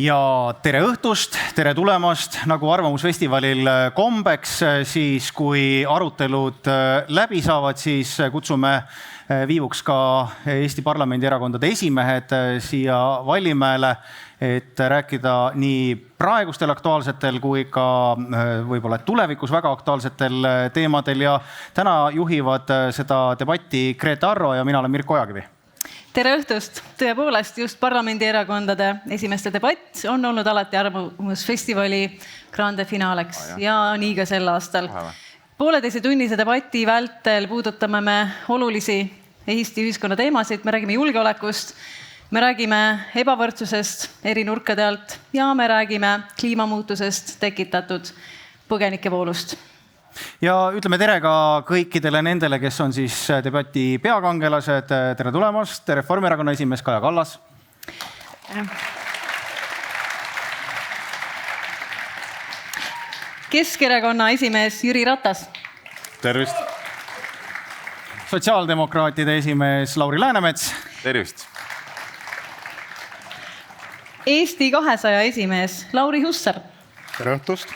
Ja tere õhtust, tere tulemast, nagu Arvamusfestivalil kombeks, siis kui arutelud läbi saavad, siis kutsume viivuks ka Eesti Parlamendierakondade esimehed siia Vallimäele, et rääkida nii praegustel aktuaalsetel kui ka võib-olla tulevikus väga aktuaalsetel teemadel. Ja täna juhivad seda debatti Grete Arro ja mina olen Mirko Ojakivi. Tere õhtust! Tõepoolest, just parlamendierakondade esimeste debatt on olnud alati Arvamusfestivali grande finaaleks ja nii ka sel aastal. Pooleteise tunnise debati vältel puudutame me olulisi Eesti ühiskonna teemasid. Me räägime julgeolekust, me räägime ebavõrdsusest eri nurkade alt ja me räägime kliimamuutusest tekitatud põgenikevoolust. Ja ütleme tere ka kõikidele nendele, kes on siis debati peakangelased. Tere tulemast, Reformierakonna esimees Kaja Kallas. Keskerakonna esimees Jüri Ratas. Tervist. Sotsiaaldemokraatide esimees Lauri Läänemets. Tervist. Eesti 200 esimees Lauri Hussar. Tere õhtust.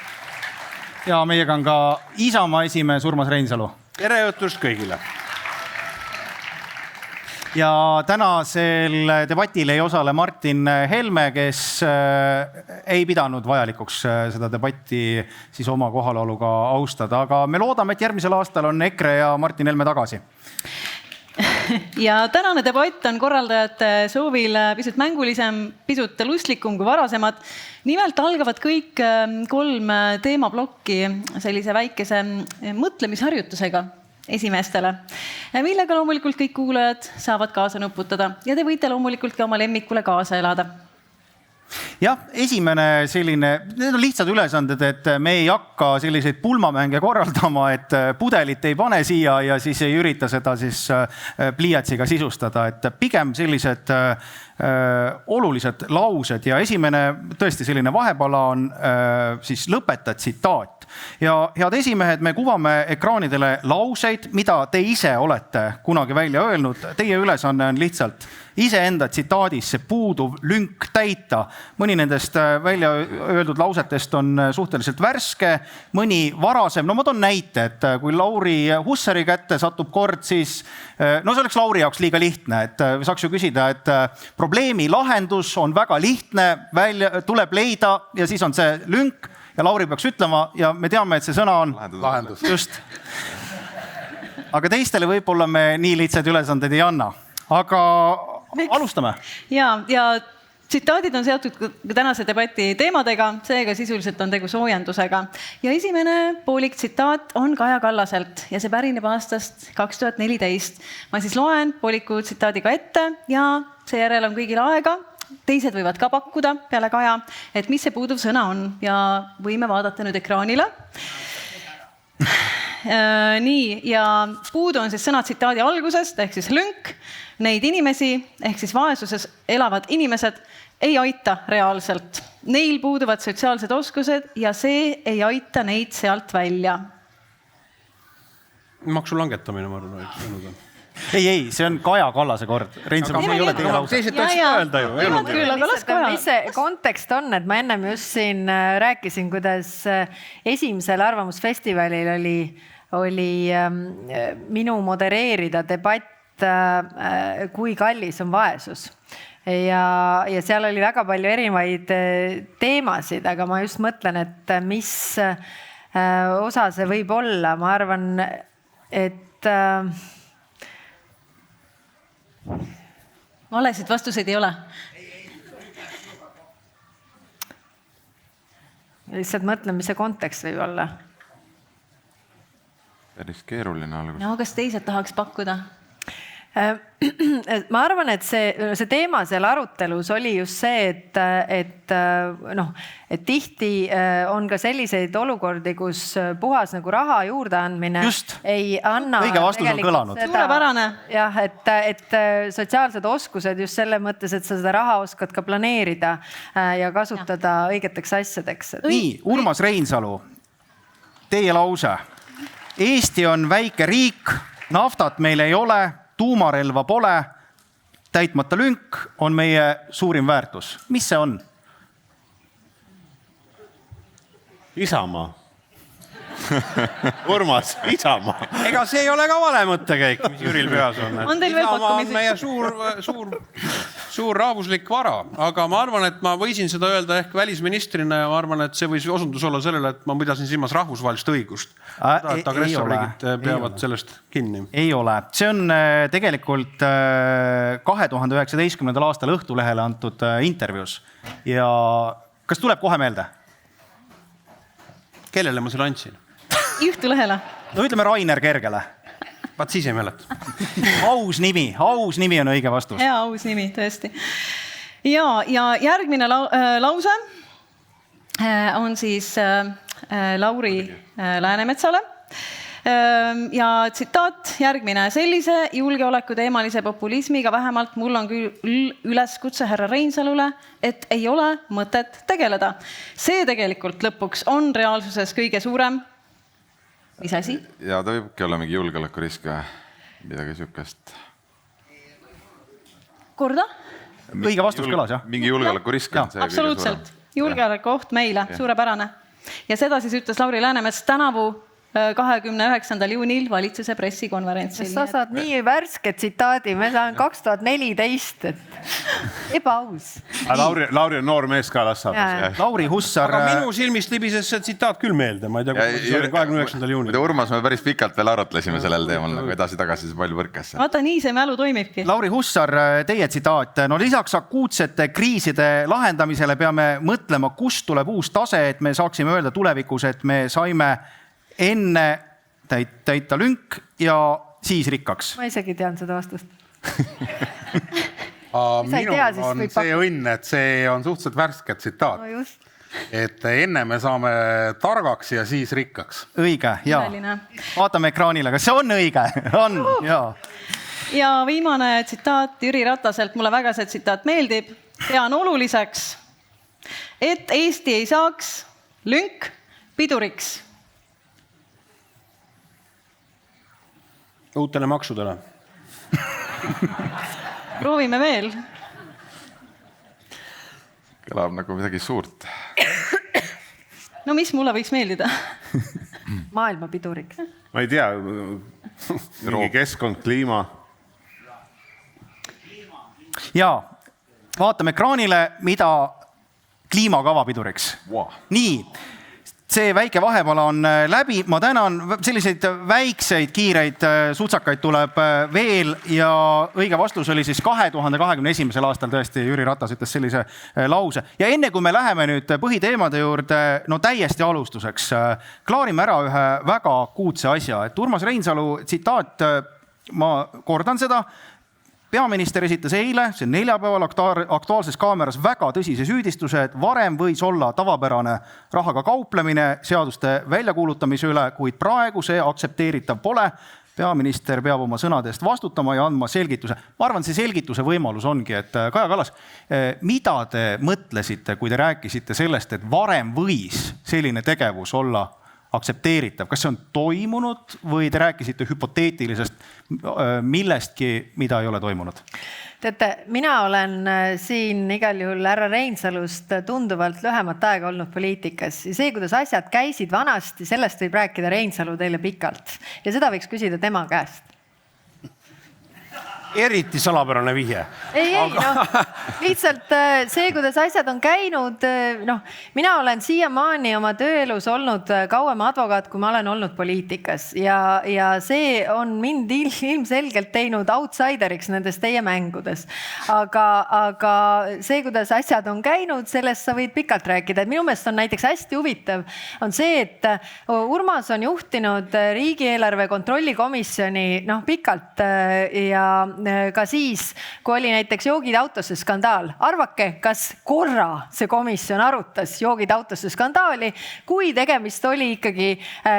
Ja meiega on ka Isamaa esimees Urmas Reinsalu. Tere õhtust kõigile. Ja tänasel debatil ei osale Martin Helme, kes ei pidanud vajalikuks seda debatti siis oma kohaloluga austada. Aga me loodame, et järgmisel aastal on EKRE ja Martin Helme tagasi. Ja tänane debatt on korraldajate soovil pisut mängulisem, pisut lustlikum kui varasemad. Nimelt algavad kõik 3 teemablokki sellise väikese mõtlemisharjutusega esimeestele, millega loomulikult kõik kuulajad saavad kaasa nuputada ja te võite loomulikult ka oma lemmikule kaasa elada. Jah, esimene selline, need on lihtsad ülesanded, et me ei hakka selliseid pulmamänge korraldama, et pudelit ei pane siia ja siis ei ürita seda siis pliiatsiga sisustada, et pigem sellised olulised laused ja esimene tõesti selline vahepala on siis lõpeta tsitaat. Ja head esimehed, me kuvame ekraanidele lauseid, mida te ise olete kunagi välja öelnud. Teie ülesanne on lihtsalt iseenda tsitaadis see puuduv lünk täita. Mõni nendest välja öeldud lausetest on suhteliselt värske, mõni varasem. No ma toon näite, et kui Lauri Hussari kätte satub kord, siis no see oleks Lauri jaoks liiga lihtne, et saaks ju küsida, et probleemi lahendus on väga lihtne, tuleb leida ja siis on see lünk ja Lauri peaks ütlema ja me teame, et see sõna on lahendus. Just. Aga teistele võib-olla me nii lihtsad ülesanded ei anna. Aga alustame. Ja tsitaadid on seotud tänase debati teemadega, seega sisuliselt on tegu soojendusega. Ja esimene poolik tsitaat on Kaja Kallaselt ja see pärineb aastast 2014. Ma siis loen pooliku tsitaadiga ette ja seejärel on kõigil aega. Teised võivad ka pakkuda peale Kaja, et mis see puuduv sõna on ja võime vaadata nüüd ekraanile. Nii, ja puudu on siis sõna tsitaadi algusest ehk siis lünk. Neid inimesi ehk siis vaesuses elavad inimesed ei aita reaalselt. Neil puuduvad sotsiaalsed oskused ja see ei aita neid sealt välja. Maksu langetamine, ma arvan. Ei, see on Kaja Kallase kord. Reinsalu, see ei ole teie lause. Teised tahaks öelda ju. Mis see kontekst on, et ma ennem just siin rääkisin, kuidas esimesel Arvamusfestivalil oli minu modereerida debatt, kui kallis on vaesus. Ja seal oli väga palju erinevaid teemasid, aga ma just mõtlen, et mis osa see võib olla. Ma arvan, et valesid vastuseid ei ole. Lihtsalt mõtlen, mis see kontekst võib olla. Päris keeruline algus. No, kas teised tahaks pakkuda? Ma arvan, et see teema seal arutelus oli just see, et tihti on ka selliseid olukordi, kus puhas nagu raha juurde andmine ei anna. Õige vastus on kõlanud. Suurepärane. Jah, et sotsiaalsed oskused just selle mõttes, et sa seda raha oskad ka planeerida ja kasutada õigeteks asjadeks. Nii, Urmas Reinsalu, teie lause. Eesti on väike riik, naftat meil ei ole, tuumarelva pole, täitmata lünk on meie suurim väärtus. Mis see on? Isamaa. Urmas, Isamaa. Ega see ei ole ka vale mõttekäik, mis Jüril peas on. On teil veel Isamaa on pakkumisi? meie suur rahvuslik vara, aga ma arvan, et ma võisin seda öelda ehk välisministrina ja ma arvan, et see võis osundus olla sellele, et ma pidasin silmas rahvusvahelist õigust. Et agressorriigid peavad sellest kinni. Ei ole. See on tegelikult 2019. aastal Õhtulehele antud intervjuus. Ja kas tuleb kohe meelde? Kellele ma selle andsin? Õhtulehele. No ütleme Rainer Kergele. Vaat siis ei mäleta. Aus nimi on õige vastus. Hea aus nimi, tõesti. Ja järgmine lause on siis Lauri Läänemetsale. Ja tsitaat järgmine. Sellise julgeolekuteemalise populismiga vähemalt mul on küll üleskutse härra Reinsalule, et ei ole mõtet tegeleda. See tegelikult lõpuks on reaalsuses kõige suurem. Mis asi? Ja ta võibki olla mingi julgeolekurisk või midagi sükest. Korda? Õige vastus kõlas, jah? Mingi julgeolekurisk on see. Absoluutselt. Julgeolekuoht meile, suurepärane. Ja seda siis ütles Lauri Läänemets tänavu 29. juunil valitsuse pressikonverentsil. Sa saad nii värske tsitaadi, me saan 2014, et ebaaus. Lauri on noor mees ka, las saab. Lauri Hussar. Aga minu silmist libises see tsitaat küll meelde, ma ei tea, kui see oli 29. juunil. Urmas, me päris pikalt veel arutlesime sellel teemal, nagu edasi-tagasi see palju võrkesse. Vaata, nii see mälu toimibki. Lauri Hussar, teie tsitaat. No lisaks akuutsete kriiside lahendamisele peame mõtlema, kust tuleb uus tase, et me saaksime öelda tulevikus, et me saime enne täita lünk ja siis rikkaks. Ma isegi tean seda vastust. Minul on see õnn, et see on suhteliselt värske tsitaat. No just. Et enne me saame targaks ja siis rikkaks. Õige, jaa. Vaatame ekraanile, kas see on õige? On, jaa. Ja viimane tsitaat Jüri Rataselt, mulle väga see tsitaat meeldib. Pean oluliseks, et Eesti ei saaks lünk piduriks. Uutele maksudele. Proovime veel. Kõlab nagu midagi suurt. No mis mulle võiks meeldida? Maailma piduriks. Ma ei tea, mingi keskkond, kliima. Ja vaatame ekraanile, mida kliimakava piduriks. Wow. Nii, see väike vahepala on läbi. Ma tänan, selliseid väikseid, kiireid sutsakaid tuleb veel ja õige vastus oli siis 2021. aastal tõesti Jüri Ratas ütles sellise lause. Ja enne kui me läheme nüüd põhiteemade juurde, no täiesti alustuseks, klaarime ära ühe väga akuutse asja. Et Urmas Reinsalu tsitaat, ma kordan seda, peaminister esitas eile, see neljapäeval Aktuaalses Kaameras väga tõsise süüdistuse, et varem võis olla tavapärane rahaga kauplemine seaduste väljakuulutamise üle, kuid praegu see aktsepteeritav pole. Peaminister peab oma sõnadest vastutama ja andma selgituse. Ma arvan, see selgituse võimalus ongi, et Kaja Kallas, mida te mõtlesite, kui te rääkisite sellest, et varem võis selline tegevus olla aktsepteeritav? Kas see on toimunud või te rääkisite hüpoteetilisest millestki, mida ei ole toimunud? Teate, mina olen siin igal juhul härra Reinsalust tunduvalt lühemat aega olnud poliitikas. Ja see, kuidas asjad käisid vanasti, sellest võib rääkida Reinsalu teile pikalt. Ja seda võiks küsida tema käest. Eriti salapärane vihje. Ei, lihtsalt see, kuidas asjad on käinud, mina olen siiamaani oma tööelus olnud kauem advokaat, kui ma olen olnud poliitikas ja see on mind ilmselgelt teinud outsideriks nendes teie mängudes. Aga see, kuidas asjad on käinud, sellest sa võid pikalt rääkida. Minu meelest on näiteks hästi huvitav on see, et Urmas on juhtinud riigieelarve kontrollikomisjoni pikalt ja ka siis, kui oli näiteks joogid autosse skandaal. Arvake, kas korra see komisjon arutas joogid autosse skandaali, kui tegemist oli ikkagi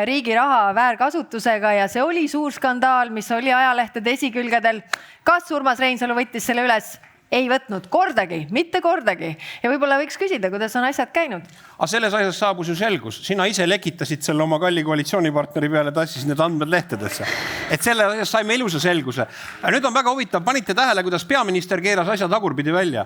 riigi raha väärkasutusega ja see oli suur skandaal, mis oli ajalehtede esikülgedel. Kas Urmas Reinsalu võttis selle üles? Ei võtnud kordagi, mitte kordagi. Ja võib-olla võiks küsida, kuidas on asjad käinud. Aga selles asjas saabus ju selgus. Sina ise lekitasid selle oma kalli koalitsioonipartneri peale, tassis need andmed lehtedesse. Et selles asjas saime ilusa selguse. Nüüd on väga huvitav, panite tähele, kuidas peaminister keeras asja tagurpidi välja.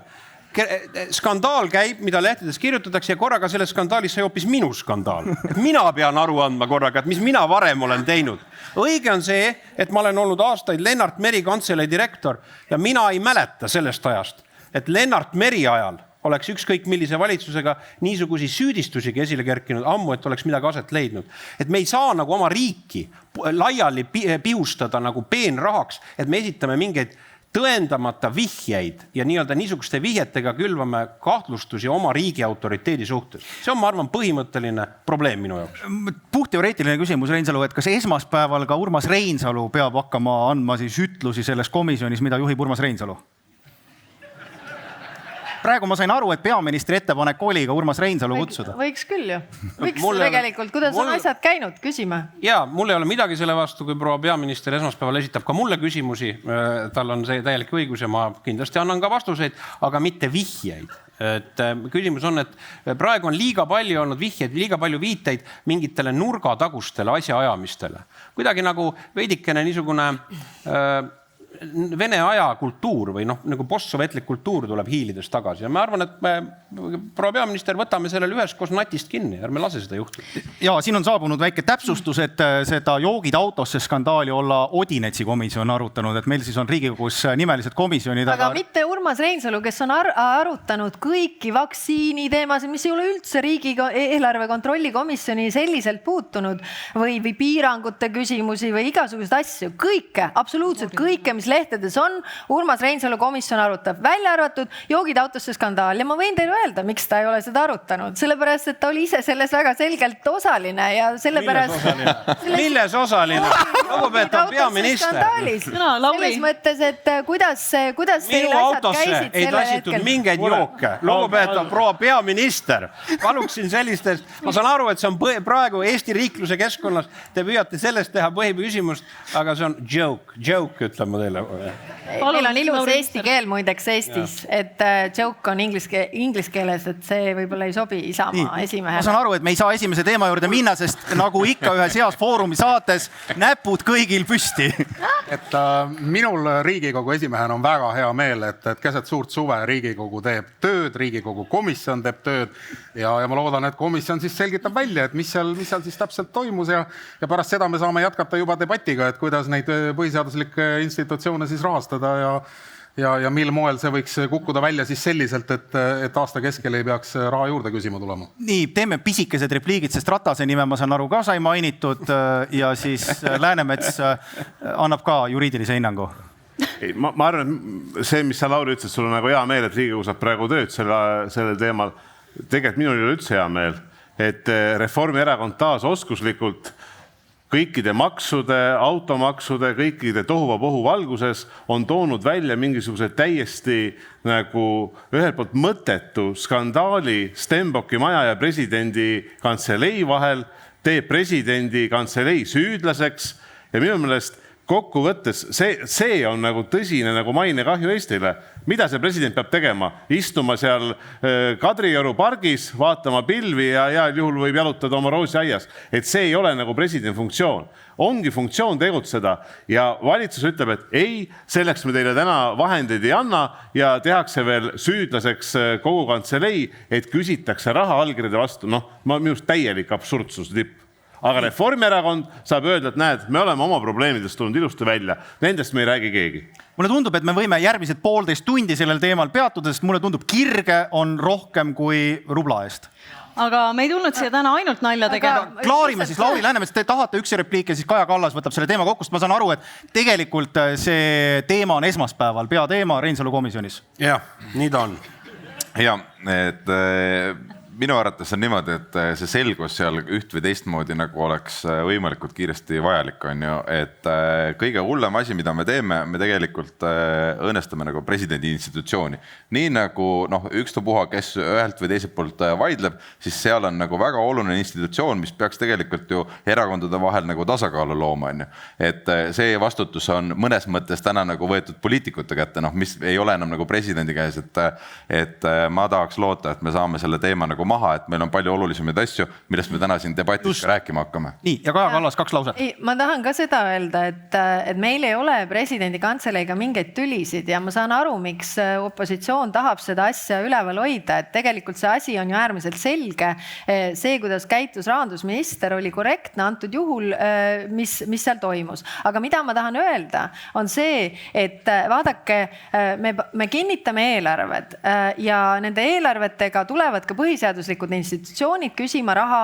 skandaal käib, mida lehtedes kirjutatakse ja korraga selles skandaalis sai hoopis minu skandaal. Et mina pean aru andma korraga, et mis mina varem olen teinud. Õige on see, et ma olen olnud aastaid Lennart Meri kantselei direktor ja mina ei mäleta sellest ajast, et Lennart Meri ajal oleks ükskõik millise valitsusega niisugusi süüdistusigi esile kerkinud ammu, et oleks midagi aset leidnud. Et me ei saa nagu oma riiki laiali pihustada nagu peenrahaks, et me esitame mingeid tõendamata vihjeid ja nii-öelda niisuguste vihjetega külvame kahtlustusi oma riigi autoriteedi suhtes. See on, ma arvan, põhimõtteline probleem minu jaoks. Puhtteoreetiline küsimus, Reinsalu, et kas esmaspäeval ka Urmas Reinsalu peab hakkama andma siis ütlusi selles komisjonis, mida juhib Urmas Reinsalu? Praegu ma sain aru, et peaministri ettepanek oli ka Urmas Reinsalu kutsuda. Võiks küll ju. Võiks tegelikult. Kuidas on asjad käinud? Küsime. Jaa, mul ei ole midagi selle vastu, kui proua peaminister esmaspäeval esitab ka mulle küsimusi. Tal on see täielik õigus ja ma kindlasti annan ka vastuseid, aga mitte vihjeid. Et küsimus on, et praegu on liiga palju olnud vihjeid, liiga palju viiteid mingitele nurgatagustele asjaajamistele. Kuidagi nagu veidikene niisugune Vene aja kultuur või nagu postsovetlik kultuur tuleb hiilides tagasi. Ja ma arvan, et me proua peaminister võtame sellele üheskoos natist kinni. Ärme lase seda juhtuda. Ja siin on saabunud väike täpsustus, et seda joogid autosse skandaali olla Odinetsi komisjon arutanud, et meil siis on Riigikogus nimelised komisjonid. Aga mitte Urmas Reinsalu, kes on arutanud kõiki vaktsiini teemasid, mis ei ole üldse riigi eelarve kontrolli komisjoni selliselt puutunud või piirangute küsimusi või igasugused asju. Kõike, absoluutselt kõike, mis lehtedes on, Urmas Reinsalu komisjon arutab, välja arvatud joogid autosse skandaal. Ja ma võin teile öelda, miks ta ei ole seda arutanud. Sellepärast, et ta oli ise selles väga selgelt osaline ja sellepärast... Milles osaline? Lugupeetav peaminister. Selles mõttes, et kuidas minu autosse ei tassitud mingeid jooke. Lugupeetav proua peaminister. Paluksin sellistes... Ma saan aru, et see on praegu Eesti riikluse keskkonnas. Te püüate sellest teha põhiküsimust, aga see on joke, ütleme teile. Meil on ilus eesti keel muideks Eestis, et joke on inglis keeles, et see võib-olla ei sobi Isamaa esimehele. Ma saan aru, et me ei saa esimese teema juurde minna, sest nagu ikka ühes heas foorumi saates, näpud kõigil püsti. Et minul Riigikogu esimehena on väga hea meel, et keset suurt suve Riigikogu teeb tööd, Riigikogu komisjon teeb tööd ja ma loodan, et komisjon siis selgitab välja, et mis seal siis täpselt toimus ja pärast seda me saame jätkata juba debatiga, et kuidas neid põhiseaduslikke institutsioone siis rahastada ja mil moel see võiks kukkuda välja siis selliselt, et aasta keskel ei peaks raha juurde küsima tulema. Nii, teeme pisikesed repliigid, sest Ratase nime ma saan aru ka sai mainitud ja siis Läänemets annab ka juriidilise hinnangu. Ma arvan, et see, mis sa Lauri ütlesid, sul on nagu hea meel, et Riigikogu saab praegu tööd sellel teemal. Tegelikult minul ei ole üldse hea meel, et Reformierakond taas oskuslikult kõikide maksude, automaksude, kõikide tohuvapohu valguses on toonud välja mingisuguse täiesti nagu ühelt poolt mõttetu skandaali Stenbocki maja ja presidendi kantselei vahel, teeb presidendi kantselei süüdlaseks ja minu meelest kokkuvõttes see on nagu tõsine nagu mainekahju Eestile. Mida see president peab tegema? Istuma seal Kadrioru pargis, vaatama pilvi ja heal juhul võib jalutada oma roosiaias. Et see ei ole nagu presidendi funktsioon. Ongi funktsioon tegutseda ja valitsus ütleb, et ei, selleks me teile täna vahendeid ei anna ja tehakse veel süüdlaseks kogu kantselei, et küsitakse raha allkirjade vastu. Minust täielik absurdsus tipp. Aga Reformierakond saab öelda, et näed, me oleme oma probleemidest tulnud ilusti välja. Nendest me ei räägi keegi. Mulle tundub, et me võime järgmised 1,5 tundi sellel teemal peatuda, sest mulle tundub, kirge on rohkem kui rubla eest. Aga me ei tulnud siia täna ainult nalja tegema. Klaarime siis, Lauri Läänemets, te tahate üks repliik ja siis Kaja Kallas võtab selle teema kokku, sest ma saan aru, et tegelikult see teema on esmaspäeval, peateema Reinsalu komisjonis. Jah, nii ta on. Ja, et minu arvates on niimoodi, et see selgus seal üht või teistmoodi nagu oleks võimalikult kiiresti vajalik on ju, et kõige hullem asi, mida me teeme, me tegelikult õõnestame nagu presidendi institutsiooni. Nii nagu ükstapuha, kes ühelt või teiselt poolt vaidleb, siis seal on nagu väga oluline institutsioon, mis peaks tegelikult ju erakondade vahel nagu tasakaalu looma on ju. Et see vastutus on mõnes mõttes täna nagu võetud poliitikute kätte, mis ei ole enam nagu presidendi käes, et ma tahaks loota, et me saame selle teema nagu maha, et meil on palju olulisemaid asju, millest me täna siin debatis rääkima hakkame. Nii, ja Kaja Kallas 2 lauset. Ma tahan ka seda öelda, et meil ei ole presidendi kantseleiga mingeid tülisid ja ma saan aru, miks opositsioon tahab seda asja üleval hoida, et tegelikult see asi on ju äärmiselt selge. See, kuidas käitus rahandusminister, oli korrektne antud juhul, mis seal toimus. Aga mida ma tahan öelda, on see, et vaadake, me kinnitame eelarved ja nende eelarvetega tulevad ka põhiseaduslikud institutsioonid küsima raha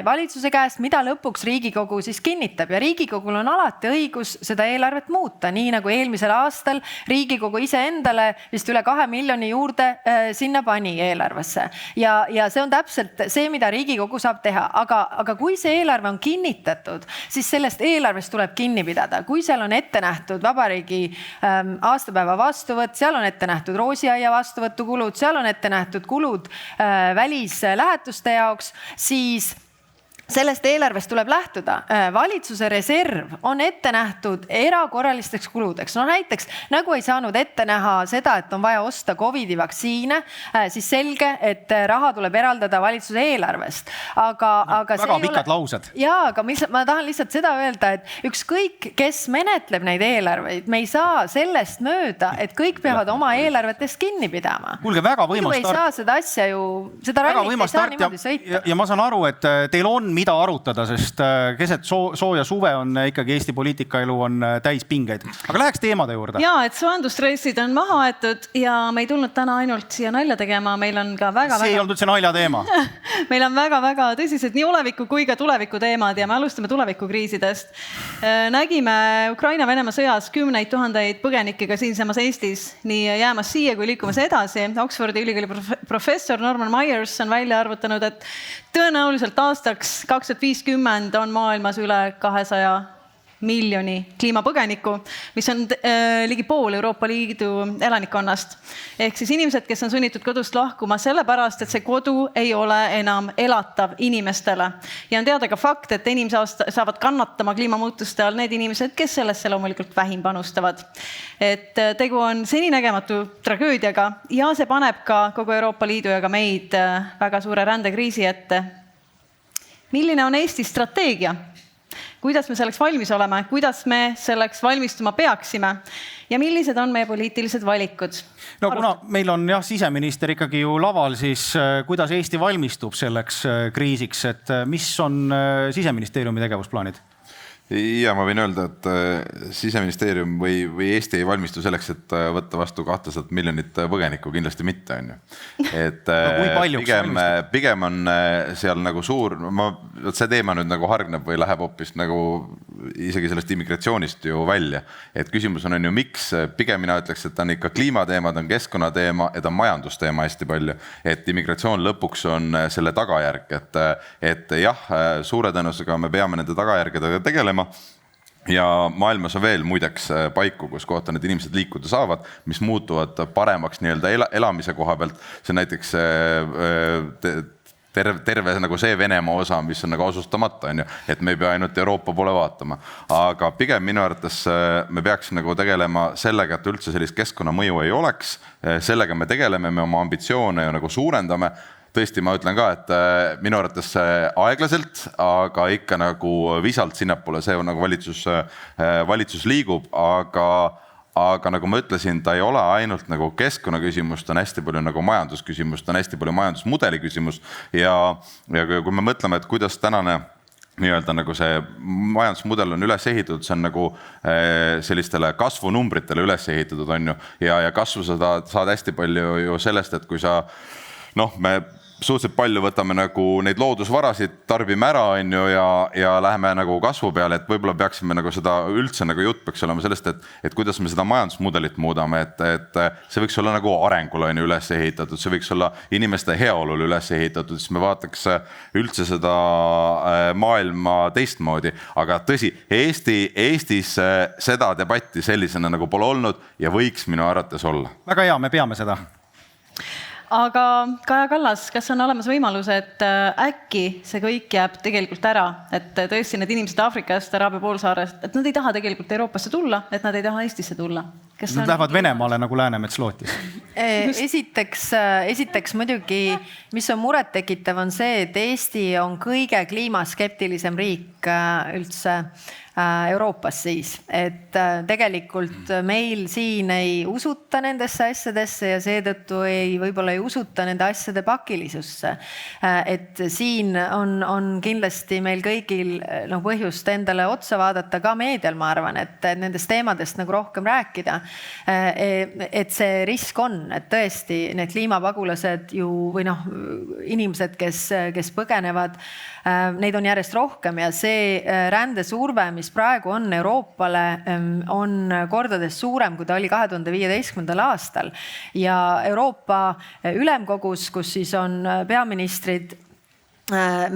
valitsuse käest, mida lõpuks Riigikogu siis kinnitab ja Riigikogul on alati õigus seda eelarvet muuta, nii nagu eelmisel aastal Riigikogu iseendale vist üle 2 miljoni juurde sinna pani eelarvesse. Ja see on täpselt see, mida Riigikogu saab teha, aga kui see eelarve on kinnitatud, siis sellest eelarvest tuleb kinni pidada. Kui seal on ette nähtud vabariigi aastapäeva vastuvõtt, seal on ette nähtud roosiaia vastuvõtukulud, seal on ette nähtud kulud välislähetuste jaoks, siis sellest eelarvest tuleb lähtuda. Valitsuse reserv on ette nähtud erakorralisteks kuludeks. No näiteks, nagu ei saanud ette näha seda, et on vaja osta COVID-i vaktsiine, siis selge, et raha tuleb eraldada valitsuse eelarvest. Aga väga pikad laused. Jaa, aga ma tahan lihtsalt seda öelda, et ükskõik, kes menetleb neid eelarveid, me ei saa sellest mööda, et kõik peavad oma eelarvetest kinni pidama. Kuulge, väga võimas start. Ei saa seda asja ju, seda rallit ei saa niimoodi sõita. Ja ma saan aru, et teil on mida arutada, sest keset sooja suve on ikkagi Eesti poliitikaelu on täis pingeid. Aga läheks teemade juurde. Jaa, et soojendustressid on maha aetud ja me ei tulnud täna ainult siia nalja tegema, meil on ka See ei olnud üldse nalja teema. Meil on väga-väga tõsised nii oleviku kui ka tuleviku teemad ja me alustame tulevikukriisidest. Nägime Ukraina-Venemaa sõjas 10 000 põgenikega siinsamas Eestis, nii jäämas siia kui liikumas edasi. Oxfordi ülikooli professor Norman Myers on välja arvutanud, et tõenäoliselt aastaks 2050 on maailmas üle 200 miljoni kliimapõgenikku, mis on ligi pool Euroopa Liidu elanikkonnast. Ehk siis inimesed, kes on sunnitud kodust lahkuma sellepärast, et see kodu ei ole enam elatav inimestele. Ja on teada ka fakt, et inimesed saavad kannatama kliimamuutuste all need inimesed, kes sellesse loomulikult vähim panustavad. Et tegu on seninägematu tragöödiaga ja see paneb ka kogu Euroopa Liidu ja ka meid väga suure rändekriisi ette. Milline on Eesti strateegia? Kuidas me selleks valmis oleme? Kuidas me selleks valmistuma peaksime? Ja millised on meie poliitilised valikud? No kuna meil on siseminister ikkagi ju laval, siis kuidas Eesti valmistub selleks kriisiks, et mis on Siseministeeriumi tegevusplaanid? Ja ma võin öelda, et Siseministeerium või Eesti ei valmistu selleks, et võtta vastu 200 miljonit põgenikku, kindlasti mitte on ju. Et pigem on seal nagu suur, see teema nüüd nagu hargneb või läheb hoopis nagu isegi sellest immigratsioonist ju välja. Et küsimus on ju miks, pigem mina ütleks, et on ikka kliimateemad, on keskkonnateema ja ta on majandusteema hästi palju. Et immigratsioon lõpuks on selle tagajärg, et jah, suure tõenäosusega me peame nende tagajärgedega tegelema. Ja maailmas on veel muideks paiku, kus kohta need inimesed liikuda saavad, mis muutuvad paremaks nii-öelda elamise koha pealt. See on näiteks terve nagu see Venemaa osa, mis on nagu asustamata, et me ei pea ainult Euroopa poole vaatama. Aga pigem minu arvates me peaks nagu tegelema sellega, et üldse sellist keskkonnamõju ei oleks. Sellega me tegeleme, me oma ambitsioone ju nagu suurendame. Tõesti, ma ütlen ka, et minu arvates aeglaselt, aga ikka nagu visalt sinnapoole see on nagu valitsus liigub, aga nagu ma ütlesin, ta ei ole ainult nagu keskkonna küsimus, ta on hästi palju nagu majandusküsimus, ta on hästi palju majandusmudeli küsimus ja kui me mõtleme, et kuidas tänane nii-öelda nagu see majandusmudel on üles ehitatud, see on nagu sellistele kasvunumbritele üles ehitatud on ju ja kasvu saad hästi palju ju sellest, et kui sa me suhteliselt palju võtame nagu neid loodusvarasid, tarbime ära on ju ja läheme nagu kasvu peale, et võib-olla peaksime nagu seda üldse nagu jutt peaks olema sellest, et kuidas me seda majandusmudelit muudame, et see võiks olla nagu arengule üles ehitatud, see võiks olla inimeste heaolule üles ehitatud, siis me vaataks üldse seda maailma teistmoodi, aga tõsi, Eestis seda debatti sellisena nagu pole olnud ja võiks minu arvates olla. Väga hea, me peame seda. Aga Kaja Kallas, kas on olemas võimalus, et äkki see kõik jääb tegelikult ära, et tõesti need inimesed Afrikast, Araabia poolsaarest, et nad ei taha tegelikult Euroopasse tulla, et nad ei taha Eestisse tulla? Nad lähevad Venemaale nagu Läänemets lootis. Esiteks muidugi, mis on murettekitav, on see, et Eesti on kõige kliimaskeptilisem riik üldse Euroopas siis, et tegelikult meil siin ei usuta nendesse asjadesse ja seetõttu võib-olla ei usuta nende asjade pakilisusse. Et siin on kindlasti meil kõigil põhjust endale otsa vaadata, ka meedial ma arvan, et nendest teemadest nagu rohkem rääkida. Et see risk on, et tõesti need kliimapagulased ju või inimesed, kes põgenevad, neid on järjest rohkem ja see rändesurve, mis praegu on Euroopale, on kordades suurem, kui ta oli 2015. aastal. Ja Euroopa Ülemkogus, kus siis on peaministrid,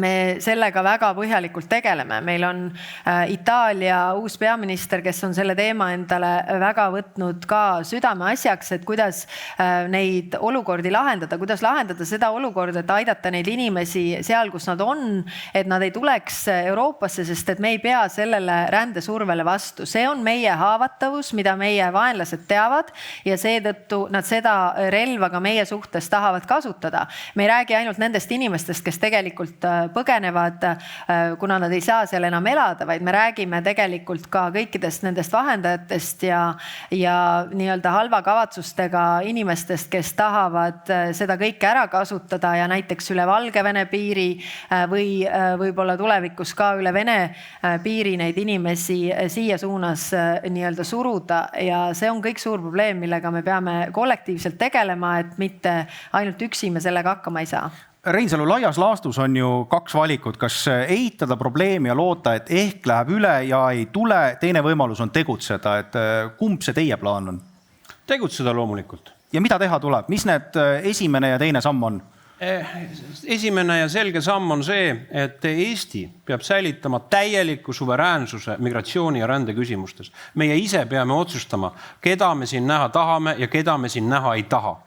me sellega väga põhjalikult tegeleme. Meil on Itaalia uus peaminister, kes on selle teema endale väga võtnud ka südame asjaks, et kuidas neid olukordi lahendada, kuidas lahendada seda olukorda, et aidata neid inimesi seal, kus nad on, et nad ei tuleks Euroopasse, sest et me ei pea sellele rändesurvele vastu. See on meie haavatavus, mida meie vaenlased teavad ja seetõttu nad seda relva ka meie suhtes tahavad kasutada. Me ei räägi ainult nendest inimestest, kes tegelikult põgenevad, kuna nad ei saa seal enam elada, vaid me räägime tegelikult ka kõikidest nendest vahendajatest ja nii-öelda halva kavatsustega inimestest, kes tahavad seda kõike ära kasutada ja näiteks üle Valgevene piiri või võib-olla tulevikus ka üle Vene piiri neid inimesi siia suunas nii-öelda suruda ja see on kõik suur probleem, millega me peame kollektiivselt tegelema, et mitte ainult üksi me sellega hakkama ei saa. Reinsalu, laias laastus on ju kaks valikut, kas eitada probleemi ja loota, et ehk läheb üle ja ei tule, teine võimalus on tegutseda, et kumb see teie plaan on? Tegutseda loomulikult. Ja mida teha tuleb? Mis need esimene ja teine samm on? Esimene ja selge samm on see, et Eesti peab säilitama täieliku suveräänsuse migratsiooni ja rände küsimustes. Meie ise peame otsustama, keda me siin näha tahame ja keda me siin näha ei taha.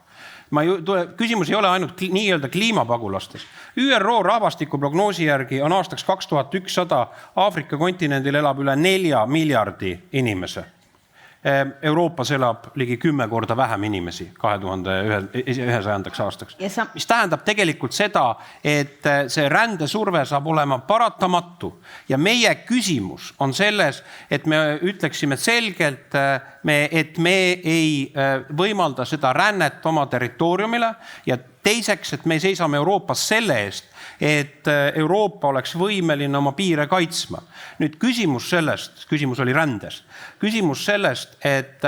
Küsimus ei ole ainult nii-öelda kliimapagulastes. ÜRO rahvastikuprognoosi järgi on aastaks 2100 Aafrika kontinendil elab üle 4 miljardi inimese. Euroopas elab ligi 10 korda vähem inimesi 2100. aastaks. Mis tähendab tegelikult seda, et see rändesurve saab olema paratamatu. Ja meie küsimus on selles, et me ütleksime selgelt, et me ei võimalda seda rännet oma territooriumile ja teiseks, et me seisame Euroopas selle eest, et Euroopa oleks võimeline oma piire kaitsma. Nüüd küsimus oli rändes. Küsimus sellest, et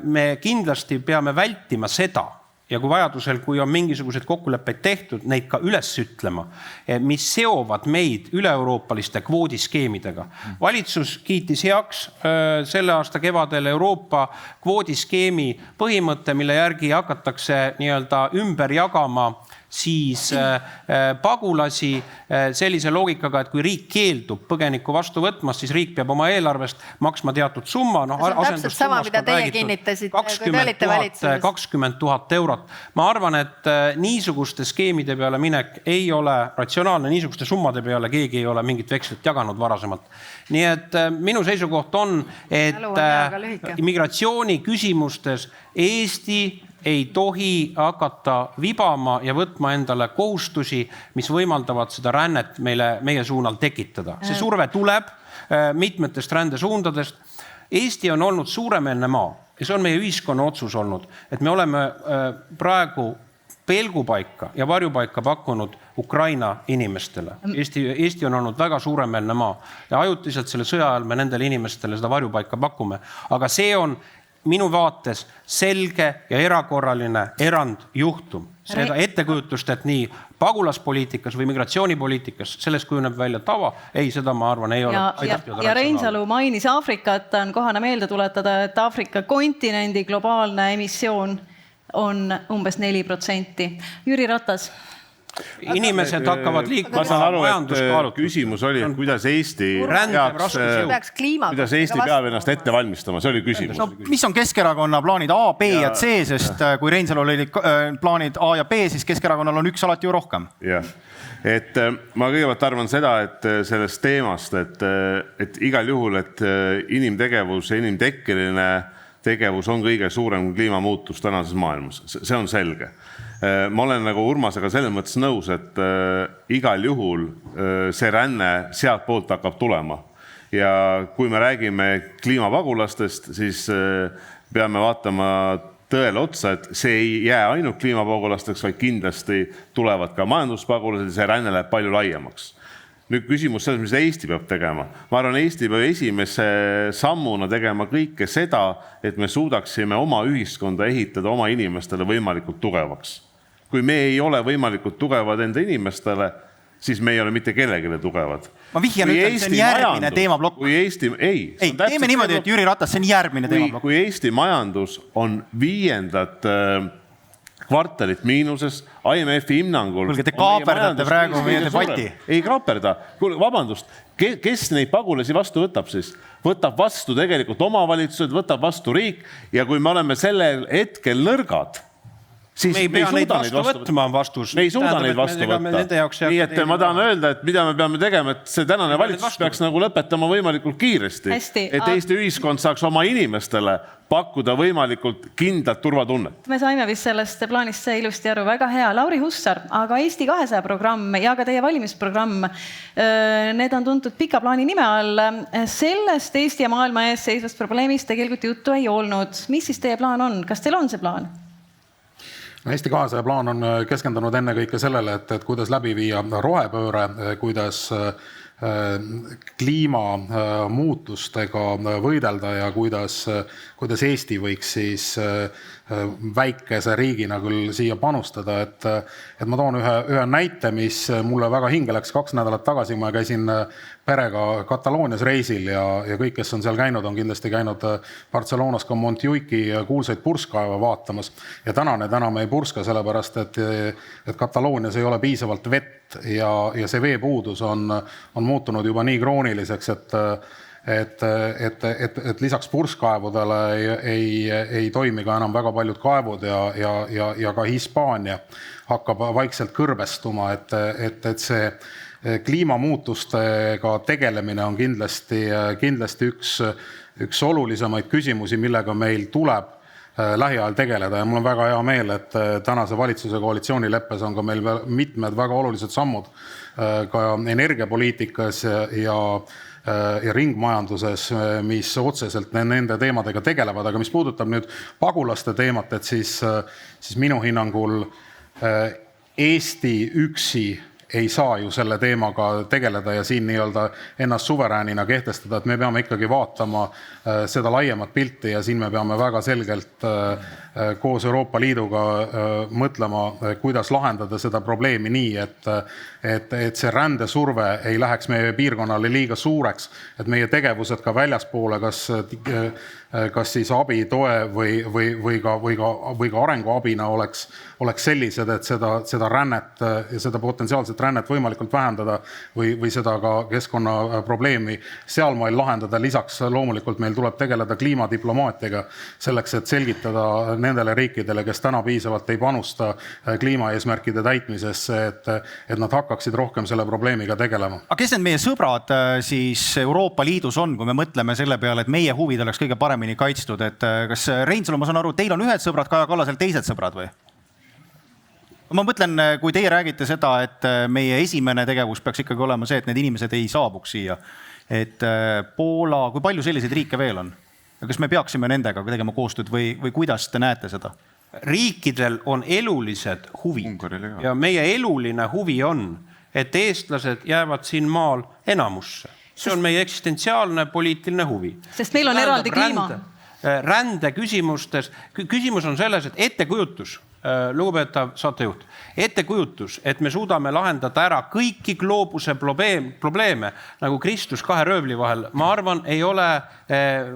me kindlasti peame vältima seda ja kui vajadusel, kui on mingisugused kokkuleppeid tehtud, neid ka üles ütlema, mis seovad meid üle-euroopaliste kvoodiskeemidega. Valitsus kiitis heaks selle aasta kevadel Euroopa kvoodiskeemi põhimõtte, mille järgi hakatakse nii-öelda ümber jagama siis pagulasi sellise loogikaga, et kui riik keeldub põgeniku vastu võtmast, siis riik peab oma eelarvest maksma teatud summa. See on täpselt sama, mida teie kinnitasite, kui te olite valitsuses. 20 000 eurot. Ma arvan, et niisuguste skeemide peale minek ei ole ratsionaalne, niisuguste summade peale keegi ei ole mingit vekslit jaganud varasemalt. Nii et minu seisukoht on, et migratsiooni küsimustes Eesti ei tohi hakata vibama ja võtma endale kohustusi, mis võimaldavad seda rännet meie suunal tekitada. See surve tuleb mitmetest rändesuundadest. Eesti on olnud suuremeelne maa ja see on meie ühiskonna otsus olnud, et me oleme praegu pelgupaika ja varjupaika pakkunud Ukraina inimestele. Eesti on olnud väga suuremeelne maa ja ajutiselt selle sõja ajal me nendele inimestele seda varjupaika pakume. Aga see on minu vaates selge ja erakorraline erandjuhtum. Seda ettekujutust, et nii pagulaspoliitikas või migratsioonipoliitikas selles kujuneb välja tava, ei, seda ma arvan ei ole. Ja Reinsalu mainis Aafrikat, on kohane meelde tuletada, et Aafrika kontinendi globaalne emissioon on umbes 4%. Jüri Ratas. Inimesed hakkavad liikuma. Ma saan aru, et küsimus oli, et kuidas Eesti peab ennast ette valmistama. See oli küsimus. No, mis on Keskerakonna plaanid A, B ja C, sest kui Reinsalul oli plaanid A ja B, siis Keskerakonnal on üks alati ju rohkem. Jah. Et ma kõigepealt arvan seda, et sellest teemast, et igal juhul, et inimtegevus ja inimtekkeline tegevus on kõige suurem kliimamuutus tänases maailmas, see on selge. Ma olen nagu Urmasega selles mõttes nõus, et igal juhul see ränne sealt poolt hakkab tulema. Ja kui me räägime kliimapagulastest, siis peame vaatama tõele otsa, et see ei jää ainult kliimapagulasteks, vaid kindlasti tulevad ka majanduspagulased ja see ränne läheb palju laiemaks. Nüüd küsimus selles, mis Eesti peab tegema. Ma arvan, Eesti peab esimese sammuna tegema kõike seda, et me suudaksime oma ühiskonda ehitada oma inimestele võimalikult tugevaks. Kui me ei ole võimalikult tugevad enda inimestele, siis me ei ole mitte kellegile tugevad. Ma vihjan ütlen, see on järgmine teemablokk. Ei, teeme niimoodi, et Jüri Ratas, see on järgmine teemablokk. Kui Eesti majandus on 5. kvartalit miinuses, IMF-i hinnangul... Kuulge, te kaaperdate praegu meie debati. Ei kaaperda. Vabandust, kes neid pagulasi vastu võtab siis? Võtab vastu tegelikult omavalitsused, võtab vastu riik ja kui me oleme sellel hetkel nõrgad, siis me ei pea neid vastu võtma vastus. Me ei suuda neid vastu võtta. Nii et ma tahan öelda, et mida me peame tegema, et see tänane valitsus peaks nagu lõpetama võimalikult kiiresti. Et Eesti ühiskond saaks oma inimestele pakkuda võimalikult kindlat turvatunnet. Me saime vist sellest plaanist see ilusti aru. Väga hea. Lauri Hussar, aga Eesti 200 programm ja ka teie valimisprogramm, need on tuntud pika plaani nime all. Sellest Eesti ja maailma ees seisvast probleemist tegelikult juttu ei olnud. Mis siis teie plaan on? Kas teil on see plaan? Eesti 200 plaan on keskendunud enne kõike sellele, et kuidas läbi viia rohepööre, kuidas kliimamuutustega võidelda ja kuidas Eesti võiks siis väikese riigina küll siia panustada. Et ma toon ühe näite, mis mulle väga hinge läks 2 nädalat tagasi. Ma käisin perega Kataloonias reisil ja kõik, kes on seal käinud, on kindlasti käinud Barcelonas ka Montjuïki kuulsaid purskkaeve vaatamas. Ja tänane enam ei purska, sellepärast, et Kataloonias ei ole piisavalt vett ja see veepuudus on muutunud juba nii krooniliseks, et lisaks purskkaevudele ei toimi ka enam väga paljud kaevud ja ka Hispaania hakkab vaikselt kõrbestuma, et see kliimamuutustega tegelemine on kindlasti üks olulisemaid küsimusi, millega meil tuleb lähiajal tegeleda ja mul on väga hea meel, et tänase valitsuse koalitsioonileppes on ka meil mitmed väga olulised sammud ka energiapoliitikas ja ringmajanduses, mis otseselt nende teemadega tegelevad, aga mis puudutab nüüd pagulaste teemat, et siis minu hinnangul Eesti üksi ei saa ju selle teemaga tegeleda ja siin nii-öelda ennast suveräänina kehtestada, et me peame ikkagi vaatama seda laiemat pilti ja siin me peame väga selgelt koos Euroopa Liiduga mõtlema, kuidas lahendada seda probleemi nii, et see rändesurve ei läheks meie piirkonnale liiga suureks, et meie tegevused ka väljaspoole, kas siis abi, toe või ka arenguabina oleks sellised, et seda rännet ja seda potentsiaalset rännet võimalikult vähendada või seda ka keskkonnaprobleemi sealmaal lahendada. Lisaks loomulikult meil tuleb tegeleda kliimadiplomaatiaga selleks, et selgitada nendele riikidele, kes täna piisavalt ei panusta kliimaeesmärkide täitmisesse, et nad hakkaksid rohkem selle probleemiga tegelema. Aga kes need meie sõbrad siis Euroopa Liidus on, kui me mõtleme selle peale, et meie huvid oleks kõige paremini kaitstud, et kas Reinsalu, ma saan aru, teil on ühed sõbrad, Kaja Kallasel teised sõbrad või? Ma mõtlen, kui teie räägite seda, et meie esimene tegevus peaks ikkagi olema see, et need inimesed ei saabuks siia. Et Poola, kui palju selliseid riike veel on? Ja kas me peaksime nendega tegema koostööd või kuidas te näete seda? Riikidel on elulised huvid ja meie eluline huvi on, et eestlased jäävad siin maal enamusse. See on meie eksistentsiaalne poliitiline huvi. Sest meil on eraldi kliima. Rände küsimustes. Küsimus on selles, et ettekujutus, lugupeetav saatejuht, ettekujutus, et me suudame lahendada ära kõiki gloobuse probleeme nagu Kristus 2 röövli vahel, ma arvan, ei ole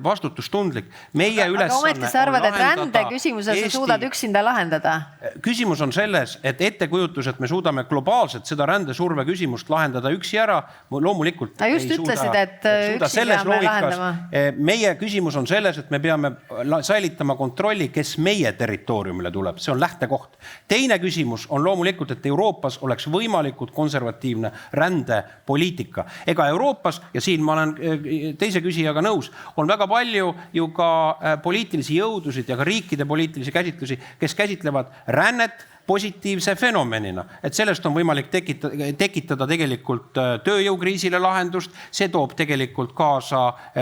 vastutustundlik. Aga ometi sa arvad, et rände küsimuses sa suudad üksinda lahendada? Küsimus on selles, et ettekujutus, et me suudame globaalselt seda rändesurve küsimust lahendada üksi ära, loomulikult ei ütlesid, et üksi peame lahendama. Meie küsimus on selles, et me peame säilitama kontrolli, kes meie territooriumile tuleb. See on lähtekoht. Teine küsimus on loomulikult, et Euroopas oleks võimalikult konservatiivne rändepoliitika. Ega Euroopas, ja siin ma olen teise küsijaga nõus, on väga palju ju ka poliitilisi jõudusid ja ka riikide poliitilisi käsitlusi, kes käsitlevad rännet positiivse fenomenina, et sellest on võimalik tekitada tegelikult tööjõukriisile lahendust, see toob tegelikult kaasa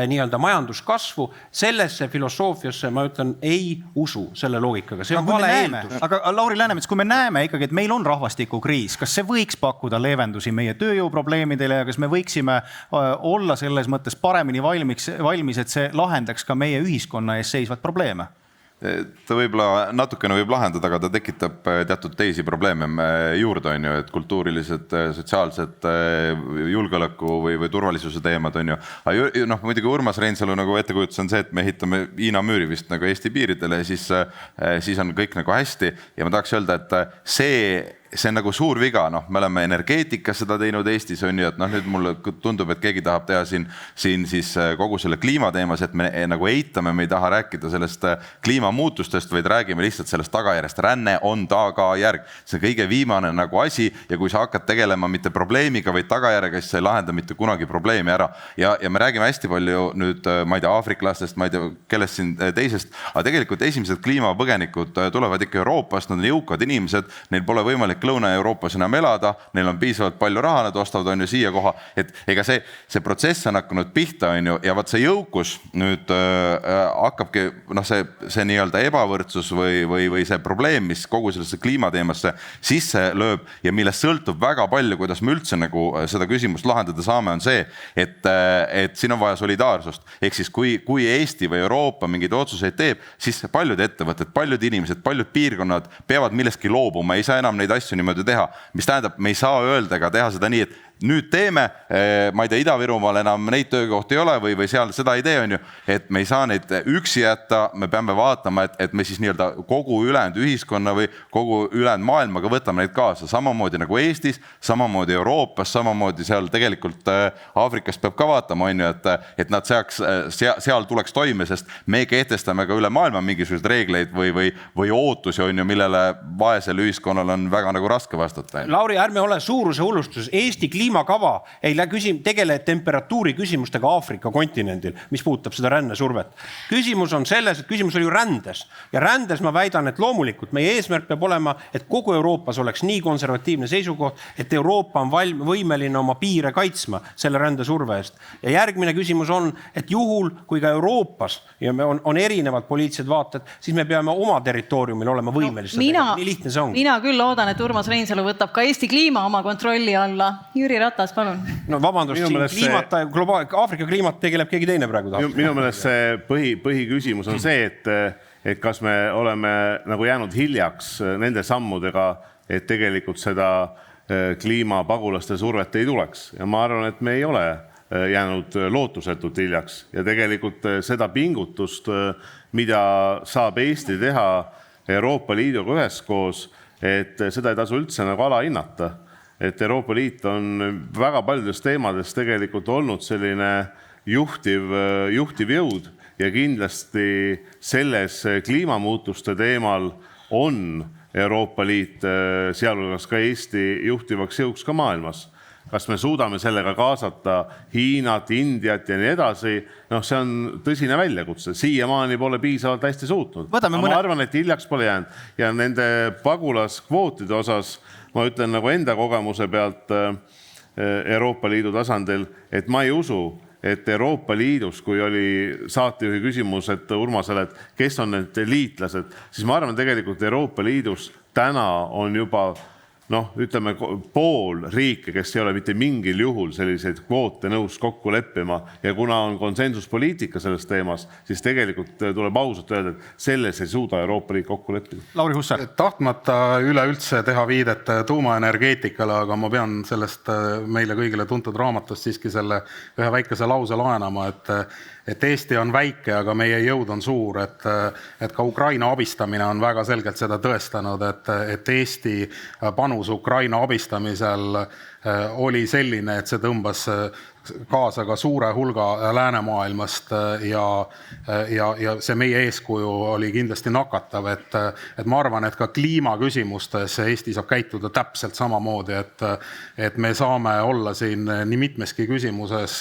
nii-öelda majanduskasvu. Sellesse filosoofiasse, ma ütlen, ei usu selle loogikaga. See on vale eeldus. Aga Lauri Läänemets, kui me näeme ikkagi, et meil on rahvastikukriis, kas see võiks pakkuda leevendusi meie tööjõuprobleemidele ja kas me võiksime olla selles mõttes paremini valmis, et see lahendaks ka meie ühiskonna ees seisvad probleeme? Ta võib-olla natukene võib lahendada, aga ta tekitab teatud teisi probleeme juurde, on ju, et kultuurilised, sotsiaalsed, julgeoleku või turvalisuse teemad, on ju. Noh, muidugi Urmas Reinsalu nagu ettekujutus on see, et me ehitame Hiina müüri vist nagu Eesti piiridele ja siis on kõik nagu hästi ja ma tahaks öelda, et see on nagu suur viga, noh, me oleme energeetikas seda teinud Eestis, on ju, et noh, nüüd mulle tundub, et keegi tahab teha siin siis kogu selle kliimateemas, et me nagu eitame, me ei taha rääkida sellest kliimamuutustest, vaid räägime lihtsalt sellest tagajärjest. Ränne on tagajärg. See on kõige viimane nagu asi ja kui sa hakkad tegelema mitte probleemiga, vaid tagajärjega, siis sa ei lahenda mitte kunagi probleemi ära. Ja me räägime hästi palju nüüd, ma ei tea, aafriklastest, ma ei tea, kellest siin teisest, aga tegelikult esimesed kliimapõgenikud tulevad ikka Euroopast, nad on jõukad inimesed, neil pole võimalik Lõuna-Euroopas enam elada, neil on piisavalt palju raha, nad ostavad on ju siia koha, et ega see protsess on hakanud pihta, on ju, ja vaat see jõukus nüüd hakkabki, noh, see nii-öelda ebavõrdsus või see probleem, mis kogu sellesse kliimateemasse sisse lööb ja millest sõltub väga palju, kuidas me üldse nagu seda küsimust lahendada saame, on see, et siin on vaja solidaarsust. Ehk siis kui Eesti või Euroopa mingeid otsuseid teeb, siis paljud ettevõtted, paljud inimesed, paljud piirkonnad peavad millestki loobuma, ei saa enam neid asju niimoodi teha, mis tähendab, me ei saa öelda ega teha seda nii, et nüüd teeme, ma ei tea, Ida-Virumaal enam neid töökohti ei ole või seal seda ei tee, on ju, et me ei saa neid üksi jätta, me peame vaatama, et me siis nii-öelda kogu ülejäänud ühiskonna või kogu ülejäänud maailmaga võtame neid kaasa, samamoodi nagu Eestis, samamoodi Euroopas, samamoodi seal tegelikult Aafrikas peab ka vaatama, on ju, et nad seal tuleks toime, sest me kehtestame ka üle maailma mingisuguseid reegleid või ootusi, on ju, millele vaesel ühiskonnal on väga nagu raske vastata. Lauri, ärme ole suuruse hullustus. Eesti kliimakava ei tegele temperatuuri küsimustega Aafrika kontinendil, mis puudutab seda rännesurvet. Küsimus on selles, et küsimus oli ju rändes. Ja rändes ma väidan, et loomulikult meie eesmärk peab olema, et kogu Euroopas oleks nii konservatiivne seisukoht, et Euroopa on võimeline oma piire kaitsma selle rändesurve eest. Ja järgmine küsimus on, et juhul, kui ka Euroopas ja on erinevad poliitilised vaated, siis me peame oma territooriumil olema võimelised. Nii lihtne see on. Mina küll loodan, et Urmas Reinsalu võtab ka Eesti kliima oma kontrolli alla. Jüri Ratas, palun. No vabandust, Aafrika kliimat tegeleb keegi teine praegu. Minu meelest see põhiküsimus on see, et kas me oleme nagu jäänud hiljaks nende sammudega, et tegelikult seda kliimapagulaste survet ei tuleks. Ja ma arvan, et me ei ole jäänud lootusetult hiljaks ja tegelikult seda pingutust, mida saab Eesti teha Euroopa Liiduga üheskoos, et seda ei tasu üldse nagu alahinnata. Et Euroopa Liit on väga paljudes teemades tegelikult olnud selline juhtiv jõud ja kindlasti selles kliimamuutuste teemal on Euroopa Liit, sealhulgas ka Eesti juhtivaks jõuks ka maailmas. Kas me suudame sellega kaasata Hiinat, Indiat ja nii edasi, noh, see on tõsine väljakutse. Siiamaani pole piisavalt hästi suutnud. Ma arvan, et hiljaks pole jäänud ja nende pagulaskvootide osas ma ütlen nagu enda kogemuse pealt Euroopa Liidu tasandil, et ma ei usu, et Euroopa Liidus, kui oli saatejuhi küsimus, et Urmasele, et kes on need liitlased, siis ma arvan tegelikult Euroopa Liidus täna on juba ütleme pool riike, kes ei ole mitte mingil juhul selliseid kvoote nõus kokku leppima ja kuna on konsensuspoliitika selles teemas, siis tegelikult tuleb ausalt öelda, et selles ei suuda Euroopa Liit kokku leppida. Lauri Hussar. Tahtmata üleüldse teha viidet tuumaenergeetikale, aga ma pean sellest meile kõigile tuntud raamatust siiski selle ühe väikese lause laenama, et Eesti on väike, aga meie jõud on suur, et ka Ukraina abistamine on väga selgelt seda tõestanud, et Eesti panus Ukraina abistamisel oli selline, et see tõmbas kaasa ka suure hulga läänemaailmast ja see meie eeskuju oli kindlasti nakatav, et ma arvan, et ka kliimaküsimustes Eesti saab käituda täpselt samamoodi, et me saame olla siin nii mitmeski küsimuses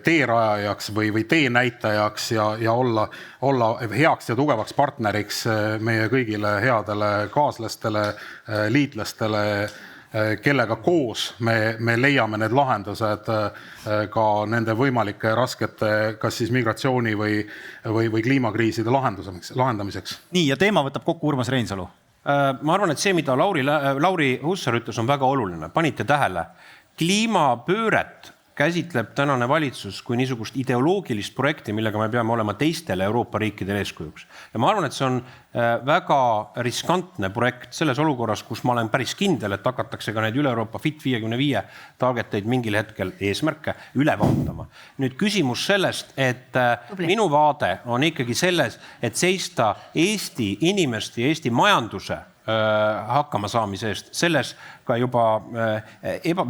teerajajaks või teenäitajaks ja olla heaks ja tugevaks partneriks meie kõigile headele kaaslastele, liitlastele, kellega koos me leiame need lahendused ka nende võimalike raskete kas siis migratsiooni või kliimakriiside lahendamiseks. Nii, ja teema võtab kokku Urmas Reinsalu. Ma arvan, et see, mida Lauri Hussar ütles, on väga oluline. Panite tähele, kliimapööret käsitleb tänane valitsus kui niisugust ideoloogilist projekti, millega me peame olema teistele Euroopa riikidele eeskujuks. Ja ma arvan, et see on väga riskantne projekt selles olukorras, kus ma olen päris kindel, et hakatakse ka neid üle Euroopa Fit 55 targeteid mingil hetkel eesmärke üle vaatama. Nüüd küsimus sellest, et minu vaade on ikkagi selles, et seista Eesti inimeste ja Eesti majanduse hakkama saamise eest, selles ka juba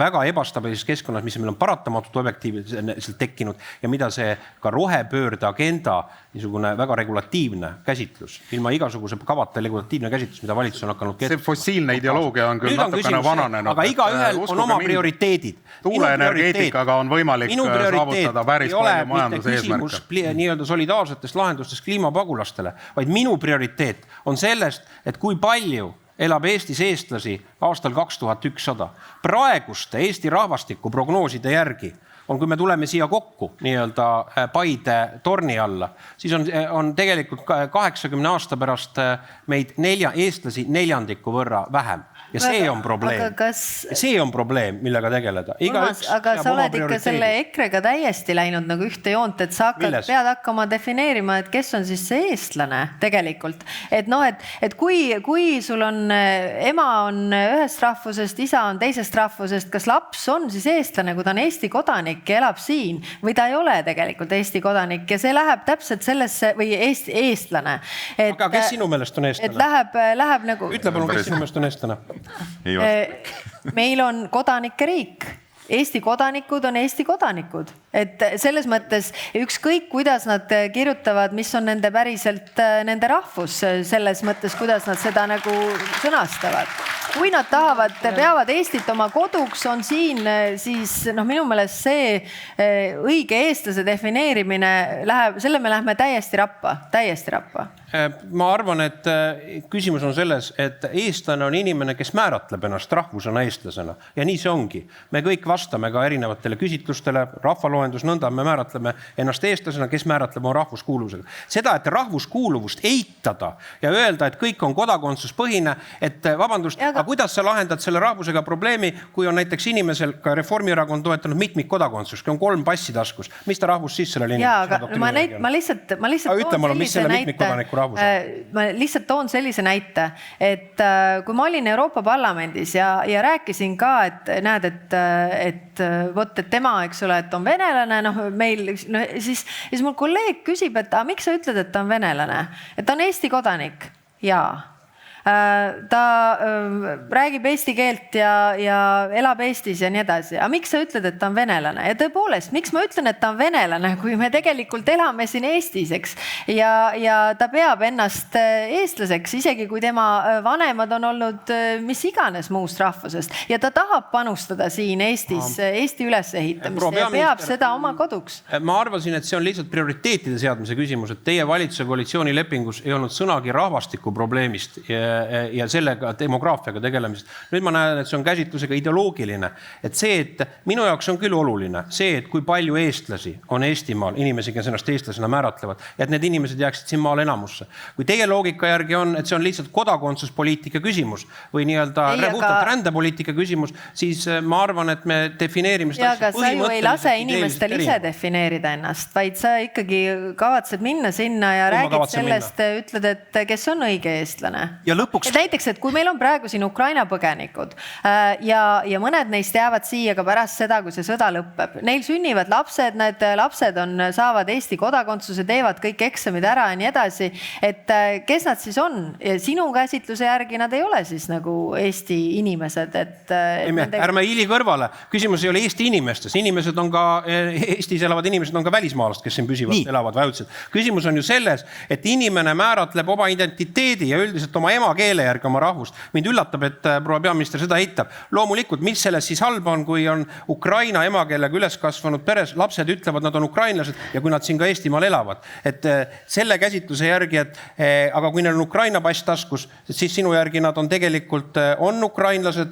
väga ebastabiilses keskkonnas, mis meil on paratamatult objektiivselt tekkinud ja mida see ka rohepöörde agenda niisugune väga regulatiivne käsitlus, ilma igasuguse kavata regulatiivne käsitlus, mida valitsus on hakanud see fossiilne ideoloogia on küll natukene vananenud. Aga igaühel on oma prioriteedid. Tuuleenergeetikaga on võimalik saavutada päris palju majanduse eesmärke. Nii-öelda solidaarsetest lahendustest kliimapagulastele, vaid minu prioriteet on sellest, et kui palju elab Eestis eestlasi aastal 2100. Praeguste Eesti rahvastiku prognooside järgi on, kui me tuleme siia kokku nii-öelda Paide torni alla, siis on tegelikult 80 aasta pärast meid eestlasi neljandiku võrra vähem. Ja see on probleem. See on probleem, millega tegeleda. Aga sa oled ikka selle EKRE-ga täiesti läinud nagu ühte joont, et sa pead hakkama defineerima, et kes on siis see eestlane tegelikult. Et kui sul on, ema on ühest rahvusest, isa on teisest rahvusest, kas laps on siis eestlane, kui ta on Eesti kodanik ja elab siin, või ta ei ole tegelikult Eesti kodanik ja see läheb täpselt sellesse, või eestlane. Aga kes sinu meelest on eestlane? Et läheb nagu... Ütle palun, kes sinu meelest on eestlane? Meil on kodanike riik. Eesti kodanikud on Eesti kodanikud. Et selles mõttes ükskõik, kuidas nad kirjutavad, mis on nende päriselt nende rahvus, selles mõttes, kuidas nad seda nagu sõnastavad. Kui nad peavad Eestit oma koduks, on siin, siis minu meelest see õige eestlase defineerimine selle me läheme täiesti rappa. Ma arvan, et küsimus on selles, et eestlane on inimene, kes määratleb ennast rahvusena eestlasena. Ja nii see ongi. Me kõik vastame ka erinevatele küsitlustele, rahvaloendus, nõnda me määratleme ennast eestlasena, kes määratleb oma rahvuskuuluvusega. Seda, et rahvuskuuluvust eitada ja öelda, et kõik on kodakondsuspõhine, et vabandust, aga kuidas sa lahendad selle rahvusega probleemi, kui on näiteks inimesel, ka Reformierakond toetanud mitmik kodakondsust, kui on 3 passi taskus, mis ta rahvus siis sellele inimesele? Ma lihtsalt toon sellise näite, et kui ma olin Euroopa Parlamendis ja rääkisin ka, et näed, et tema, eks ole, et on venelane, siis mul kolleeg küsib, et miks sa ütled, et ta on venelane? Et ta on Eesti kodanik? Jaa. Ta räägib eesti keelt ja elab Eestis ja nii edasi. Aga miks sa ütled, et ta on venelane? Ja tõepoolest, miks ma ütlen, et ta on venelane, kui me tegelikult elame siin Eestis, eks? Ja ta peab ennast eestlaseks, isegi kui tema vanemad on olnud mis iganes muust rahvusest. Ja ta tahab panustada siin Eestis, Eesti ülesehitamist ja peab seda oma koduks. Ma arvasin, et see on lihtsalt prioriteetide seadmise küsimus, et teie valitsuse koalitsioonilepingus ei olnud sõnagi rahvastiku probleemist ja sellega demograafiaga tegelemisest. Nüüd ma näen, et see on käsitlusega ideoloogiline. Et see, et minu jaoks on küll oluline, see, et kui palju eestlasi on Eestimaal, inimesi, kes ennast eestlasena määratlevad, et need inimesed jääksid siin maal enamusse. Kui teie loogika järgi on, et see on lihtsalt kodakondsuspoliitika küsimus või nii-öelda rändepoliitika küsimus, siis ma arvan, et me defineerime seda asja põhimõtteliselt. Aga sa ju ei lase inimestel ise defineerida ennast, vaid sa ikkagi kavatsed minna sinna ja räägid sellest, ütled, et kes on õige eestlane. Ja lõpuks. Näiteks, et kui meil on praegu siin Ukraina põgenikud ja mõned neist jäävad siia ka pärast seda, kui see sõda lõpeb. Neil sünnivad lapsed, need lapsed saavad Eesti kodakondsuse, teevad kõik eksamid ära ja nii edasi. Et kes nad siis on? Sinu käsitluse järgi nad ei ole siis nagu Eesti inimesed. Ärme hiili kõrvale. Küsimus ei ole Eesti inimestes. Inimesed on ka, Eestis elavad inimesed on ka välismaalast, kes siin püsivalt elavad või ajutiselt. Küsimus on ju selles, et inimene määratleb oma identiteedi ja üldiselt oma emakeele järgi oma rahvust. Mind üllatab, et proua peaminister seda eitab. Loomulikult, mis selles siis halba on, kui on Ukraina emakeelega üles kasvanud peres, lapsed ütlevad, nad on ukrainlased ja kui nad siin ka Eestimaal elavad. Et selle käsitluse järgi, aga kui neil on Ukraina pass taskus, siis sinu järgi nad on tegelikult on ukrainlased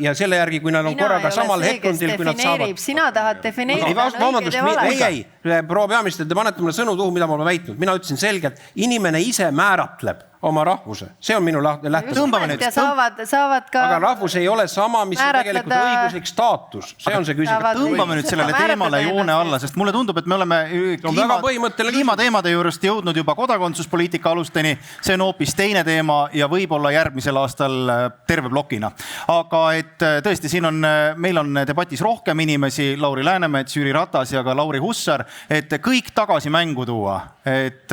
ja selle järgi, kui nad on korraga samal hetkundil, kui nad saavad. Sina tahad defineerida õiged ja valed. Ei, proua peaminister, te panete mulle sõnu tuhu, mida ma olen väitnud. Mina ütlesin selgelt, inimene ise määratleb oma rahvuse. See on minu lähtus. Saavad ka... Aga rahvus ei ole sama, mis on tegelikult õiguslik staatus. See on see küsimus. Tõmbame nüüd sellele teemale joone alla, sest mulle tundub, et me oleme kliimateemade juurest jõudnud juba kodakondsuspoliitika alusteni. See on hoopis teine teema ja võib-olla järgmisel aastal terve blokina. Aga et tõesti, meil on debatis rohkem inimesi, Lauri Läänemets, Jüri Ratas ja ka Lauri Hussar, et kõik tagasi mängu tuua. Et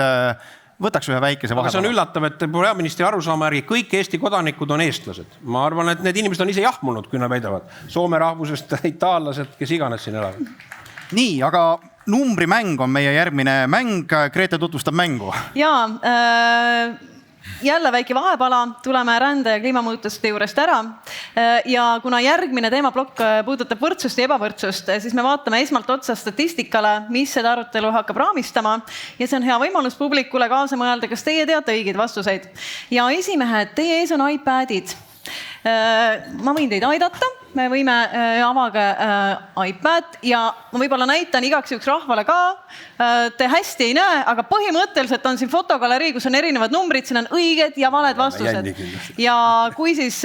võtaks ühe väikese vahepeal. See on üllatav, et peaministri arusaama järgi kõik Eesti kodanikud on eestlased. Ma arvan, et need inimesed on ise jahmunud, kui nad väidavad. Soome rahvusest, itaallased, kes iganes siin elavad. Nii, aga numbrimäng on meie järgmine mäng. Grete tutvustab mängu. Jaa, jälle väike vahepala, tuleme rände ja kliimamuutuste juurest ära. Ja kuna järgmine teemaplokk puudutab võrdsust ja ebavõrdsust, siis me vaatame esmalt otsa statistikale, mis seda arutelu hakkab raamistama. Ja see on hea võimalus publikule kaasa mõelda, kas teie teate õigeid vastuseid. Ja esimehed, teie ees on iPadid. Ma võin teid aidata, me võime avage iPad ja ma võib-olla näitan igaks juhuks rahvale ka. Te hästi ei näe, aga põhimõtteliselt on siin fotogalerii, kus on erinevad numbrid, siin on õiged ja valed vastused. Ja kui siis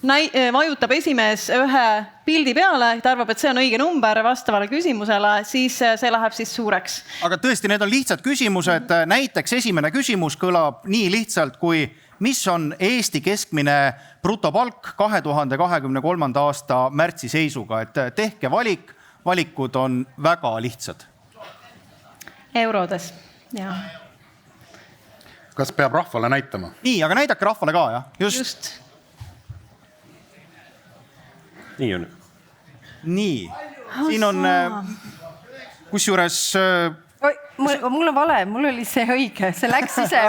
vajutab esimees ühe pildi peale, ta arvab, et see on õige number vastavale küsimusele, siis see läheb siis suureks. Aga tõesti, need on lihtsad küsimused. Näiteks esimene küsimus kõlab nii lihtsalt kui mis on Eesti keskmine brutopalk 2023. aasta märtsi seisuga, et tehke valik, valikud on väga lihtsad. Eurodes, jah. Kas peab rahvale näitama? Nii, aga näidake rahvale ka, jah? Just. Nii on. Nii. Siin on kusjuures... Mul on vale, mul oli see õige, see läks ise.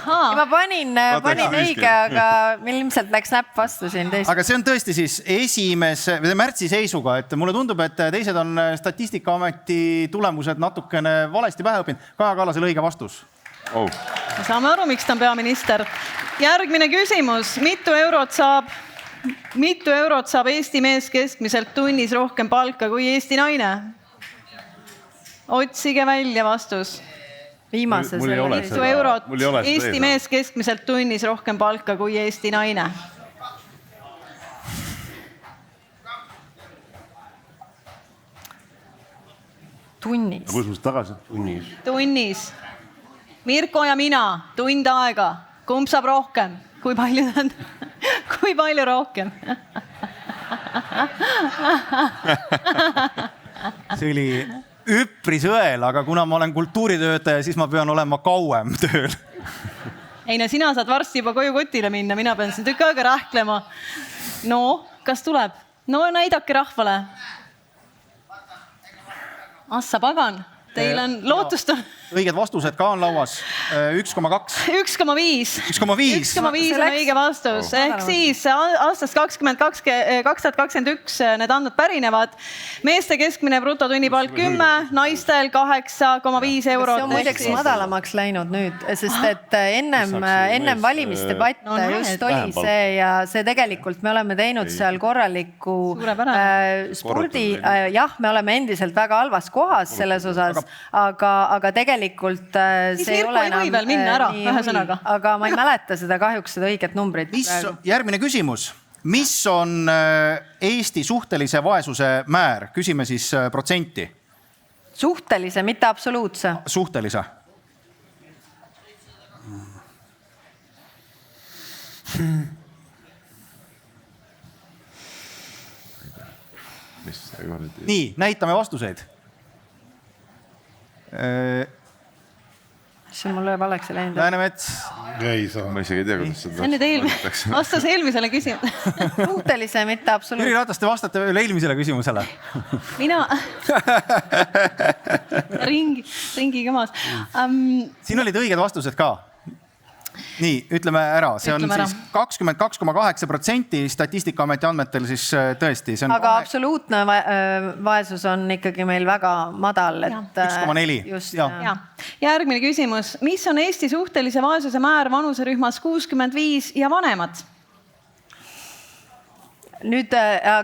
Ma panin õige, aga meil ilmselt läks näpp vastu siin teist. Aga see on tõesti siis märtsi seisuga, et mulle tundub, et teised on Statistikaameti tulemused natukene valesti pähe õppinud. Kaja Kallasel õige vastus. Saame aru, miks ta on peaminister. Järgmine küsimus, mitu eurot saab Eesti mees keskmiselt tunnis rohkem palka kui Eesti naine? Otsige välja vastus. Viimase mitu eurot Eesti mees keskmiselt tunnis rohkem palka kui Eesti naine. Tunnis. Kus tagasi? Tunnis. Mirko ja mina, tund aega. Kumb saab rohkem? Kui palju rohkem? See oli üpris õel, aga kuna ma olen kultuuritöötaja, siis ma pean olema kauem tööl. Ei, no sina saad varsti juba koju kotile minna, mina pean siin tükk aega rähklema. No, kas tuleb? No näidake rahvale. Assa pagan, teil on lootust. Õiged vastused ka on lauas. 1,2. 1,5 on õige vastus. Ehk siis aastast 2021 need andmed pärinevad. Meeste keskmine brutotunnipalk 10, naistel 8,5 eurot. See on muideks madalamaks läinud nüüd, sest et ennem valimisdebatt just oli see ja see tegelikult me oleme teinud seal korraliku spordi. Jah, me oleme endiselt väga halvas kohas selles osas, aga tegelikult see ei ole enam aga ma ei mäleta seda kahjuks seda õiget numbrit. Järgmine küsimus. Mis on Eesti suhtelise vaesuse määr? Küsime siis protsenti. Suhtelise, mitte absoluutse. Suhtelise. nii, näitame vastuseid. mis on mul valeks läinud? Läänemets. ei saa. Ma isegi ei tea, kuidas seda see on nüüd vastas eelmisele küsimusele. Suhtelise, mitte Jüri absoluutse. Ratas, te vastate veel eelmisele küsimusele. Mina ringiga maas. Siin olid õiged vastused ka. Nii, ütleme ära, see on Ütleme ära. siis 22,8% Statistikaameti andmetel siis tõesti. See on Aga absoluutne vaesus on ikkagi meil väga madal. 1,4. Just, Ja. Järgmine küsimus. Mis on Eesti suhtelise vaesuse määr vanuserühmas 65 ja vanemad? Nüüd,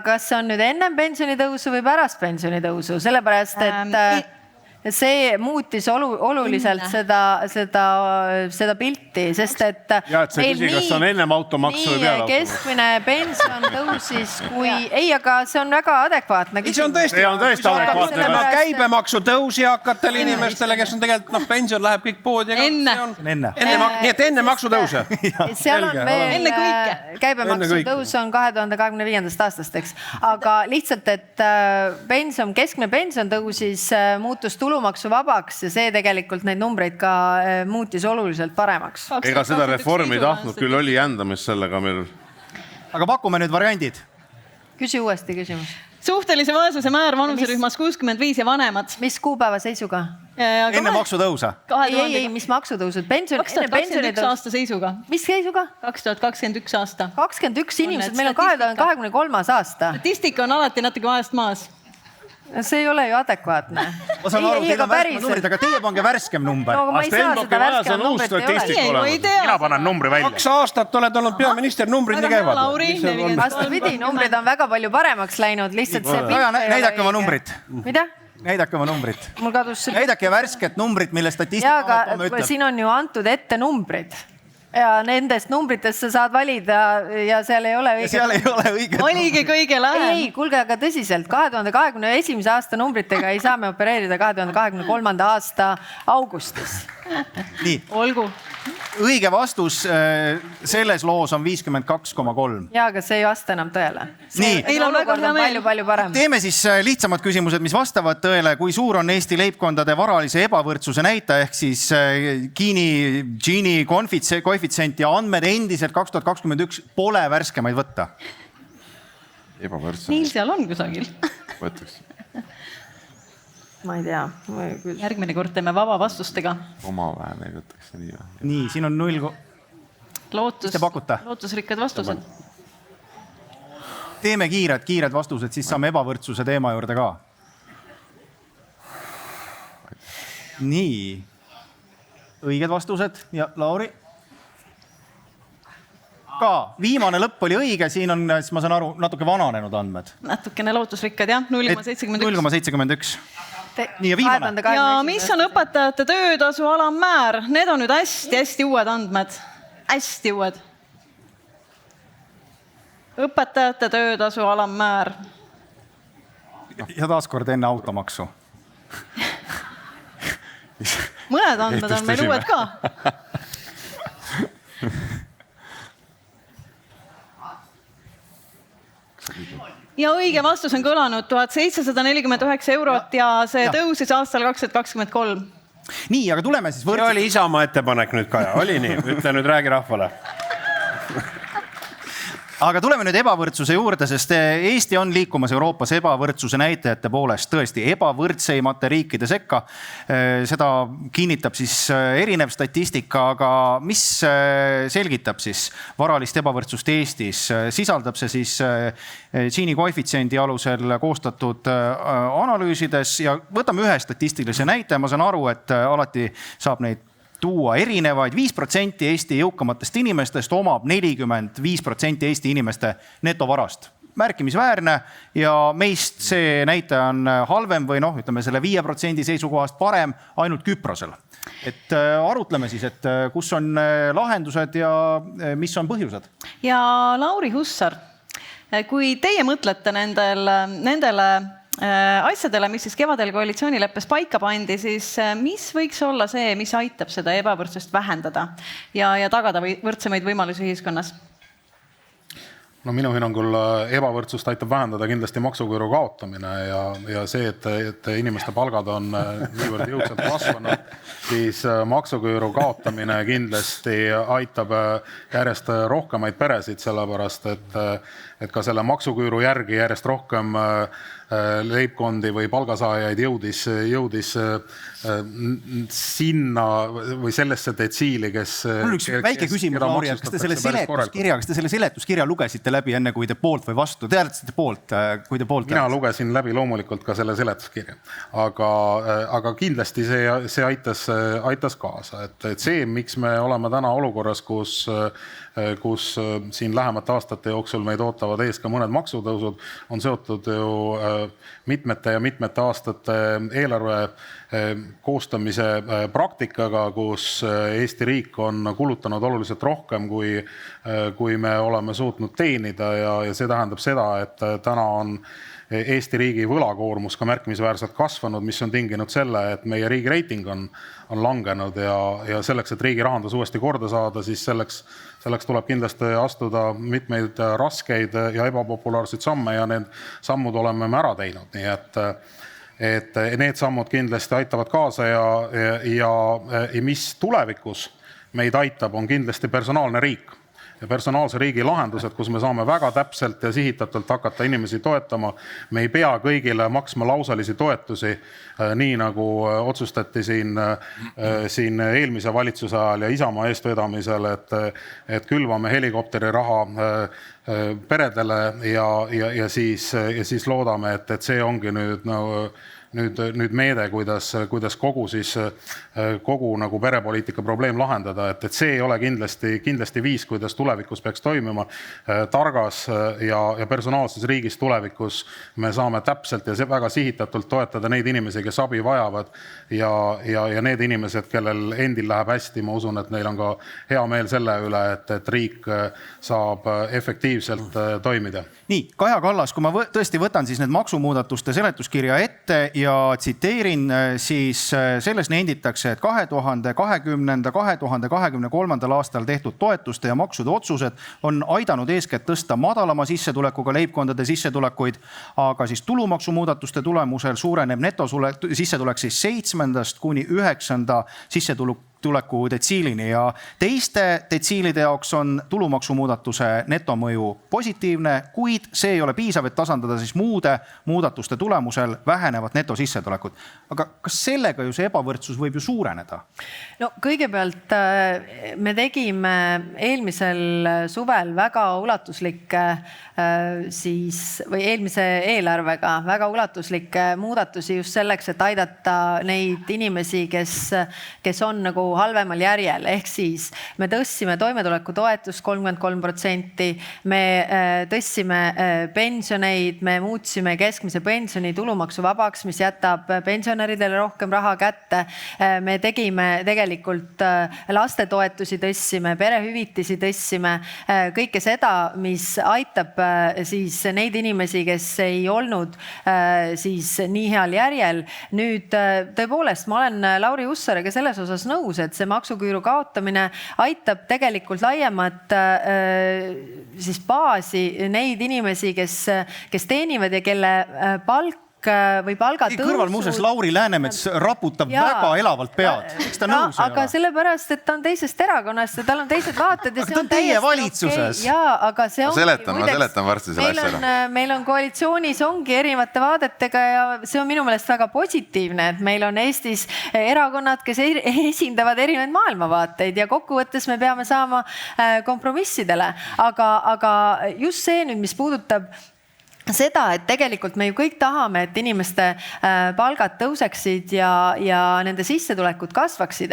kas see on nüüd ennem pensionitõusu või pärast pensionitõusu? Sellepärast, et see muutis oluliselt seda pilti, sest et Ja, et sa ei küsi, kas on ennem automaksu või peale automaksu. keskmine pension tõusis kui... Ei, aga see on väga adekvaatne see on tõesti, See on tõesti adekvaatne. Sellepärast- käibemaksu tõus eakatele inimestele, kes on tegelikult, pension läheb kõik poodi. Enne. Nii et enne maksutõuse. seal on veel Enne kõike. käibemaksu tõus on 2025. aastast, eks. Aga lihtsalt, et keskmine pension tõusis, muutus tulumaksuvabaks ja see tegelikult neid numbreid ka muutis oluliselt paremaks. Ega seda reformi ei tahtnud, küll oli jändamist sellega meil. Aga pakume nüüd variandid. Küsi uuesti küsimus. Suhtelise vaesuse määr vanuserühmas 65 ja vanemad. Mis kuupäeva seisuga? Enne maksutõusa. Ei, mis maksutõusud? 2021 aasta seisuga. Mis seisuga? 2021 aasta. 21 inimesed, meil on 2023. aasta. Statistika on alati natuke vahest maas. See ei ole ju adekvaatne. Ma saan aru, teil on värskemad numbrid, aga teie pange värskem number. No, ma ei saa seda värskem numbrit ei ole. Ei tea. Mina panen numbri välja. 2 aastat oled olnud peaminister, numbrid nii käivad. Vastupidi, numbrid on väga palju paremaks läinud, lihtsalt see Väga, näidake oma numbrit. Mida? Näidake oma numbrit. Mul kadus see... Näidake värsket numbrit, mille Jaa, Statistikaamet aga ütleb. siin on ju antud ette numbrid. Ja nendest numbritest sa saad valida ja seal ei ole õige. Seal ei ole õiget. Oligi kõige lähem. Ei, kuulge, aga tõsiselt, 2021. aasta numbritega ei saa me opereerida 2023. aasta augustis. Nii, Olgu. õige vastus selles loos on 52,3. Jaa, aga see ei vasta enam tõele. Nii. Meil on väga hea meel. palju parem. Teeme siis lihtsamad küsimused, mis vastavad tõele. Kui suur on Eesti leibkondade varalise ebavõrdsuse näitaja ehk siis Gini koefitsient ja andmed endiselt 2021 pole värskemaid võtta? ebavõrdse. Neil seal on kusagil. Võtaks Ma ei tea. Järgmine kord teeme vaba vastustega. omavähe näidatakse nii või? Nii, siin on 0. Mis te pakute? Lootusrikkad vastused. Teeme kiired vastused, siis saame ebavõrdsuse teema juurde ka. Nii. Õiged vastused ja Lauri? Ka viimane lõpp oli õige, siin on, siis ma saan aru, natuke vananenud andmed. Natukene lootusrikkad, jah. 0,71. 0,71. Nii ja viimane. Ja mis on õpetajate töötasu alammäär? Need on nüüd hästi uued andmed. Hästi uued. Õpetajate töötasu alammäär. Ja taaskord enne automaksu. Mõned andmed on meil uued ka. Ja õige vastus on kõlanud 1749 eurot ja see tõusis aastal 2023. Nii, aga tuleme siis See oli Isamaa ettepanek nüüd, Kaja. Oli nii? Ütle nüüd, räägi rahvale. Aga tuleme nüüd ebavõrdsuse juurde, sest Eesti on liikumas Euroopas ebavõrdsuse näitajate poolest tõesti ebavõrdseimate riikide sekka. Seda kinnitab siis erinev statistika, aga mis selgitab siis varalist ebavõrdsust Eestis? Sisaldab see siis Gini koefitsiendi alusel koostatud analüüsides ja võtame ühe statistilise näite. Ma saan aru, et alati saab neid tuua erinevaid. 5% Eesti jõukamatest inimestest omab 45% Eesti inimeste netovarast. Märkimisväärne ja meist see näitaja on halvem või ütleme selle 5% seisukohast parem ainult Küprosel. Et arutleme siis, et kus on lahendused ja mis on põhjused. Ja Lauri Hussar, kui teie mõtlete nendele asjadele, mis siis kevadel koalitsioonileppes paika pandi, siis mis võiks olla see, mis aitab seda ebavõrdsust vähendada ja tagada võrdsemaid võimalusi ühiskonnas? no minu hinnangul ebavõrdsust aitab vähendada kindlasti maksuküüru kaotamine ja see, et inimeste palgad on niivõrd jõudsalt kasvanud, siis maksuküüru kaotamine kindlasti aitab järjest rohkemaid peresid, sellepärast et ka selle maksuküüru järgi järjest rohkem leibkondi või palgasaajaid jõudis sinna või sellesse detsiili, kes... Mul üks väike küsimus, Lauri, kas te selle seletuskirja lugesite läbi enne, kui te poolt või vastu? Te hääletasite poolt, kui te poolt... Mina lugesin läbi loomulikult ka selle seletuskirja, aga kindlasti see aitas kaasa. Et see, miks me oleme täna olukorras, kus siin lähemate aastate jooksul meid ootavad ees ka mõned maksutõusud, on seotud ju mitmete aastate eelarve koostamise praktikaga, kus Eesti riik on kulutanud oluliselt rohkem, kui me oleme suutnud teenida ja see tähendab seda, et täna on Eesti riigi võlakoormus ka märkimisväärselt kasvanud, mis on tinginud selle, et meie riigi reiting on langenud ja selleks, et riigi rahandus uuesti korda saada, siis selleks tuleb kindlasti astuda mitmeid raskeid ja ebapopulaarseid samme ja need sammud oleme me ära teinud. Nii et need sammud kindlasti aitavad kaasa ja mis tulevikus meid aitab, on kindlasti personaalne riik. Ja personaalse riigi lahendused, kus me saame väga täpselt ja sihitatult hakata inimesi toetama. Me ei pea kõigile maksma lausalisi toetusi, nii nagu otsustati siin eelmise valitsuse ajal ja Isamaa eestvedamisel, et külvame helikopteri raha peredele ja siis loodame, et see ongi nüüd meede, kuidas kogu nagu perepoliitika probleem lahendada, et see ei ole kindlasti viis, kuidas tulevikus peaks toimima. Targas ja personaalses riigis tulevikus me saame täpselt ja väga sihitatult toetada neid inimesi, kes abi vajavad ja need inimesed, kellel endil läheb hästi, ma usun, et neil on ka hea meel selle üle, et riik saab efektiivselt toimida. Nii, Kaja Kallas, kui ma tõesti võtan siis need maksumuudatuste seletuskirja ette ja tsiteerin, siis selles nenditakse, et 2020. 2023. aastal tehtud toetuste ja maksude otsused on aidanud eeskätt tõsta madalama sissetulekuga leibkondade sissetulekuid, aga siis tulumaksumuudatuste tulemusel suureneb netosissetulek siis 7. kuni 9. sissetuleku detsiilini ja teiste detsiilide jaoks on tulumaksumuudatuse netomõju positiivne, kuid see ei ole piisav, et tasandada siis muude muudatuste tulemusel vähenevat netosissetulekut. Aga kas sellega ju see ebavõrdsus võib ju suureneda? No kõigepealt me tegime eelmisel suvel väga ulatuslikke või eelmise eelarvega väga ulatuslikke muudatusi just selleks, et aidata neid inimesi, kes on nagu halvemal järjel, ehk siis me tõstsime toimetuleku toetust 33%, me tõstsime pensioneid, me muutsime keskmise pensioni tulumaksuvabaks, mis jätab pensionäridele rohkem raha kätte. Me tegime tegelikult lastetoetusi tõstsime, perehüvitisi tõstsime, kõike seda, mis aitab siis neid inimesi, kes ei olnud siis nii heal järjel. Nüüd tõepoolest, ma olen Lauri Hussariga selles osas nõus, et see maksuküüru kaotamine aitab tegelikult laiemat siis baasi neid inimesi, kes teenivad ja kelle palk või palgatõusu. Kõrval muuseas Lauri Läänemets raputab väga elavalt pead. Eks ta nõus ei aga ole? Sellepärast, et ta on teisest erakonnast ja tal on teised vaated. Aga ta on teie valitsuses. Jaa, aga see on... Ma seletan varsti selle asja ära. Meil on koalitsioonis ongi erinevate vaadetega ja see on minu meelest väga positiivne, et meil on Eestis erakonnad, kes esindavad erinevaid maailmavaateid ja kokkuvõttes me peame saama kompromissidele. Aga just see nüüd, mis puudutab seda, et tegelikult me ju kõik tahame, et inimeste palgad tõuseksid ja nende sissetulekud kasvaksid,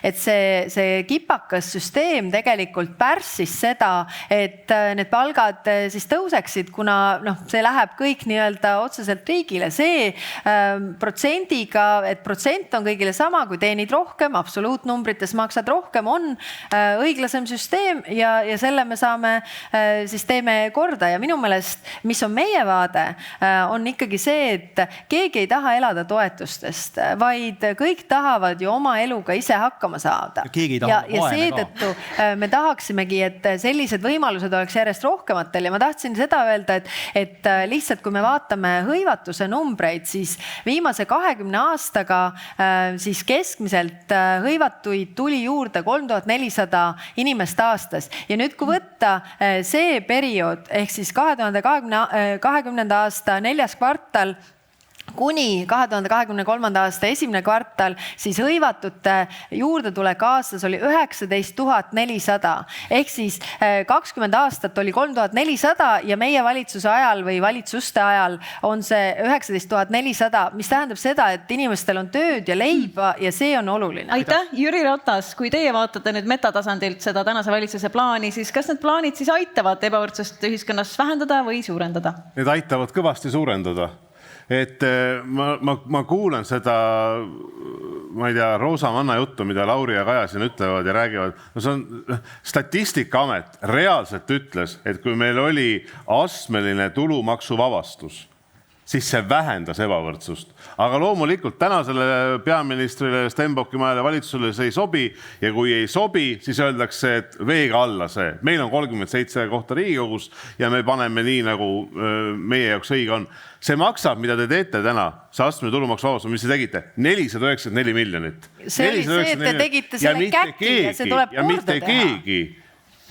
et see kipakas süsteem tegelikult pärssis seda, et need palgad siis tõuseksid, kuna see läheb kõik nii-öelda otseselt riigile. See protsendiga, et protsent on kõigile sama, kui teenid rohkem, absoluutnumbrites maksad rohkem, on õiglasem süsteem ja selle me saame siis teeme korda ja minu meelest, mis on meie vaade on ikkagi see, et keegi ei taha elada toetustest, vaid kõik tahavad ju oma eluga ise hakkama saada. Ja seetõttu me tahaksimegi, et sellised võimalused oleks järjest rohkematel ja ma tahtsin seda öelda, et lihtsalt kui me vaatame hõivatuse numbreid, siis viimase 20 aastaga siis keskmiselt hõivatuid tuli juurde 3400 inimest aastas. Ja nüüd, kui võtta see periood, ehk siis 2020. aasta 4. kvartal kuni 2023. aasta 1. kvartal, siis hõivatute juurdetulek aastas oli 19 400. Ehk siis 20 aastat oli 3400 ja meie valitsuse ajal või valitsuste ajal on see 19 400, mis tähendab seda, et inimestel on tööd ja leiba ja see on oluline. Aitäh, Jüri Ratas, kui teie vaatate nüüd metatasandilt seda tänase valitsuse plaani, siis kas need plaanid siis aitavad ebavõrdsust ühiskonnas vähendada või suurendada? Need aitavad kõvasti suurendada. Et ma kuulen seda, ma ei tea, Roosamanna juttu, mida Lauri ja Kaja siin ütlevad ja räägivad. No see on Statistikaamet reaalselt ütles, et kui meil oli astmeline tulumaksuvabastus, siis see vähendas ebavõrdsust. Aga loomulikult tänasele peaministrile, Stenbocki majale valitsusele see ei sobi ja kui ei sobi, siis öeldakse, et veega alla see. Meil on 37 kohta Riigikogus ja me paneme nii, nagu meie jaoks õige on. See maksab, mida te teete täna, see astmeline tulumaksuvabastus, mis te tegite, 494 miljonit. See oli see, et te tegite selle käki ja see tuleb korda teha. Keegi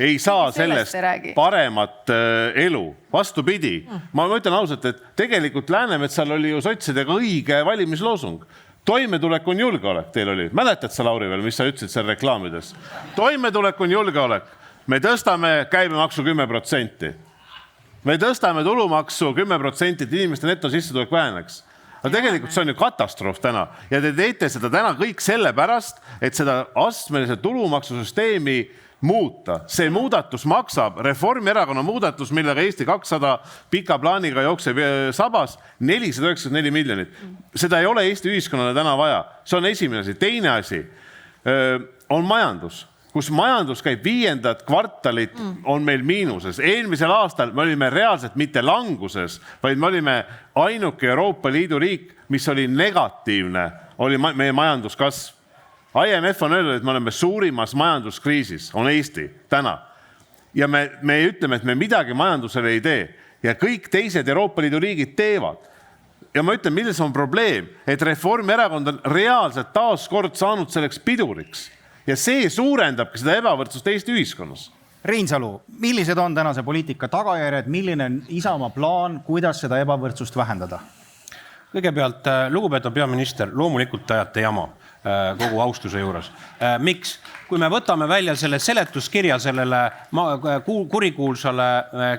ei saa sellest paremat elu. Vastupidi. Ma ütlen ausalt, et tegelikult Läänemetsal oli ju sotsidega õige valimisloosung. Toimetulek on julgeolek, teil oli. Mäletad sa, Lauri, veel, mis sa ütlesid seal reklaamides? Toimetulek on julgeolek. Me tõstame käibemaksu 10%. Me tõstame tulumaksu 10%, et inimeste netosissetulek väheneks. Aga tegelikult see on ju katastroof täna. Ja te teete seda täna kõik sellepärast, et seda astmelise tulumaksusüsteemi muuta. See muudatus maksab, Reformierakonna muudatus, millega Eesti 200 pika plaaniga jookseb sabas, 494 miljonit. Seda ei ole Eesti ühiskonnale täna vaja. See on esimene asi. Teine asi on majandus, kus majandus käib 5. kvartalit on meil miinuses. Eelmisel aastal me olime reaalselt mitte languses, vaid me olime ainuke Euroopa Liidu riik, mis oli negatiivne, oli meie majanduskasv. IMF on öelnud, et me oleme suurimas majanduskriisis, on Eesti täna. Ja me ütleme, et me midagi majandusele ei tee. Ja kõik teised Euroopa Liidu riigid teevad. Ja ma ütlen, milles on probleem, et Reformierakond on reaalselt taaskord saanud selleks piduriks. Ja see suurendabki seda ebavõrdsust Eesti ühiskonnas. Reinsalu, millised on tänase poliitika tagajärjed, milline on Isamaa plaan, kuidas seda ebavõrdsust vähendada? Kõigepealt, lugupeetud peaminister, loomulikult ajate jama kogu austuse juures. Miks? Kui me võtame välja selle seletuskirja sellele kurikuulsale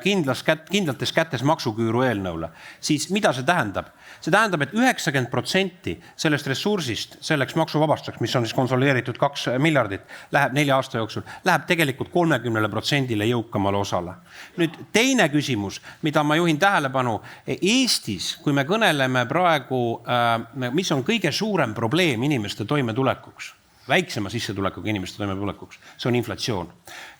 kindlates kätes maksuküüru eelnõule, siis mida see tähendab? See tähendab, et 90% sellest ressursist selleks maksuvabastuseks, mis on siis konsolideeritud 2 miljardit, läheb 4 aasta jooksul, läheb tegelikult 30% jõukamale osale. Nüüd teine küsimus, mida ma juhin tähelepanu, Eestis, kui me kõneleme praegu, mis on kõige suurem probleem inimeste toimetulekuks, väiksema sissetulekuga inimeste toimetulekuks, see on inflatsioon.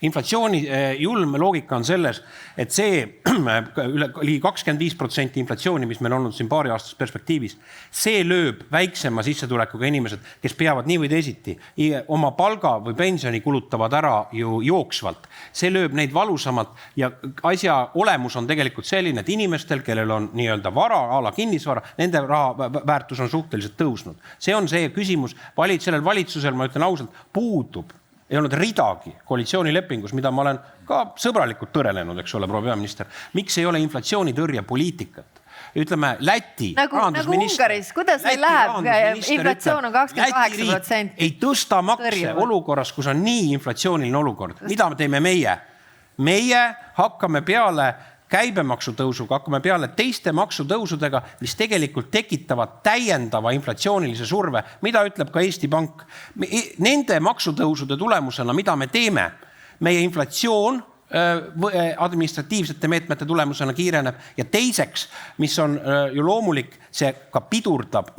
Inflatsiooni julm loogika on selles, et see üle 25% inflatsiooni, mis meil on olnud siin paari aastas perspektiivis, see lööb väiksema sissetulekuga inimesed, kes peavad nii või teisiti oma palga või pensioni kulutavad ära ju jooksvalt. See lööb neid valusamalt ja asja olemus on tegelikult selline, et inimestel, kellel on nii-öelda vara, ala kinnisvara, nende raha väärtus on suhteliselt tõusnud. See on see küsimus, sellel valitsusel, ma ütlen ausalt, puudub. Ei olnud ridagi koalitsioonilepingus, mida ma olen ka sõbralikult tõrelenud, eks ole, proua peaminister. Miks ei ole inflatsioonitõrje poliitikat? Ütleme, Läti nagu Ungaris, kuidas neil läheb? Inflatsioon on 28%. Ei tõsta makse olukorras, kus on nii inflatsiooniline olukord. Mida teeme meie? Meie hakkame peale käibemaksu tõusuga, hakkame peale teiste maksutõusudega, mis tegelikult tekitavad täiendava inflatsioonilise surve, mida ütleb ka Eesti Pank. Nende maksutõusude tulemusena, mida me teeme, meie inflatsioon administratiivsete meetmete tulemusena kiireneb ja teiseks, mis on ju loomulik, see ka pidurdab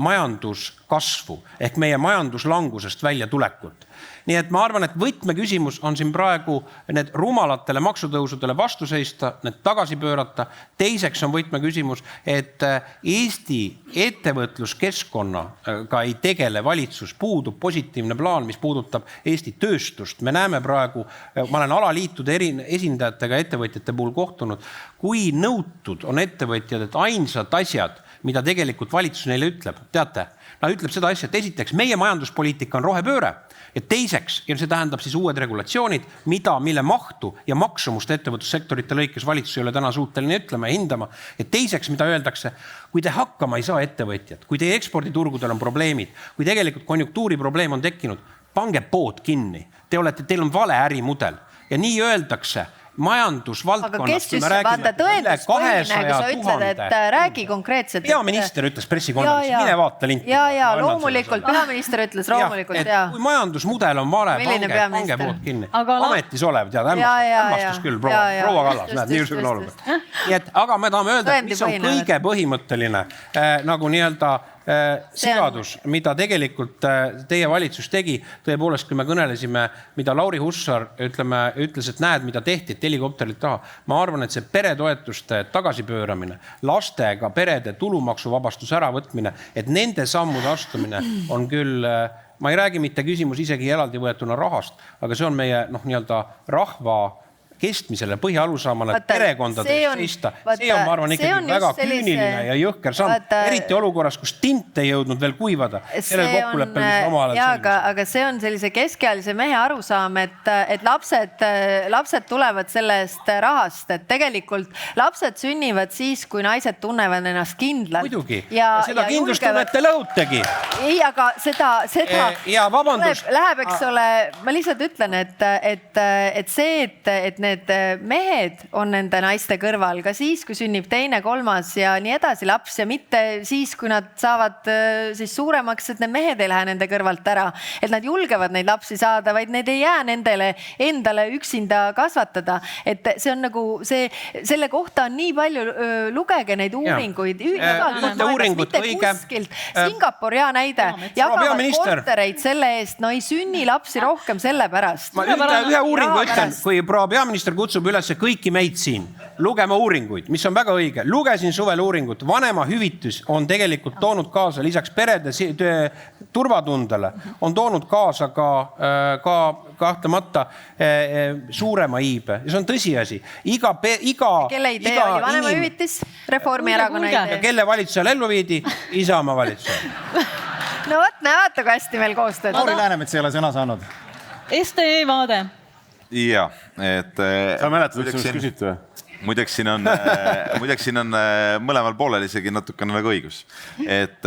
kasvu ehk meie majanduslangusest välja tulekut. Nii et ma arvan, et võtmeküsimus on siin praegu need rumalatele maksutõusudele vastu seista, need tagasi pöörata. Teiseks on võtmeküsimus, et Eesti ettevõtluskeskkonnaga ei tegele valitsus, puudub positiivne plaan, mis puudutab Eesti tööstust. Me näeme praegu, ma olen alaliitude esindajatega ettevõtjate puhul kohtunud, kui nõutud on ettevõtjad, et ainsad asjad, mida tegelikult valitsus neile ütleb, teate, ta ütleb seda asja, et esiteks meie majanduspoliitika on rohepööre ja teiseks, ja see tähendab siis uued regulatsioonid, mille mahtu ja maksumust ettevõtlussektorite lõikes valitsus ei ole täna suuteline ütlema ja hindama. Ja teiseks, mida öeldakse, kui te hakkama ei saa ettevõtjad, kui teie eksporditurgudel on probleemid, kui tegelikult konjunktuuri probleem on tekkinud, pange pood kinni. Teil on vale ärimudel ja nii öeldakse majandusvaldkonnas. Aga kes just vaata tõenduspõhine, kui sa ütled, et räägi konkreetselt. Peaminister ütles pressikonverentsil, mine vaata linti. Ja, loomulikult, peaminister ütles loomulikult, ja. Kui majandusmudel on vale, pange pood kinni. Ametis olev, tead, hämmastus küll, proua Kallas, näed, nii üsugune olukord. Aga me tahame öelda, mis on kõige põhimõtteline nagu nii-öelda sigadus, mida tegelikult teie valitsus tegi, tõepoolest, kui me kõnelesime, mida Lauri Hussar ütles, et näed, mida tehti, et helikopterit taha. Ma arvan, et see peretoetuste tagasipööramine, lastega perede tulumaksuvabastus äravõtmine, et nende sammude astumine on küll, ma ei räägi mitte küsimus isegi eraldi võetuna rahast, aga see on meie nii-öelda rahva kestmisele põhialusaamale perekondade seista. See on, ma arvan, ikkagi väga küüniline ja jõhker samm. Eriti olukorras, kus tint ei jõudnud veel kuivada. Aga see on sellise keskealise mehe arusaam, et lapsed tulevad sellest rahast, et tegelikult lapsed sünnivad siis, kui naised tunnevad ennast kindlalt. Muidugi. Ja seda kindlustunnet te lõhutegi. Ei, aga seda ja vabandust. Läheb, eks ole, ma lihtsalt ütlen, et see, et need mehed on nende naiste kõrval ka siis, kui sünnib teine, kolmas ja nii edasi laps ja mitte siis, kui nad saavad siis suuremaks, et need mehed ei lähe nende kõrvalt ära, et nad julgevad neid lapsi saada, vaid need ei jää nendele endale üksinda kasvatada. Et see on nagu selle kohta on nii palju, lugege neid uuringuid, mitte kuskilt. Singapur hea näide, jagavad kortereid selle eest, no ei sünni lapsi rohkem selle pärast. Ma ühe uuringu ütlen, kui proua peaminister kutsub üles kõiki meid siin lugema uuringuid, mis on väga õige. Lugesin suvel uuringut. Vanema hüvitis on tegelikult toonud kaasa lisaks perede turvatundele, on toonud kaasa ka kahtlemata suurema iibe. Ja see on tõsiasi. Kelle idee oli vanema hüvitis? Reformierakonna idee. Ja kelle valitsusel ellu viidi? Isamaa valitsusel. No võt, vaata, kui hästi meil koostööd. Lauri Läänemets ei ole sõna saanud. STE vaade. Ja, et sa mäletad, mis küsitud või? Muideks siin on mõlemal poolel isegi natukene nagu õigus. Et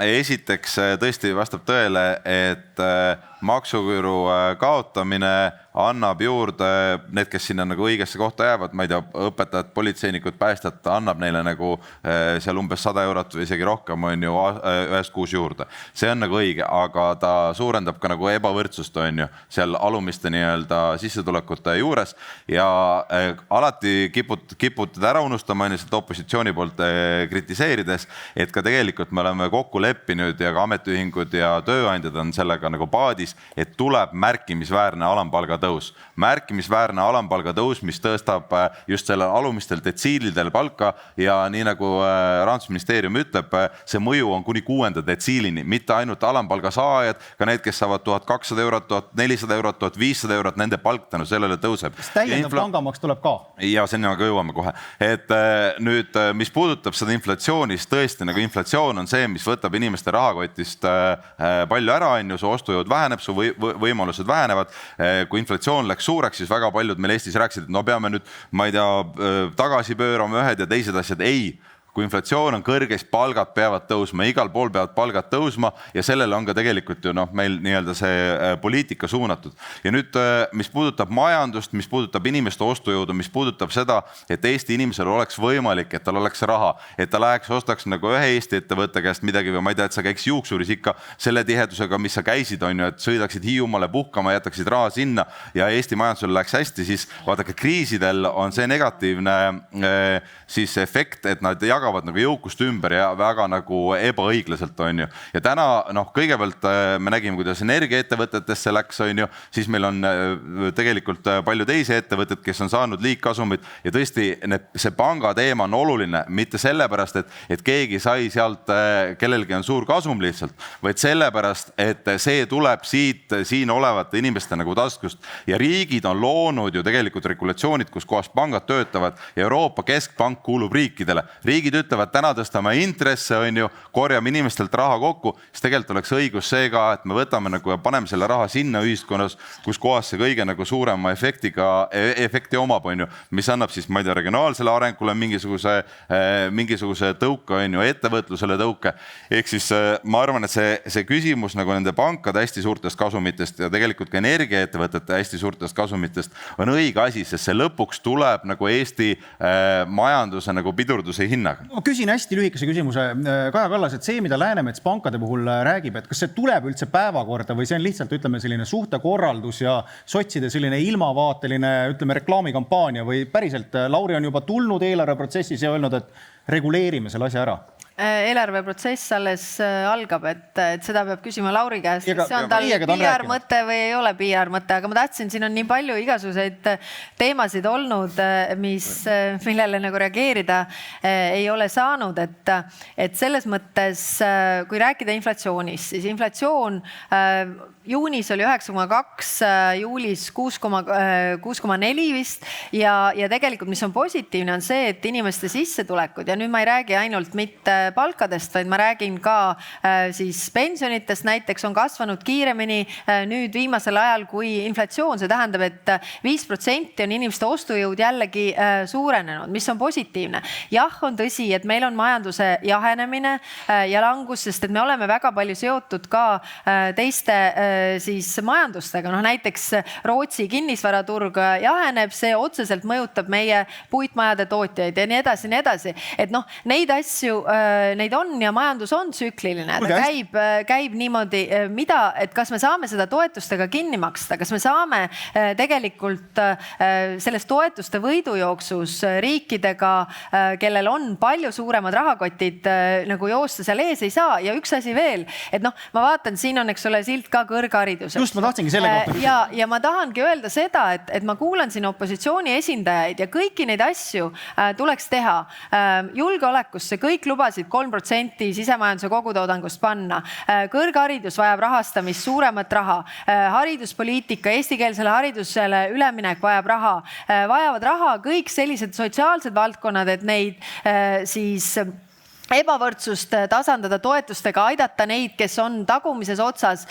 esiteks tõesti vastab tõele, et maksuküüru kaotamine annab juurde need, kes sinna nagu õigesse kohta jäävad, ma ei tea, õpetajad, politseinikud, päästjad, annab neile nagu seal umbes 100 eurot või isegi rohkem on ju ühest kuus juurde. See on nagu õige, aga ta suurendab ka nagu ebavõrdsust on ju seal alumiste nii-öelda sissetulekute juures ja alati kiputad ära unustama seda opositsiooni poolt kritiseerides, et ka tegelikult me oleme kokku leppinud ja ka ametiühingud ja tööandjad on sellega nagu paadis, et tuleb märkimisväärne alampalga tõus. Märkimisväärne alampalga tõus, mis tõstab just selle alumistel detsiilidel palka ja nii nagu Rahandusministeerium ütleb, see mõju on kuni 6. detsiilini, mitte ainult alampalga saajad, ka need, kes saavad 1200 eurot, 1400 eurot, 1500 eurot, nende palk tänu sellele tõuseb. Kas täiendav pangamaks tuleb ka? Ja sinna ka jõuame kohe. Et nüüd, mis puudutab seda inflatsiooni, siis tõesti nagu inflatsioon on see, mis võtab inimeste rahakotist palju ära, su ostujõud väheneb, su võimalused vähenevad. Kui inflatsioon läks suureks, siis väga paljud meil Eestis rääkisid, et no peame nüüd, ma ei tea, tagasi pöörama ühed ja teised asjad. Ei, kui inflatsioon on kõrges, palgad peavad tõusma, igal pool peavad palgad tõusma ja sellele on ka tegelikult ju meil nii-öelda see poliitika suunatud. Ja nüüd, mis puudutab majandust, mis puudutab inimeste ostujõudu, mis puudutab seda, et Eesti inimesel oleks võimalik, et tal oleks raha, et ta läheks, ostaks nagu ühe Eesti ettevõtte käest midagi või ma ei tea, et sa käiks juuksuris ikka selle tihedusega, mis sa käisid, on ju, et sõidaksid Hiiumaale puhkama, jätaksid raha sinna ja Eesti majandusel läheks hästi, siis vaadake, kriisidel on see negatiivne siis efekt, et nad jagavad jagavad nagu jõukust ümber ja väga nagu ebaõiglaselt, on ju. Ja täna kõigepealt me nägime, kuidas energiaettevõtetesse läks, on ju, siis meil on tegelikult palju teisi ettevõtted, kes on saanud liigkasumit ja tõesti see panga teema on oluline, mitte sellepärast, et keegi sai sealt, kellelgi on suur kasum lihtsalt, vaid sellepärast, et see tuleb siin olevate inimeste nagu taskust ja riigid on loonud ju tegelikult regulatsioonid, kus kohas pangad töötavad ja Euroopa Keskpank kuulub riikidele. Riigid ütlevad, täna tõstame intresse, on ju, korjame inimestelt raha kokku, siis tegelikult oleks õigus see ka, et me võtame nagu ja paneme selle raha sinna ühiskonnas, kus kohas see kõige nagu suurema efekti omab, on ju, mis annab siis, ma ei tea, regionaalsele arengule mingisuguse tõuke, on ju, ettevõtlusele tõuke. Ehk siis ma arvan, et see küsimus nagu nende pankade hästi suurtest kasumitest ja tegelikult ka energiaettevõtete hästi suurtest kasumitest on õige asi, sest see lõpuks tuleb nagu Eesti majanduse nagu pidurduse hinnaga. Ma küsin hästi lühikese küsimuse. Kaja Kallas, et see, mida Läänemets pankade puhul räägib, et kas see tuleb üldse päevakorda või see on lihtsalt, ütleme, selline suhtekorraldus ja sotside selline ilmavaateline, ütleme, reklaamikampaania või päriselt Lauri on juba tulnud eelarveprotsessis ja öelnud, et reguleerime selle asja ära? Eelarveprotsess alles algab, et seda peab küsima Lauri käest, see on tal PR mõte või ei ole PR mõte, aga ma tahtsin, siin on nii palju igasuguseid teemasid olnud, millele nagu reageerida ei ole saanud, et selles mõttes, kui rääkida inflatsioonist, siis inflatsioon juunis oli 9,2, juulis 6,4 vist ja tegelikult, mis on positiivne, on see, et inimeste sissetulekud ja nüüd ma ei räägi ainult mitte palkadest, vaid ma räägin ka siis pensionitest näiteks on kasvanud kiiremini nüüd viimasel ajal kui inflatsioon. See tähendab, et 5% on inimeste ostujõud jällegi suurenenud, mis on positiivne. Jah, on tõsi, et meil on majanduse jahenemine ja langus, sest et me oleme väga palju seotud ka teiste siis majandustega. Näiteks Rootsi kinnisvaraturg jaheneb, see otseselt mõjutab meie puitmajade tootjaid ja nii edasi, nii edasi. Et neid asju, neid on ja majandus on tsükliline. Ta käib niimoodi, et kas me saame seda toetustega kinni maksta, kas me saame tegelikult selles toetuste võidujooksus riikidega, kellel on palju suuremad rahakotid, nagu joosta seal ees ei saa. Ja üks asi veel, et ma vaatan, siin on, eks ole, silt ka kõrghariduseks. Just ma tahtsingi selle kohta. Ja ma tahangi öelda seda, et ma kuulan siin opositsiooni esindajaid ja kõiki neid asju tuleks teha. Julgeolekusse kõik lubasid 3% sisemajanduse kogutoodangust panna. Kõrgharidus vajab rahastamist, suuremat raha. Hariduspoliitika, eestikeelsele haridusele üleminek vajab raha. Vajavad raha kõik sellised sotsiaalsed valdkonnad, et neid siis ebavõrdsust tasandada toetustega, aidata neid, kes on tagumises otsas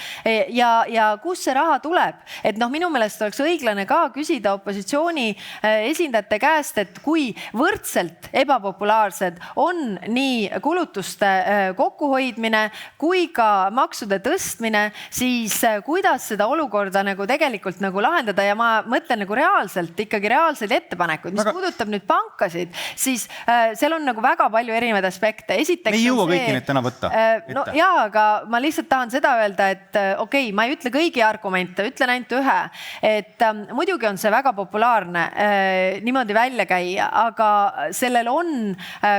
ja kus see raha tuleb. Et minu meelest oleks õiglane ka küsida opositsiooni esindajate käest, et kui võrdselt ebapopulaarsed on nii kulutuste kokkuhoidmine kui ka maksude tõstmine, siis kuidas seda olukorda nagu tegelikult nagu lahendada ja ma mõtlen nagu reaalselt, ikkagi reaalseid ettepanekuid. Mis puudutab nüüd pankasid, siis seal on nagu väga palju erinevaid aspekte. Esiteks me ei jõua kõiki neid täna võtta. Aga ma lihtsalt tahan seda öelda, et okei, ma ei ütle kõigi argumente, ütlen ainult ühe. Et muidugi on see väga populaarne niimoodi välja käia, aga sellel on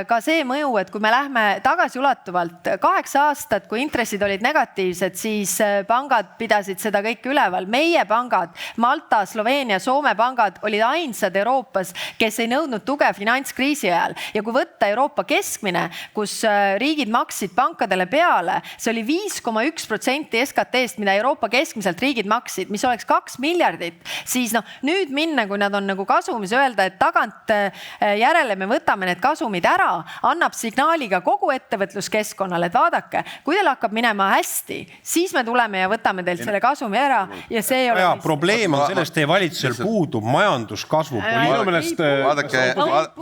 ka see mõju, et kui me lähme tagasiulatuvalt 8 aastat, kui intressid olid negatiivsed, siis pangad pidasid seda kõike üleval. Meie pangad, Malta, Sloveenia, Soome pangad olid ainsad Euroopas, kes ei nõudnud tuge finantskriisi ajal. Ja kui võtta Euroopa keskmine, kus riigid maksid pankadele peale, see oli 5,1% SKT-st, mida Euroopa keskmiselt riigid maksid, mis oleks 2 miljardit, siis nüüd minna, kui nad on nagu kasumis, öelda, et tagant järele me võtame need kasumid ära, annab signaaliga kogu ettevõtluskeskkonnale, et vaadake, kui teil hakkab minema hästi, siis me tuleme ja võtame teilt selle kasumi ära ja see ei ole... Probleem on sellest, teie valitsusel puudub majanduskasvu.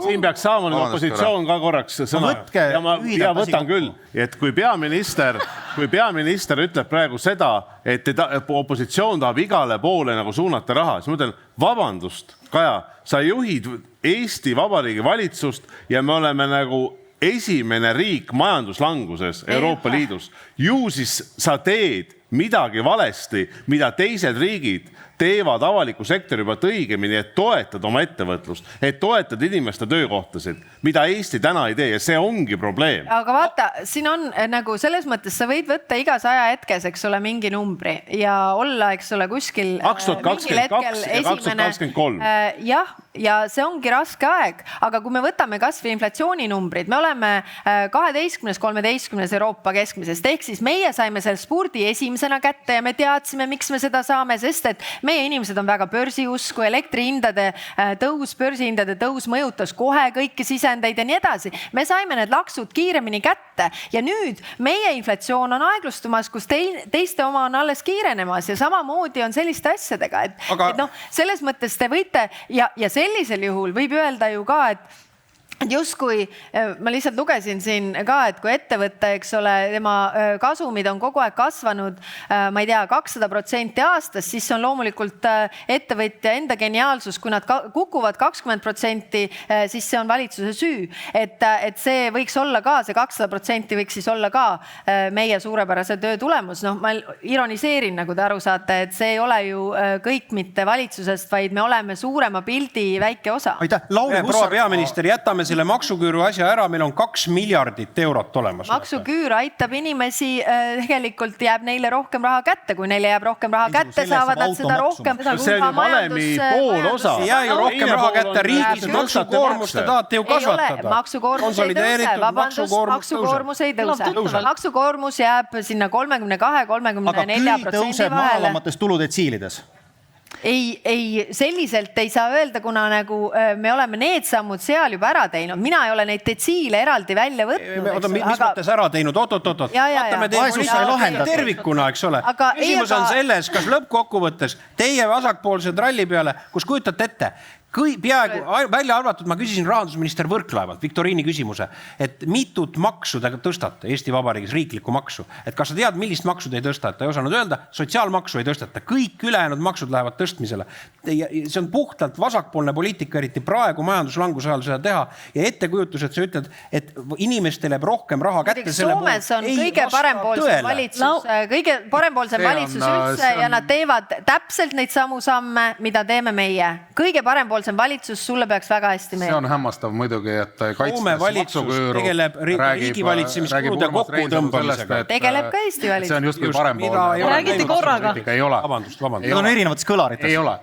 Siin peaks saama nüüd opositsioon ka korraks sõna. Ja võtan küll, et kui peaminister ütleb praegu seda, et opositsioon tahab igale poole nagu suunata raha, siis ma ütlen, vabandust, Kaja, sa juhid Eesti Vabariigi valitsust ja me oleme nagu esimene riik majanduslanguses Euroopa Liidus. Ju siis sa teed midagi valesti, mida teised riigid teevad avaliku sektori juba õigemini, et toetada oma ettevõtlust, et toetada inimeste töökohtasid, mida Eesti täna ei tee ja see ongi probleem. Aga vaata, siin on nagu selles mõttes, sa võid võtta igas ajahetkes, eks ole, mingi numbri ja olla, eks ole, kuskil 2022 ja 2023. Jah, ja see ongi raske aeg, aga kui me võtame kas või inflatsiooninumbrid, me oleme 12-13 Euroopa keskmisest, ehk siis meie saime selle spurdi esimesena kätte ja me teadsime, miks me seda saame, sest et meie inimesed on väga börsiusku, elektrihindade tõus, börsihindade tõus mõjutas kohe kõiki sisendeid ja nii edasi. Me saime need laksud kiiremini kätte ja nüüd meie inflatsioon on aeglustumas, kus teiste oma on alles kiirenemas ja samamoodi on selliste asjadega, et noh, selles mõttes te võite ja sellisel juhul võib öelda ju ka, et justkui ma lihtsalt lugesin siin ka, et kui ettevõte, eks ole, tema kasumid on kogu aeg kasvanud, ma ei tea, 200% aastas, siis on loomulikult ettevõtja enda geniaalsus, kui nad kukuvad 20%, siis see on valitsuse süü. Et see võiks olla ka, see 200% võiks siis olla ka meie suurepärase töö tulemus. Noh, ma ironiseerin, nagu te aru saate, et see ei ole ju kõik mitte valitsusest, vaid me oleme suurema pildi väike osa. Aitäh, proua peaminister, jätame selle maksuküüru asja ära, meil on 2 miljardit eurot olemas. Maksuküür aitab inimesi, tegelikult jääb neile rohkem raha kätte, kui neile jääb rohkem raha kätte, saavad nad seda rohkem. See on ju valemi pool osa. Ei jää ju rohkem raha kätte, riigis maksukoormust te tahate ju kasvatada. Maksukoormus ei tõuse, vabandust, maksukoormus ei tõuse. Maksukoormus jääb sinna 32-34% aga küll tõuseb madalamates tuludetsiilides. Ei, selliselt ei saa öelda, kuna nagu me oleme need sammud seal juba ära teinud. Mina ei ole neid detsiile eraldi välja võtnud. Mis mõttes ära teinud? Oot. Vaatame teie tervikuna, eks ole. Küsimus on selles, kas lõppkokkuvõttes teie vasakpoolse tralli peale, kus kujutate ette, peaaegu välja arvatud, ma küsisin rahandusminister Võrklaevalt Viktoriini küsimuse, et mitut maksu te tõstate Eesti Vabariigis, riiklikku maksu. Et kas sa tead, millist maksu te ei tõsta? Et ta ei osanud öelda, sotsiaalmaksu ei tõstata. Kõik ülejäänud maksud lähevad tõstmisele. See on puhtalt vasakpoolne poliitika, eriti praegu majanduslanguse ajal seda teha. Ja ettekujutus, et sa ütled, et inimestele jääb rohkem raha kätte. Soomes on kõige parempoolsem valitsus üldse ja nad teevad täpselt neid samu samme, mida teeme meie. Kõige parempoolsem valitsus, sulle peaks väga hästi meelde. See on hämmastav muidugi, et Soome valitsus tegeleb riigivalitsemiskulude kokkutõmbamisega. Tegeleb ka Eesti valitsus. See on justkui parempoolne. Räägiti korraga. Ei ole. Vabandust. On erinevates kõlarites. Ei ole.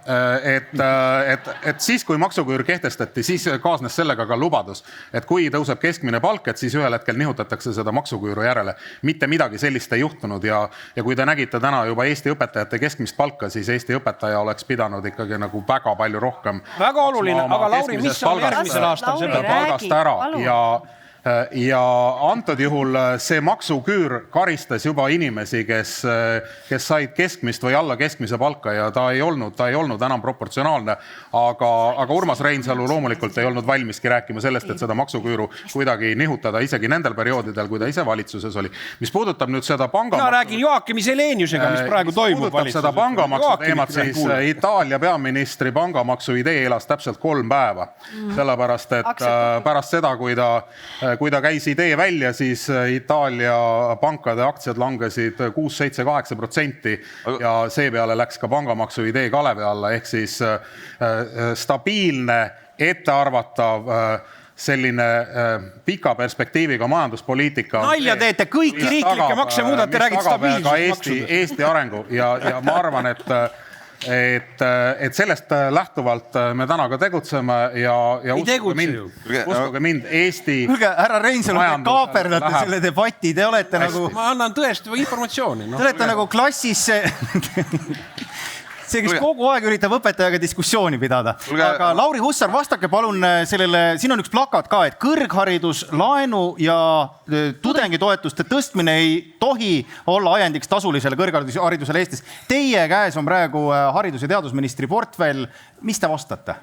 Et siis, kui maksuküür kehtestati, siis kaasnes sellega ka lubadus, et kui tõuseb keskmine palk, et siis ühel hetkel nihutatakse seda maksuküüru järele. Mitte midagi sellist ei juhtunud ja kui te nägite täna juba Eesti õpetajate keskmist palka, siis Eesti õpetaja oleks pidanud ikkagi nagu väga palju rohkem väga oluline, aga Lauri, mis on järgmisel aastal seda palgast ära ja antud juhul see maksuküür karistas juba inimesi, kes said keskmist või alla keskmise palka ja ta ei olnud enam proportsionaalne, aga Urmas Reinsalu loomulikult ei olnud valmiski rääkima sellest, et seda maksuküüru kuidagi nihutada isegi nendel perioodidel, kui ta ise valitsuses oli. Mis puudutab nüüd seda pangamaksu... Mina räägin Joakim Seleniusega, mis praegu toimub valitsuses. Seda pangamaksu teemat, siis Itaalia peaministri pangamaksu idee elas täpselt 3 päeva. Sellepärast, et pärast seda, kui ta käis idee välja, siis Itaalia pankade aktsiad langesid 6-7-8% ja seepeale läks ka pangamaksu idee kalevi alla, ehk siis stabiilne, ettearvatav, selline pika perspektiiviga majanduspoliitika. Nalja teete, kõiki riiklikke makse muudate, räägid stabiilsusmaksudest. Eesti arengu ja ma arvan, et sellest lähtuvalt me täna ka tegutseme ja uskuge mind, Eesti härra Reinsalu, te kaaperdate selle debati, te olete nagu... Ma annan tõesti informatsiooni. Te olete nagu klassis see, kes kogu aeg üritab õpetajaga diskussiooni pidada. Aga Lauri Hussar, vastake palun sellele, siin on üks plakat ka, et kõrgharidus, laenu ja tudengitoetuste tõstmine ei tohi olla ajendiks tasulisele kõrgharidusele Eestis. Teie käes on praegu haridus- ja teadusministri portfell. Mis te vastate?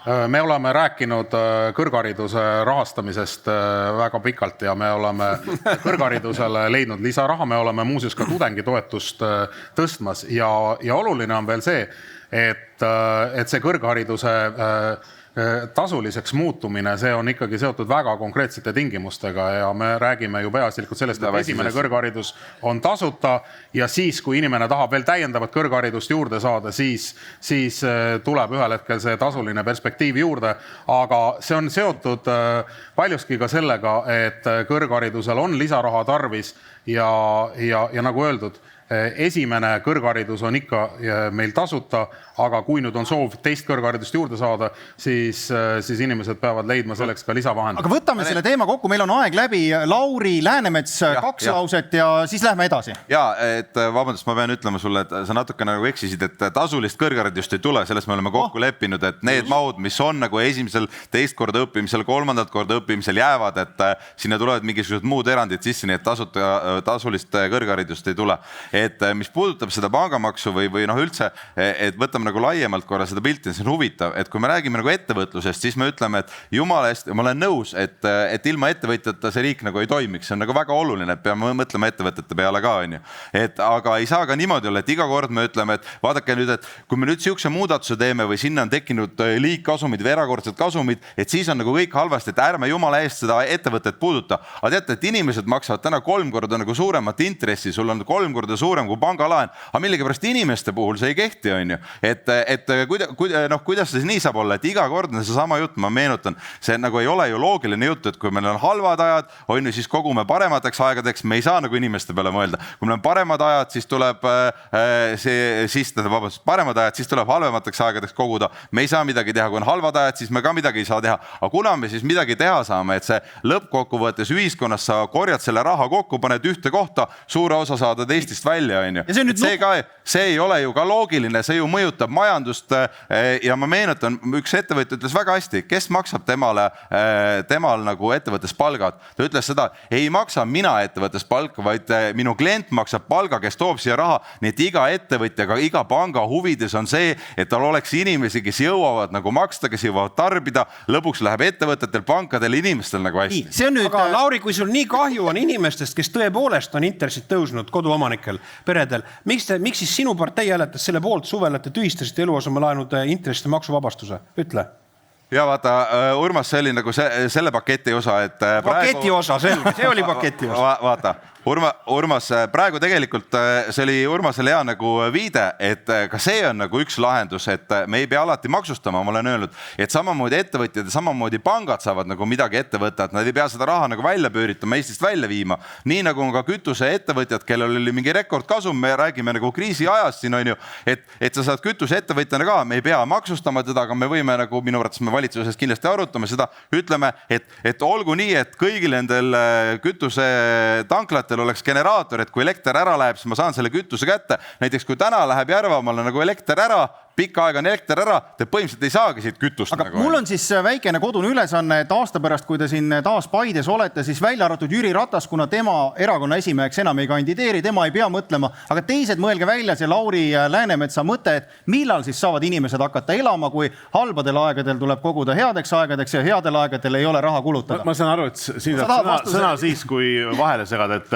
Me oleme rääkinud kõrghariduse rahastamisest väga pikalt ja me oleme kõrgharidusele leidnud lisaraha, me oleme muuseas ka tudengitoetust tõstmas ja oluline on veel see, et see kõrghariduse tasuliseks muutumine, see on ikkagi seotud väga konkreetsete tingimustega ja me räägime ju peaasjalikult sellest, et esimene kõrgharidus on tasuta ja siis, kui inimene tahab veel täiendavat kõrgharidust juurde saada, siis tuleb ühel hetkel see tasuline perspektiiv juurde, aga see on seotud paljuski ka sellega, et kõrgharidusel on lisaraha tarvis ja nagu öeldud, esimene kõrgharidus on ikka meil tasuta, aga kui nüüd on soov teist kõrgharidust juurde saada, siis inimesed peavad leidma selleks ka lisavahendeid. Aga võtame selle teema kokku, meil on aeg läbi. Lauri Läänemets, kaks lauset ja siis lähme edasi. Ja, et vabandust, ma pean ütlema sulle, et sa natuke nagu eksisid, et tasulist kõrgharidust ei tule, selles me oleme kokku leppinud, et need mahud, mis on nagu esimesel, teist korda õppimisel, kolmandat korda õppimisel jäävad, et sinna tulevad mingisugused muud erandid sisse, nii et tasulist kõrgharidust ei tule. Et mis puudutab seda pangamaksu või üldse, et võtame nagu laiemalt korra seda pilti, see on huvitav, et kui me räägime nagu ettevõtlusest, siis me ütleme, et jumala eest, ma olen nõus, et ilma ettevõtjata see riik nagu ei toimiks, see on nagu väga oluline, et peame mõtlema ettevõtete peale ka, on ju. Et aga ei saa ka niimoodi olla, et iga kord me ütleme, et vaadake nüüd, et kui me nüüd siukse muudatuse teeme või sinna on tekkinud liigkasumid või erakordsed kasumid, et siis on nagu kõik halvasti, et ärme jumala eest seda ettevõtet puuduta. Aga teate, et inimesed maksavad täna 3 korda nagu suuremat intressi, sul on 3 korda suurem kui pangalaen, aga millegipärast inimeste puhul see ei kehti, on ju. Kuidas see nii saab olla, et iga kord on see sama jutt, ma meenutan, see nagu ei ole ju loogiline jutt, et kui meil on halvad ajad, on ju, siis kogume paremateks aegadeks, me ei saa nagu inimeste peale mõelda. Kui meil on paremad ajad, siis tuleb paremad ajad, siis tuleb halvemateks aegadeks koguda. Me ei saa midagi teha, kui on halvad ajad, siis me ka midagi ei saa teha. Aga kuna me siis midagi teha saame, et see lõppkokkuvõttes ühiskonnas sa korjad selle raha kokku, paned ühte kohta, suure osa saada teistist välja, on ju. See ei ole ju ka loogiline, see ju mõjutab majandust ja ma meenutan, üks ettevõtja ütles väga hästi, kes maksab temal nagu ettevõttes palgad. Ta ütles seda, ei maksa mina ettevõttes palka, vaid minu klient maksab palga, kes toob siia raha. Nii et iga ettevõtjaga, iga panga huvides on see, et tal oleks inimesi, kes jõuavad nagu maksta, kes jõuavad tarbida. Lõpuks läheb ettevõtetel, pankadel, inimestel nagu hästi. Aga Lauri, kui sul nii kahju on inimestest, kes tõepoolest on intressid tõusnud koduomanikel, peredel, miks siis sinu partei hääletas selle poolt suvel, et te tühistasite eluasemelaenude intresside maksuvabastuse? Ütle. Ja vaata, Urmas, see oli nagu selle paketi osa, et paketi osa, selge, see oli paketi osa. Vaata, Urmas, praegu tegelikult see oli Urmasele hea nagu viide, et ka see on nagu üks lahendus, et me ei pea alati maksustama, ma olen öelnud, et samamoodi ettevõtjad ja samamoodi pangad saavad nagu midagi ette võtta, et nad ei pea seda raha nagu välja pööritama, Eestist välja viima. Nii nagu on ka kütuse ettevõtjad, kellel oli mingi rekordkasum, me räägime nagu kriisi ajast siin, on ju, et sa saad kütuse ettevõtjana ka, me ei pea maksustama teda, aga me võime nagu minu arvates me valitsuses kindlasti arutame seda, ütleme, et olgu nii, et kõigil nendel kütuse tanklatel oleks generaator, et kui elekter ära läheb, siis ma saan selle kütuse kätte. Näiteks kui täna läheb Järvamaale nagu elekter ära, pikka aega on elekter ära, te põhimõtteliselt ei saagi siit kütust. Aga mul on siis väikene kodune ülesanne, et aasta pärast, kui te siin taas Paides olete, siis välja arvatud Jüri Ratas, kuna tema erakonna esimeheks enam ei kandideeri, tema ei pea mõtlema, aga teised mõelge välja see Lauri Läänemetsa mõte, et millal siis saavad inimesed hakata elama, kui halbadel aegadel tuleb koguda headeks aegadeks ja headel aegadel ei ole raha kulutada. Ma saan aru, et siin saab sõna siis, kui vahele segada, et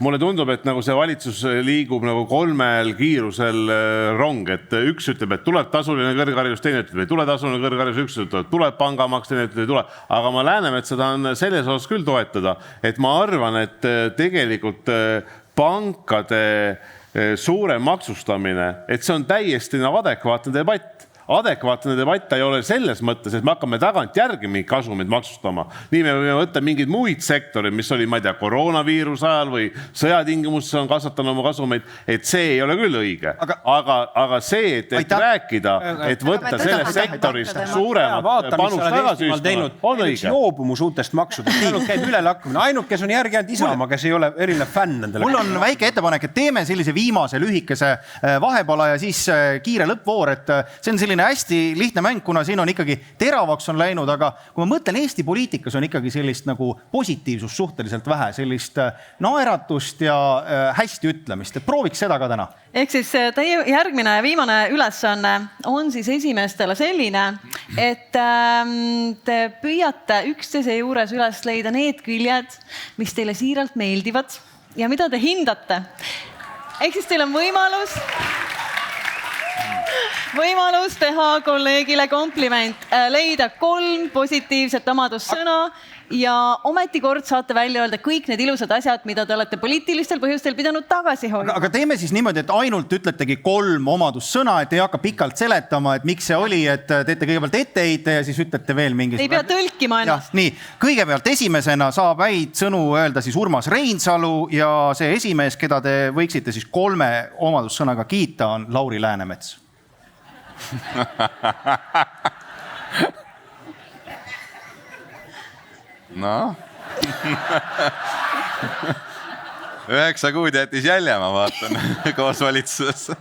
mulle tundub, et nagu see valitsus liigub nagu 3 kiirusel rong, et üks ütleb, et tuleb tasuline kõrgharidus, teine ütleb, ei tule tasuline kõrgharidus, üks ütleb, et tuleb pangamaks, teine ütleb, ei tule. Aga ma Läänemetsa tahan selles osas küll toetada, et ma arvan, et tegelikult pankade suurem maksustamine, et see on täiesti adekvaatne debatt. Adekvaatne debatt ei ole selles mõttes, et me hakkame tagant järgi mingi kasumid maksustama. Nii me võime võtta mingid muid sektorid, mis oli, ma ei tea, koroonaviiruse ajal või sõjatingimustes on kasvatanud oma kasumeid, et see ei ole küll õige. Aga see, et rääkida, et võtta sellest sektorist suuremat panust tagasi ühiskonna, on õige. Joobumus uutest maksudest, ainult käib üle lakkumine. Ainult, kes on järgi ainult Isamaa, kes ei ole eriline fänn nendele. Mul on väike ettepanek, et teeme sellise viimase lühikese vahepala ja siis kiire lõppvoor, et see on selline hästi lihtne mäng, kuna siin on ikkagi teravaks on läinud, aga kui ma mõtlen, Eesti poliitikas on ikkagi sellist nagu positiivsust suhteliselt vähe, sellist naeratust ja hästi ütlemist, et prooviks seda ka täna. Ehk siis teie järgmine ja viimane ülesanne on siis esimestele selline, et te püüate üksteise juures üles leida need küljed, mis teile siiralt meeldivad ja mida te hindate. Ehk siis teil on võimalus võimalus teha kolleegile kompliment, leida 3 positiivset omadussõna ja ometi kord saate välja öelda kõik need ilusad asjad, mida te olete poliitilistel põhjustel pidanud tagasi hoidma. Aga teeme siis niimoodi, et ainult ütletegi 3 omadussõna, et ei hakka pikalt seletama, et miks see oli, et teete kõigepealt etteheite ja siis ütlete veel mingi. Ei pea tõlkima ennast. Nii, kõigepealt esimesena saab häid sõnu öelda siis Urmas Reinsalu ja see esimees, keda te võiksite siis 3 omadussõnaga kiita, on Lauri Läänemets. No. 9 kuud jättis jälje, ma vaatan, koos valitsuses.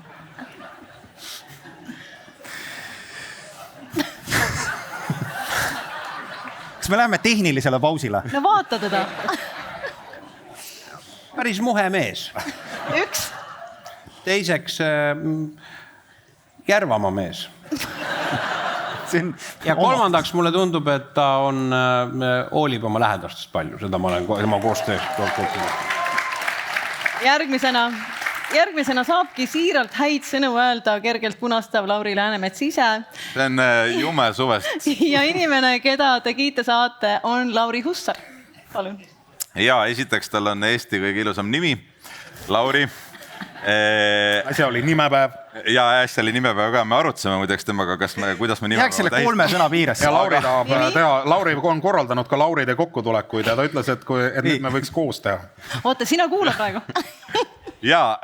Kas me läheme tehnilisele pausile? No vaata teda. Päris muhe mees. 1. Teiseks Järvamaa mees. Ja kolmandaks mulle tundub, et ta hoolib oma lähedastest palju. Seda ma olen tema koostöös. Järgmisena saabki siiralt häid sõnu öelda kergelt punastav Lauri Läänemets ise. See on jume suvest. Ja inimene, keda te kiita saate, on Lauri Hussar. Palun. Ja esiteks tal on Eesti kõige ilusam nimi, Lauri. Asja oli nimepäev. Ja äsja oli nimepäev ka, me arutseme muideks temaga, kuidas me nimepäeva jääks selle 3 sõna piiresse. Ja Lauri tahab teha, Lauri on korraldanud ka Lauride kokkutulekuid ja ta ütles, et nüüd me võiks koos teha. Oota, sina kuula praegu. Ja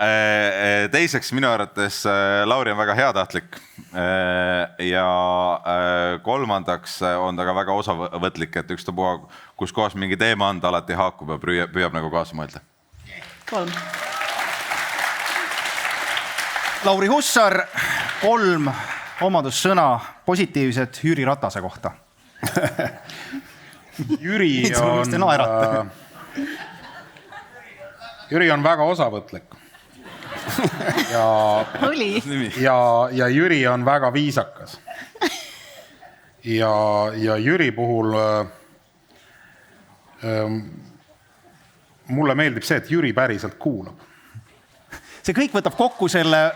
teiseks minu arvates Lauri on väga heatahtlik ja kolmandaks on ta ka väga osavõtlik, et ükstapuha, kus kohas mingi teema on, ta alati haakub ja püüab nagu kaasa mõelda. 3. Lauri Hussar, 3 omadussõna positiivset Jüri Ratase kohta. Jüri on väga osavõtlik. Ja Jüri on väga viisakas. Ja Jüri puhul mulle meeldib see, et Jüri päriselt kuulab. See kõik võtab kokku selle...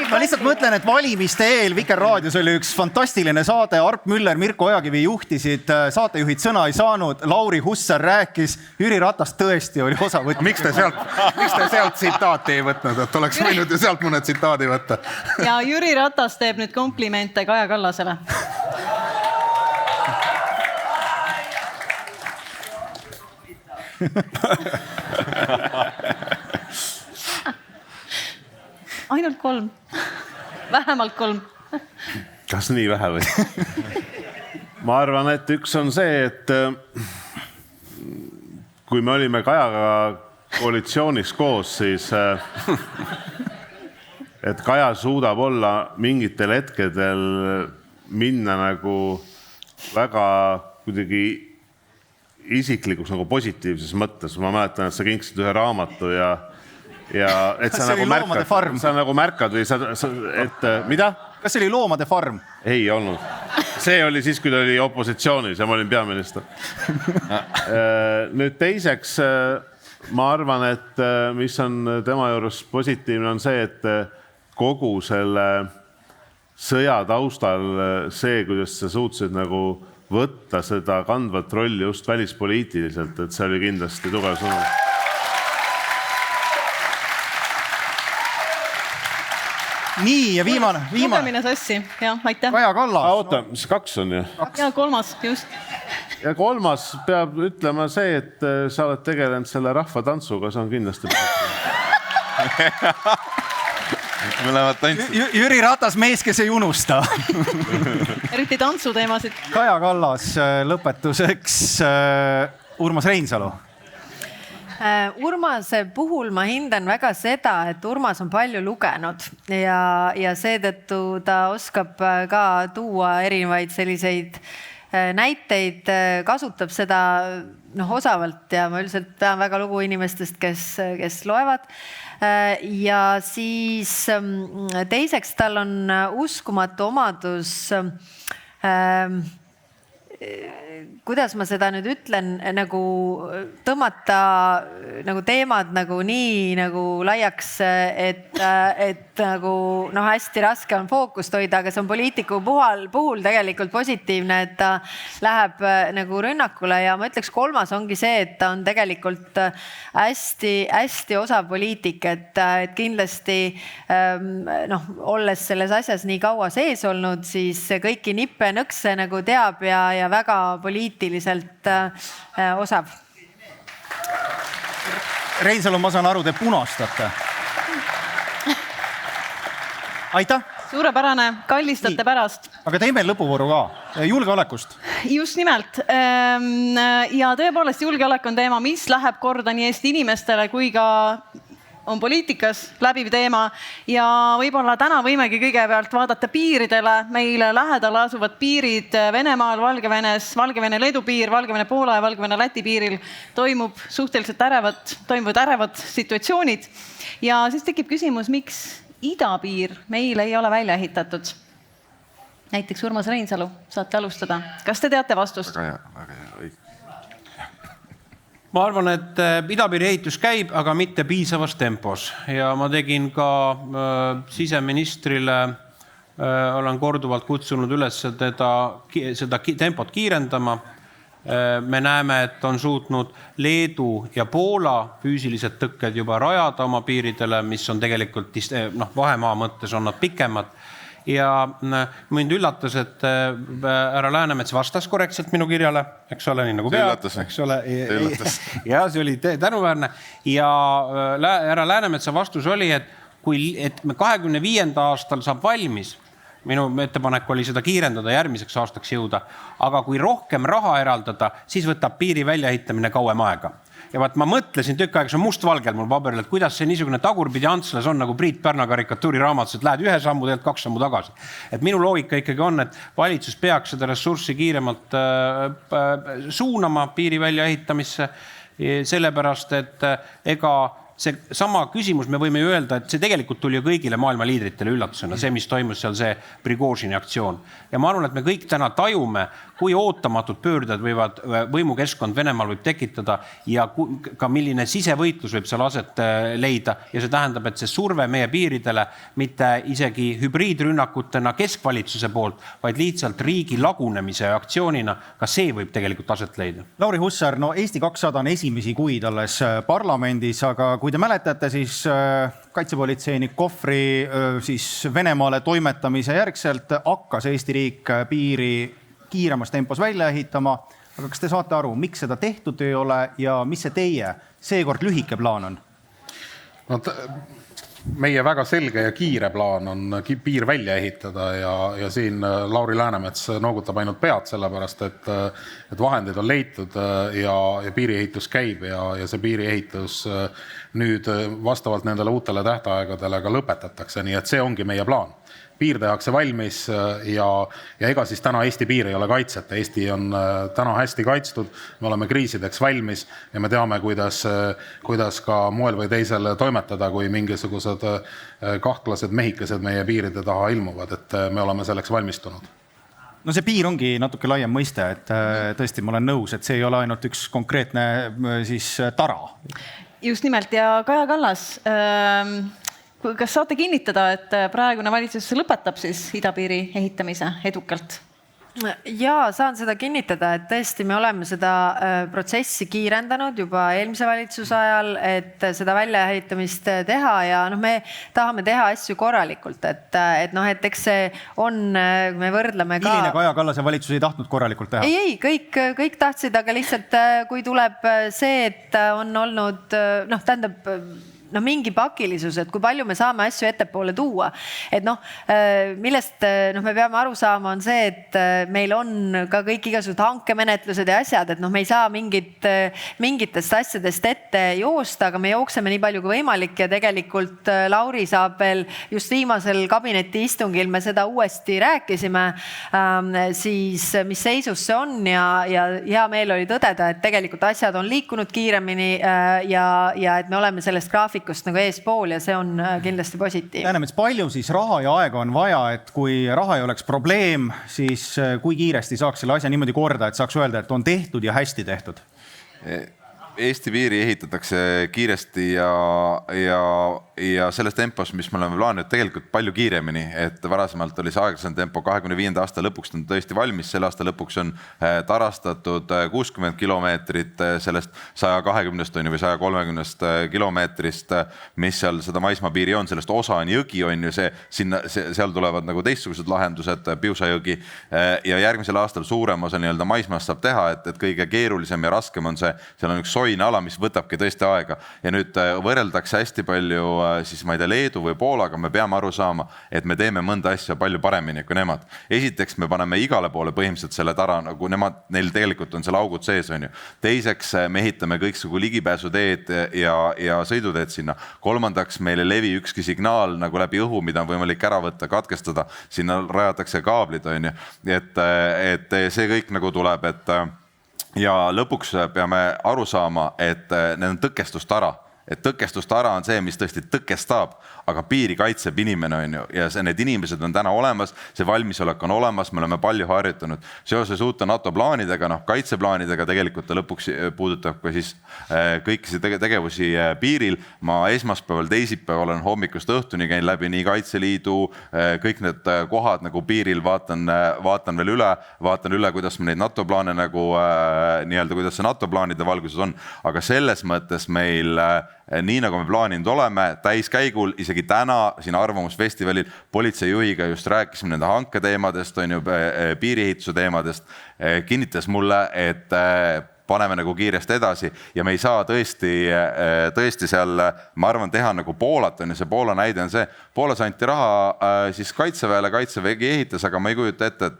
Ma lihtsalt mõtlen, et valimiste eel Vikerraadios oli üks fantastiline saade, Arp Müller, Mirko Ojakivi juhtisid, saatejuhid sõna ei saanud, Lauri Hussar rääkis, Jüri Ratas tõesti oli osavõtlik. Miks te sealt tsitaati ei võtnud, et oleks võinud ju sealt mõne tsitaadi võtta? Ja Jüri Ratas teeb nüüd komplimente Kaja Kallasele. Ainult 3. Vähemalt 3. Kas nii vähe või? Ma arvan, et üks on see, et kui me olime Kajaga koalitsioonis koos, siis et Kaja suudab olla mingitel hetkedel minna nagu väga kuidagi isiklikuks nagu positiivses mõttes. Ma mäletan, et sa kinksid ühe raamatu ja et sa nagu märkad või et mida? Kas see oli Loomade farm? Ei olnud. See oli siis, kui ta oli opositsioonis ja ma olin peaminister. Nüüd teiseks ma arvan, et mis on tema juures positiivne on see, et kogu selle sõja taustal see, kuidas sa suutsid nagu võtta seda kandvat rolli just välispoliitiliselt, et see oli kindlasti tugev sõnum. Nii ja viimane. Lugemine sassi, jah, aitäh. Kaja Kallas. Oota, mis 2 on ju? Ja 3, just. Ja 3 peab ütlema see, et sa oled tegelenud selle rahvatantsuga, see on kindlasti Jüri Ratas, mees, kes ei unusta. Eriti tantsuteemasid. Kaja Kallas lõpetuseks. Urmas Reinsalu. Urmase puhul ma hindan väga seda, et Urmas on palju lugenud ja seetõttu ta oskab ka tuua erinevaid selliseid näiteid, kasutab seda osavalt ja ma üldiselt pean väga lugu inimestest, kes loevad. Ja siis teiseks tal on uskumatu omadus kuidas ma seda nüüd ütlen, nagu tõmmata nagu teemad nagu nii nagu laiaks, et nagu noh, hästi raske on fookust hoida, aga see on poliitiku puhul tegelikult positiivne, et ta läheb nagu rünnakule ja ma ütleks, kolmas ongi see, et ta on tegelikult hästi osav poliitik, et kindlasti noh, olles selles asjas nii kaua sees olnud, siis kõiki nippe ja nõkse nagu teab ja väga poliitiliselt osav. Reinsalu, ma saan aru, te punastate. Aitäh! Suurepärane, kallistate nii. Pärast. Aga teeme lõpuvooru ka, julgeolekust. Just nimelt. Ja tõepoolest julgeolek on teema, mis läheb korda nii Eesti inimestele kui ka on poliitikas läbiv teema ja võib-olla täna võimegi kõigepealt vaadata piiridele. Meile lähedal asuvad piirid Venemaal, Valgevenes, Valgevene-Leedu piir, Valgevene-Poola ja Valgevene-Läti piiril toimuvad suhteliselt ärevad situatsioonid. Ja siis tekib küsimus, miks idapiir meil ei ole välja ehitatud? Näiteks Urmas Reinsalu, saate alustada. Kas te teate vastust? Väga hea, õige. Ma arvan, et idapiiri ehitus käib, aga mitte piisavas tempos ja ma tegin ka siseministrile, olen korduvalt kutsunud üles seda tempot kiirendama. Me näeme, et on suutnud Leedu ja Poola füüsilised tõkked juba rajada oma piiridele, mis on tegelikult vahemaa mõttes on nad pikemad. Ja mind üllatas, et härra Läänemets vastas korrektselt minu kirjale, eks ole, nii nagu peab, eks ole. Ja see oli tänuväärne. Ja härra Läänemetsa vastus oli, et me 25. aastal saab valmis, minu ettepanek oli seda kiirendada järgmiseks aastaks jõuda, aga kui rohkem raha eraldada, siis võtab piiri väljaehitamine kauem aega. Ja ma mõtlesin tükk aega, see on mustvalgel mul paberil, et kuidas see niisugune tagurpidi Antslas on nagu Priit Pärna karikatuuri raamatus, et lähed ühe sammu, teed 2 sammu tagasi. Et minu loogika ikkagi on, et valitsus peaks seda ressurssi kiiremalt suunama piiri väljaehitamisse, sellepärast, et ega see sama küsimus, me võime ju öelda, et see tegelikult tuli ju kõigile maailma liidritele üllatusena, see, mis toimus seal see Prigožini aktsioon. Ja ma arvan, et me kõik täna tajume, kui ootamatud pöörded võivad võimukeskkond Venemaal võib tekitada ja ka milline sisevõitlus võib seal aset leida. Ja see tähendab, et see surve meie piiridele mitte isegi hübriidrünnakutena keskvalitsuse poolt, vaid lihtsalt riigi lagunemise aktsioonina, ka see võib tegelikult aset leida. Lauri Hussar, no Eesti 200 on esimesi kuid alles parlamendis, aga kui te mäletate, siis kaitsepolitseinik Kohvri siis Venemaale toimetamise järgselt hakkas Eesti riik piiri kiiremas tempos välja ehitama. Aga kas te saate aru, miks seda tehtud ei ole ja mis see teie seekord lühike plaan on? No, meie väga selge ja kiire plaan on piir välja ehitada ja siin Lauri Läänemets noogutab ainult pead, sellepärast et vahendid on leitud ja piiriehitus käib ja see piiriehitus nüüd vastavalt nendele uutele tähtaegadele ka lõpetatakse, nii et see ongi meie plaan. Piir tehakse valmis ja ega siis täna Eesti piir ei ole kaitseta. Eesti on täna hästi kaitstud, me oleme kriisideks valmis ja me teame, kuidas ka moel või teisel toimetada, kui mingisugused kahtlased mehikesed meie piiride taha ilmuvad, et me oleme selleks valmistunud. No see piir ongi natuke laiem mõiste, et tõesti ma olen nõus, et see ei ole ainult üks konkreetne siis tara. Just nimelt ja Kaja Kallas, kas saate kinnitada, et praegune valitsus lõpetab siis idapiiri ehitamise edukalt? Ja saan seda kinnitada, et tõesti me oleme seda protsessi kiirendanud juba eelmise valitsuse ajal, et seda väljaehitamist teha ja me tahame teha asju korralikult, et eks see on, me võrdleme ka... Milline Kaja Kallase valitsus ei tahtnud korralikult teha? Ei, kõik tahtsid, aga lihtsalt kui tuleb see, et on olnud, tähendab... mingi pakilisus, et kui palju me saame asju ettepoole tuua. Et millest me peame aru saama on see, et meil on ka kõik igasugused hankemenetlused ja asjad, et me ei saa mingitest asjadest ette joosta, aga me jookseme nii palju kui võimalik ja tegelikult Lauri saab veel just viimasel kabineti istungil me seda uuesti rääkisime, siis mis seisus see on ja hea meel oli tõdeda, et tegelikult asjad on liikunud kiiremini ja et me oleme sellest graafikust graafikust nagu eespool ja see on kindlasti positiivne. Läänemets, palju siis raha ja aega on vaja, et kui raha ei oleks probleem, siis kui kiiresti saaks selle asja niimoodi korda, et saaks öelda, et on tehtud ja hästi tehtud? Eesti piiri ehitatakse kiiresti ja selles tempos, mis me oleme plaaninud, tegelikult palju kiiremini, et varasemalt oli see aeglasem tempo 25. aasta lõpuks on tõesti valmis, selle aasta lõpuks on tarastatud 60 kilomeetrit sellest 120 või 130 kilomeetrist, mis seal seda maismaapiiri on, sellest osa on jõgi, on ju seal tulevad nagu teistsugused lahendused, Piusa jõgi ja järgmisel aastal suurem osa nii-öelda maismaast saab teha, et kõige keerulisem ja raskem on see, seal on üks soine ala, mis võtabki tõesti aega ja nüüd võrreldakse hästi palju siis ma ei tea Leedu või Poolaga, me peame aru saama, et me teeme mõnda asja palju paremini kui nemad. Esiteks me paneme igale poole põhimõtteliselt selle tara, nagu neil tegelikult on seal augud sees, on ju. Teiseks me ehitame kõiksugu ligipääsuteed ja sõiduteed sinna. Kolmandaks meile levi ükski signaal nagu läbi õhu, mida on võimalik ära võtta, katkestada. Sinna rajatakse kaablid, on ju. Et see kõik nagu tuleb, ja lõpuks peame aru saama, et need on tõkestustara. Et tõkestustara on see, mis tõesti tõkestab, aga piiri kaitseb inimene on ju ja need inimesed on täna olemas, see valmisolek on olemas, me oleme palju harjutanud. Seoses uute NATO plaanidega, kaitseplaanidega tegelikult lõpuks puudutab ka siis kõiki tegevusi piiril. Ma esmaspäeval, teisipäeval olen hommikust õhtuni käin läbi nii Kaitseliidu, kõik need kohad nagu piiril vaatan veel üle, kuidas me neid NATO plaane nagu nii-öelda, kuidas see NATO plaanide valguses on, aga selles mõttes meil nii nagu me plaaninud oleme, täiskäigul, isegi täna siin Arvamusfestivalil politseijuhiga just rääkisime nende hanketeemadest, on ju, piiriehituse teemadest, kinnitas mulle, et paneme nagu kiiresti edasi ja me ei saa tõesti seal, ma arvan, teha nagu Poolat on ja see Poola näide on see, Poolas anti raha siis Kaitseväele, Kaitsevägi ehitas, aga ma ei kujuta ette,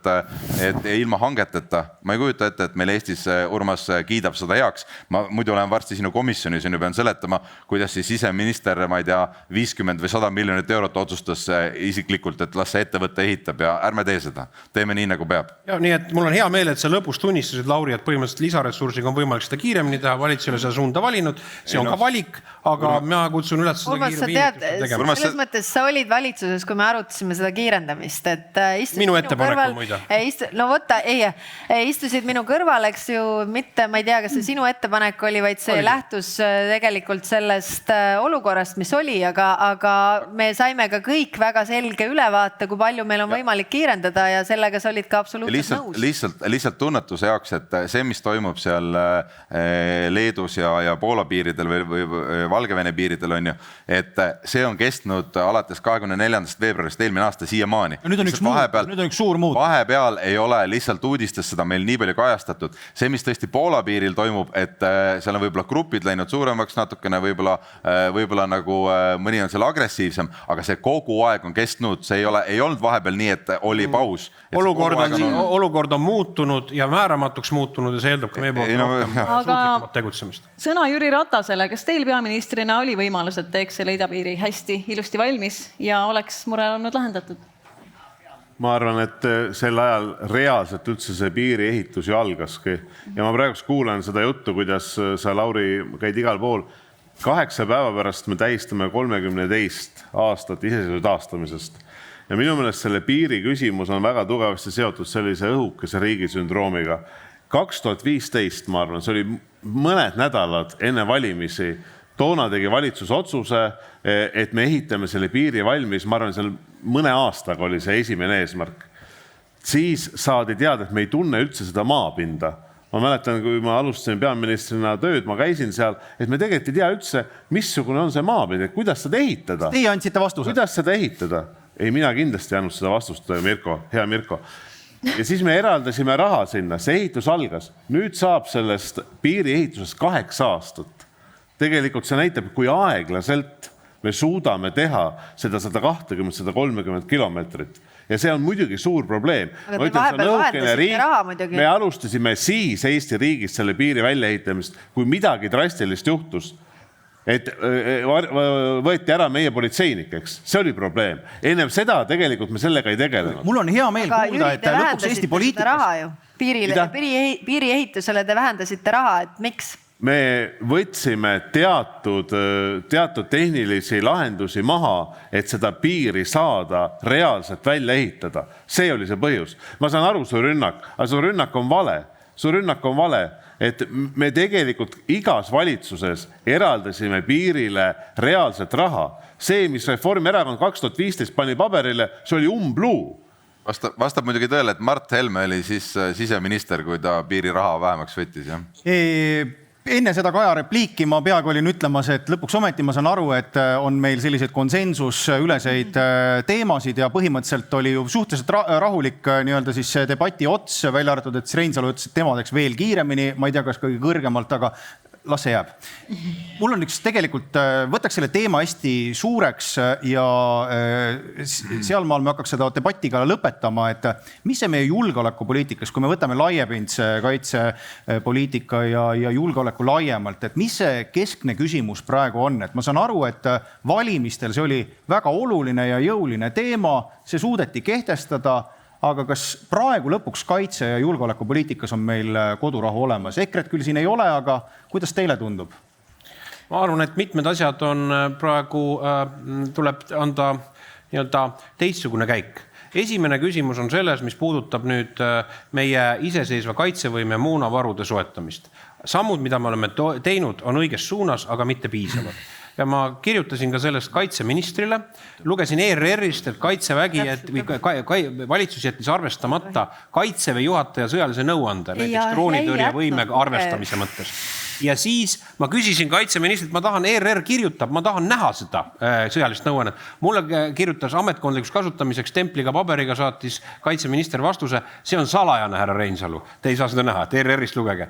et ilma hangeteta, ma ei kujuta ette, et meil Eestis Urmas kiidab seda heaks. Ma muidu olen varsti sinu komisjonis ja pean seletama, kuidas siis siseminister, ma ei tea, 50 või 100 miljonit eurot otsustas isiklikult, et las see ettevõtte ehitab ja ärme tee seda. Teeme nii, nagu peab. Ja nii, et mul on hea meel, et sa lõpus tunnistasid, Lauri, et põhimõtteliselt lisaressursiga on võimalik seda kiiremini teha, valitsusele seda suunda valinud, see on ka valik, aga ma kutsun üles seda kiiremini tegema. Selles mõttes sa olid valitsuses, kui me arutasime seda kiirendamist, et minu ettepaneku muide. No võtta, istusid minu kõrval, eks ju, mitte, ma ei tea, kas see sinu ettepanek oli, vaid see lähtus tegelikult sellest olukorrast, mis oli, aga me saime ka kõik väga selge ülevaate, kui palju meil on võimalik kiirendada ja sellega sa olid ka absoluutselt nõus. Lihtsalt tunnetuse jaoks, et see, mis toimub seal Leedus ja Poola piiridel või Valgevene piiridel on ju, et see on kestnud alates 24. veebruarist eelmine aasta siiamaani. Nüüd on üks suur muut. Vahepeal ei ole lihtsalt uudistes seda meil nii palju kajastatud. See, mis tõesti Poola piiril toimub, et seal on võib-olla grupid läinud suuremaks natukene, võib-olla nagu mõni on seal agressiivsem, aga see kogu aeg on kestnud, see ei olnud vahepeal nii, et oli paus. Olukord on muutunud ja määramatuks muutunud ja see eeldab ka meie poolt rohkem tegutsemist. Sõna Jüri Ratasele, kas teil peaministrina oli võimalus, et teeks selle idapiiri hästi, ilusti valmis ja oleks mure olnud lahendatud? Ma arvan, et sel ajal reaalselt üldse see piiri ehitus ju algaski ja ma praegu kuulen seda juttu, kuidas sa, Lauri, käid igal pool. 8 päeva pärast me tähistame 32 aastat iseseisvuse taastamisest. Ja minu meelest selle piiri küsimus on väga tugevasti seotud sellise õhukese riigisündroomiga. 2015, ma arvan, see oli mõned nädalad enne valimisi. Toona tegi valitsus otsuse, et me ehitame selle piiri valmis. Ma arvan, seal mõne aastaga oli see esimene eesmärk. Siis saadi teada, et me ei tunne üldse seda maapinda. Ma mäletan, kui ma alustasin peaministrina tööd, ma käisin seal, et me tegelikult ei tea üldse, missugune on see maapind, et kuidas seda ehitada. Teie andsite vastuse. Kuidas seda ehitada? Ei, mina kindlasti andnud seda vastust, Mirko, hea Mirko. Ja siis me eraldasime raha sinna, see ehitus algas. Nüüd saab sellest piiri ehitusest 8 aastat. Tegelikult see näitab, kui aeglaselt me suudame teha seda 120-130 kilomeetrit. Ja see on muidugi suur probleem. Me alustasime siis Eesti riigis selle piiri väljaehitamist, kui midagi drastilist juhtus. Et võeti ära meie politseinikeks. See oli probleem. Ennem seda tegelikult me sellega ei tegelenud. Mul on hea meel kuulda, et lõpuks Eesti poliitikas... Piiri ehitusele te vähendasite raha, et miks? me võtsime teatud tehnilisi lahendusi maha, et seda piiri saada reaalselt välja ehitada. See oli see põhjus. Ma saan aru su rünnak, aga su rünnak on vale. Su rünnak on vale, et me tegelikult igas valitsuses eraldasime piirile reaalselt raha. See, mis Reformierakond 2015 pani paberile, see oli umbluu. Vastab muidugi tõele, et Mart Helme oli siis siseminister, kui ta piiriraha vähemaks võttis, jah? Enne seda Kaja repliiki ma peaaegu olin ütlemas, et lõpuks ometi ma saan aru, et on meil selliseid konsensusüleseid teemasid ja põhimõtteliselt oli ju suhteliselt rahulik nii-öelda siis debati ots, välja arvatud, et Reinsalu ütles, et tema teeks veel kiiremini, ma ei tea, kas kõige kõrgemalt, aga las see jääb. Mul on üks tegelikult, võtaks selle teema hästi suureks ja sealmaal me hakkaks seda debatti ka lõpetama, et mis see meie julgeolekupoliitikas, kui me võtame laiepindse kaitsepoliitika ja julgeoleku laiemalt, et mis see keskne küsimus praegu on, et ma saan aru, et valimistel see oli väga oluline ja jõuline teema, see suudeti kehtestada, aga kas praegu lõpuks kaitse- ja julgeolekupoliitikas on meil kodurahu olemas? EKRE-t küll siin ei ole, aga kuidas teile tundub? Ma arvan, et mitmed asjad on praegu, tuleb anda teistsugune käik. Esimene küsimus on selles, mis puudutab nüüd meie iseseisva kaitsevõime moonavarude soetamist. Sammud, mida me oleme teinud, on õiges suunas, aga mitte piisavad. Ja ma kirjutasin ka sellest kaitseministrile, lugesin ERR-ist, et kaitsevägi, valitsus jättis arvestamata kaitseväe juhataja sõjalise nõuande, näiteks droonitõrje võime arvestamise mõttes. Ja siis ma küsisin kaitseministrilt, ma tahan, ERR kirjutab, ma tahan näha seda sõjalist nõuannet. Mulle kirjutas ametkondlikuks kasutamiseks templiga paberiga saatis kaitseminister vastuse, see on salajane, härra Reinsalu. Te ei saa seda näha, et ERR-ist lugege.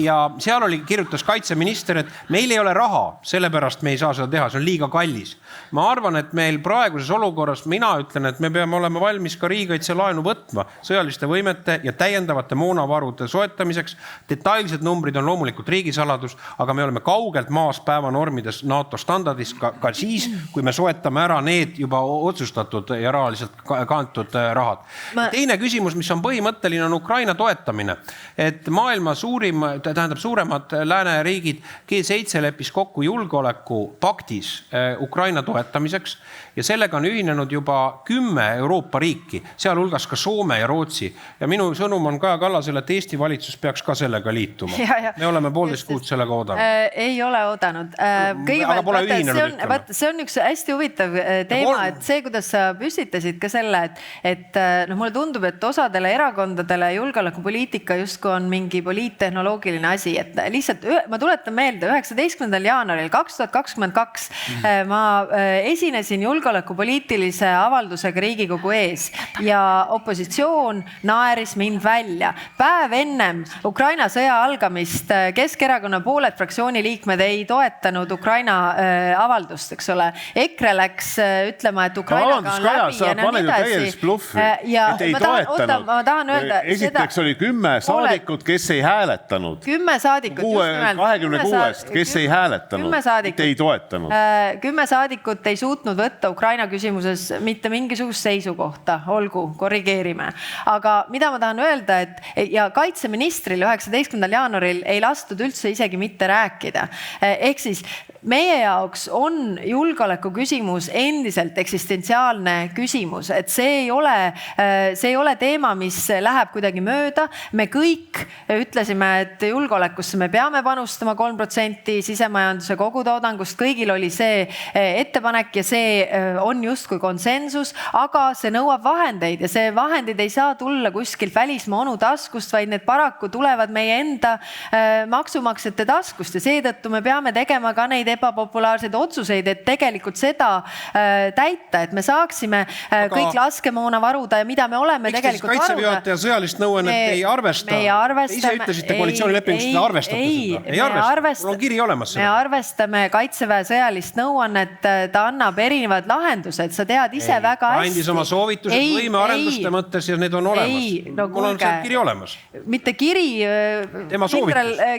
Ja seal kirjutas kaitseminister, et meil ei ole raha, sellepärast me ei saa seda teha, see on liiga kallis. Ma arvan, et meil praeguses olukorras, mina ütlen, et me peame olema valmis ka riigikaitse laenu võtma sõjaliste võimete ja täiendavate moonavarude soetamiseks. Detailsed numbrid on loomulikult riigisaladus, aga me oleme kaugelt maas päevanormides NATO standardis ka siis, kui me soetame ära need juba otsustatud ja rahaliselt kantud rahad. Teine küsimus, mis on põhimõtteline, on Ukraina toetamine. Et maailma suuremad lääneriigid G7 leppis kokku julgeoleku paktis Ukraina toetamiseks ja sellega on ühinenud juba 10 Euroopa riiki, sealhulgas ka Soome ja Rootsi. Ja minu sõnum on Kaja Kallasele, et Eesti valitsus peaks ka sellega liituma. Me oleme 1,5 kuud sellega oodanud. Ei ole oodanud. Aga pole ühinenud, ütleme. See on üks hästi huvitav teema, et see, kuidas sa püstitasid ka selle, et mulle tundub, et osadele erakondadele julgeolekupoliitika justkui on mingi poliittehnoloogiline asi, et lihtsalt ma tuletan meelde 19. jaanuaril 2022 ma esinesin julgeolekupoliitilise avaldusega Riigikogu ees ja opositsioon naeris mind välja. Päev ennem Ukraina sõja algamist Keskerakonna pooled fraktsiooni liikmed ei toetanud Ukraina avaldust, eks ole. EKRE läks ütlema, et Ukrainaga on läbi ja nii edasi. Ma tahan öelda, esiteks oli 10 saadikut, kes ei hääletanud. 10 saadikut, 26, kes ei hääletanud, mitte ei toetanud. 10 saadikut ei suutnud võtta Ukraina küsimuses mitte mingisugust seisukohta, olgu, korrigeerime. Aga mida ma tahan öelda, et ja kaitseministril 19. jaanuaril ei lastud üldse isegi mitte rääkida. Ehk siis meie jaoks on julgeoleku küsimus endiselt eksistentsiaalne küsimus, et see ei ole teema, mis läheb kuidagi mööda. Me kõik ütlesime, et julgeolekusse me peame panustama 3% sisemajanduse kogutoodangust, kõigil oli see ettepanek ja see on justkui konsensus, aga see nõuab vahendeid ja see vahendid ei saa tulla kuskilt välismaa onu taskust, vaid need paraku tulevad meie enda maksumaksjate taskust ja seetõttu me peame tegema ka neid ebapopulaarseid otsuseid, et tegelikult seda täita, et me saaksime kõik laskemoona varuda ja mida me oleme tegelikult varuda. Kaitseväe sõjalist nõuannet ei arvesta. Ise ütlesite koalitsioonilepingus, et arvestate seda. Ei arvesta. Mul on kiri olemas seda. Me arvestame Kaitseväe sõjalist nõuannet, ta annab erinevad lahendused, sa tead ise väga hästi. Andis oma soovitused võimearenduste mõttes ja need on olemas. Mul on see kiri olemas. Mitte kiri,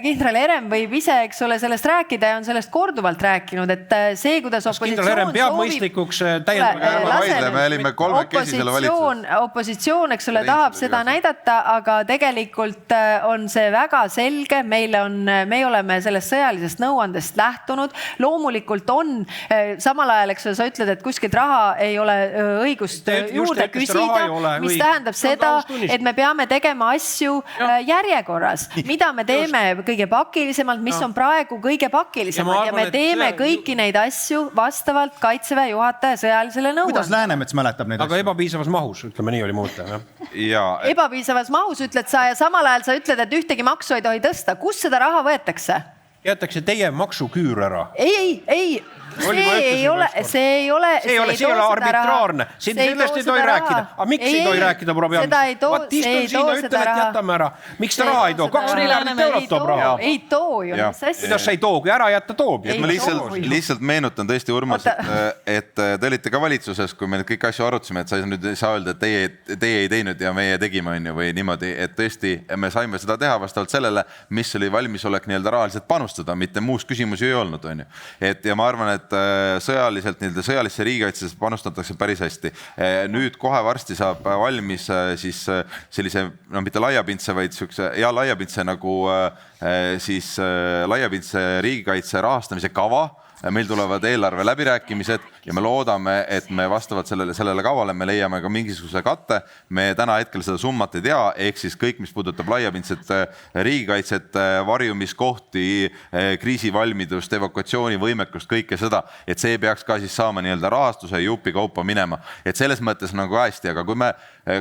kindral Herem võib ise, eks ole, sellest rääkida ja on sellest korduvalt korduvalt rääkinud, et see, kuidas kindral Herem peab mõistlikuks opositsioon, eks ole, tahab seda näidata, aga tegelikult on see väga selge, me oleme sellest sõjalisest nõuandest lähtunud, loomulikult on, samal ajal, eks sa ütled, et kuskilt raha ei ole õigust juurde küsida, mis tähendab seda, et me peame tegema asju järjekorras, mida me teeme kõige pakilisemalt, mis on praegu kõige pakilisemad ja me teeme kõiki neid asju vastavalt Kaitseväe juhataja sõjalisele nõuandele. Kuidas Läänemets mäletab neid asju? Aga ebapiisavas mahus, ütleme nii oli muuta. Ebapiisavas mahus ütled sa ja samal ajal sa ütled, et ühtegi maksu ei tohi tõsta. Kus seda raha võetakse? Jätakse teie maksuküür ära. Ei. See ei ole arbitraarne. Sellest ei tohi rääkida. Aga miks ei tohi rääkida, proua peaminister? Vaat istun siin ja ütlen, et jätame ära. Miks ta raha ei too? 2 miljardit eurot toob raha. Ei too ju. Kuidas sa ei too, kui ära jätta toob? Ma lihtsalt meenutan tõesti, Urmas, et te olite ka valitsuses, kui me kõik asju arutasime, et sa nüüd ei saa öelda, et teie ei teinud ja meie tegime või niimoodi, et tõesti me saime seda teha vastavalt sellele, mis oli valmisolek nii-öelda rahaliselt panustada, mitte muus küsimusi ei olnud. Ja ma arvan, et sõjaliselt, sõjalisse riigikaitsesse panustatakse päris hästi. Nüüd kohe varsti saab valmis siis sellise, mitte laiapindse, vaid laiapindse nagu siis laiapindse riigikaitse rahastamise kava. Meil tulevad eelarve läbirääkimised ja me loodame, et me vastavalt sellele kavale me leiame ka mingisuguse katte. Me täna hetkel seda summat ei tea, ehk siis kõik, mis puudutab laiapindset riigikaitset, varjumiskohti, kriisivalmidust, evakuatsioonivõimekust, kõike seda, et see peaks ka siis saama nii-öelda rahastuse jupi kaupa minema. Et selles mõttes nagu hästi, aga kui me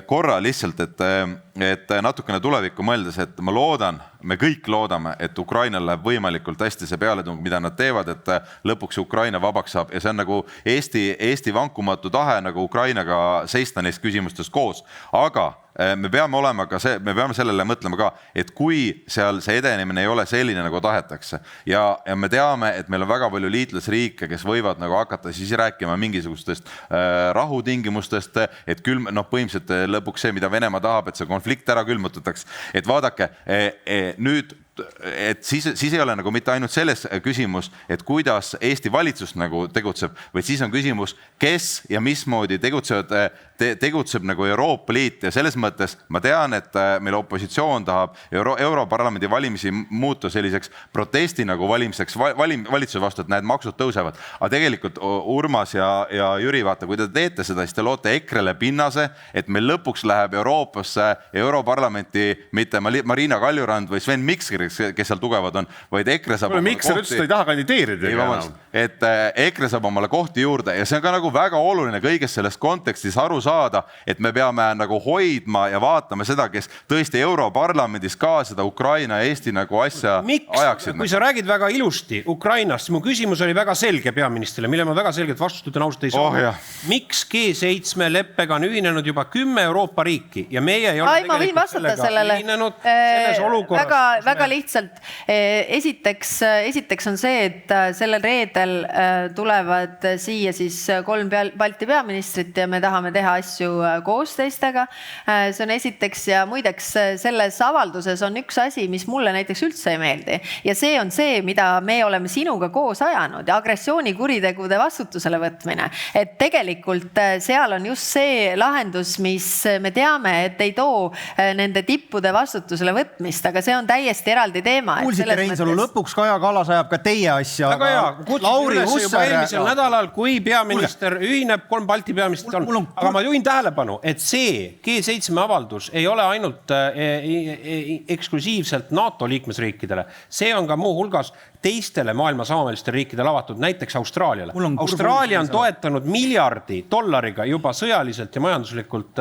korra lihtsalt, et natukene tulevikku mõeldes, et ma loodan, me kõik loodame, et Ukrainal läheb võimalikult hästi see pealetung, mida nad teevad, et lõpuks Ukraina vabaks saab ja see on nagu Eesti vankumatu tahe nagu Ukrainaga seista neist küsimustest koos, aga me peame sellele mõtlema ka, et kui seal see edenemine ei ole selline, nagu tahetakse ja me teame, et meil on väga palju liitlasriike, kes võivad nagu hakata siis rääkima mingisugustest rahutingimustest, et põhimõtteliselt lõpuks see, mida Venemaa tahab, et see konflikt ära külmutatakse, et vaadake, nüüd et siis ei ole nagu mitte ainult selles küsimus, et kuidas Eesti valitsus nagu tegutseb, vaid siis on küsimus, kes ja mismoodi tegutseb nagu Euroopa Liit ja selles mõttes ma tean, et meil opositsioon tahab Europarlamendi valimisi muuta selliseks protesti nagu valimiseks valitsuse vastu, et need maksud tõusevad. Aga tegelikult Urmas ja Jüri, vaata, kui te teete seda, siis te loote EKRE-le pinnase, et meil lõpuks läheb Euroopasse Europarlamenti mitte Marina Kaljurand või Sven Mikser, kes seal tugevad on, vaid EKRE saab Mikser ütles, ta ei taha kandideerida. Et EKRE saab omale kohti juurde ja see on ka nagu väga oluline kõigest sellest kontekstis aru saada, et me peame nagu hoidma ja vaatama seda, kes tõesti Europarlamendis ka seda Ukraina ja Eesti nagu asja ajaksid. Kui sa räägid väga ilusti Ukrainast, mu küsimus oli väga selge peaministrile, mille ma väga selgelt vastust ütlen ausalt ei saa. Miks G7 leppega on ühinenud juba 10 Euroopa riiki ja meie ei ole tegelikult sellega ühinenud selles olukorras? Väga lihtsalt. Esiteks on see, et sellel reedel tulevad siia siis 3 Balti peaministrit ja me tahame teha asju koos teistega. See on esiteks ja muideks selles avalduses on üks asi, mis mulle näiteks üldse ei meeldi. Ja see on see, mida me oleme sinuga koos ajanud ja agressioonikuritegude vastutusele võtmine. Et tegelikult seal on just see lahendus, mis me teame, et ei too nende tippude vastutusele võtmist, aga see on täiesti eraldi teema. Kuulsite Reinsalu, lõpuks Kaja Kallas ajab ka teie asja. Väga hea, Lauri Hussar eelmisel nädalal, kui peaminister ühineb, 3 Balti peaministrit on. Aga ma juhin tähelepanu, et see G7 avaldus ei ole ainult eksklusiivselt NATO liikmesriikidele. See on ka muu hulgas teistele maailma samameelistele riikidele avatud, näiteks Austraaliale. Austraalia on toetanud $1 miljardi juba sõjaliselt ja majanduslikult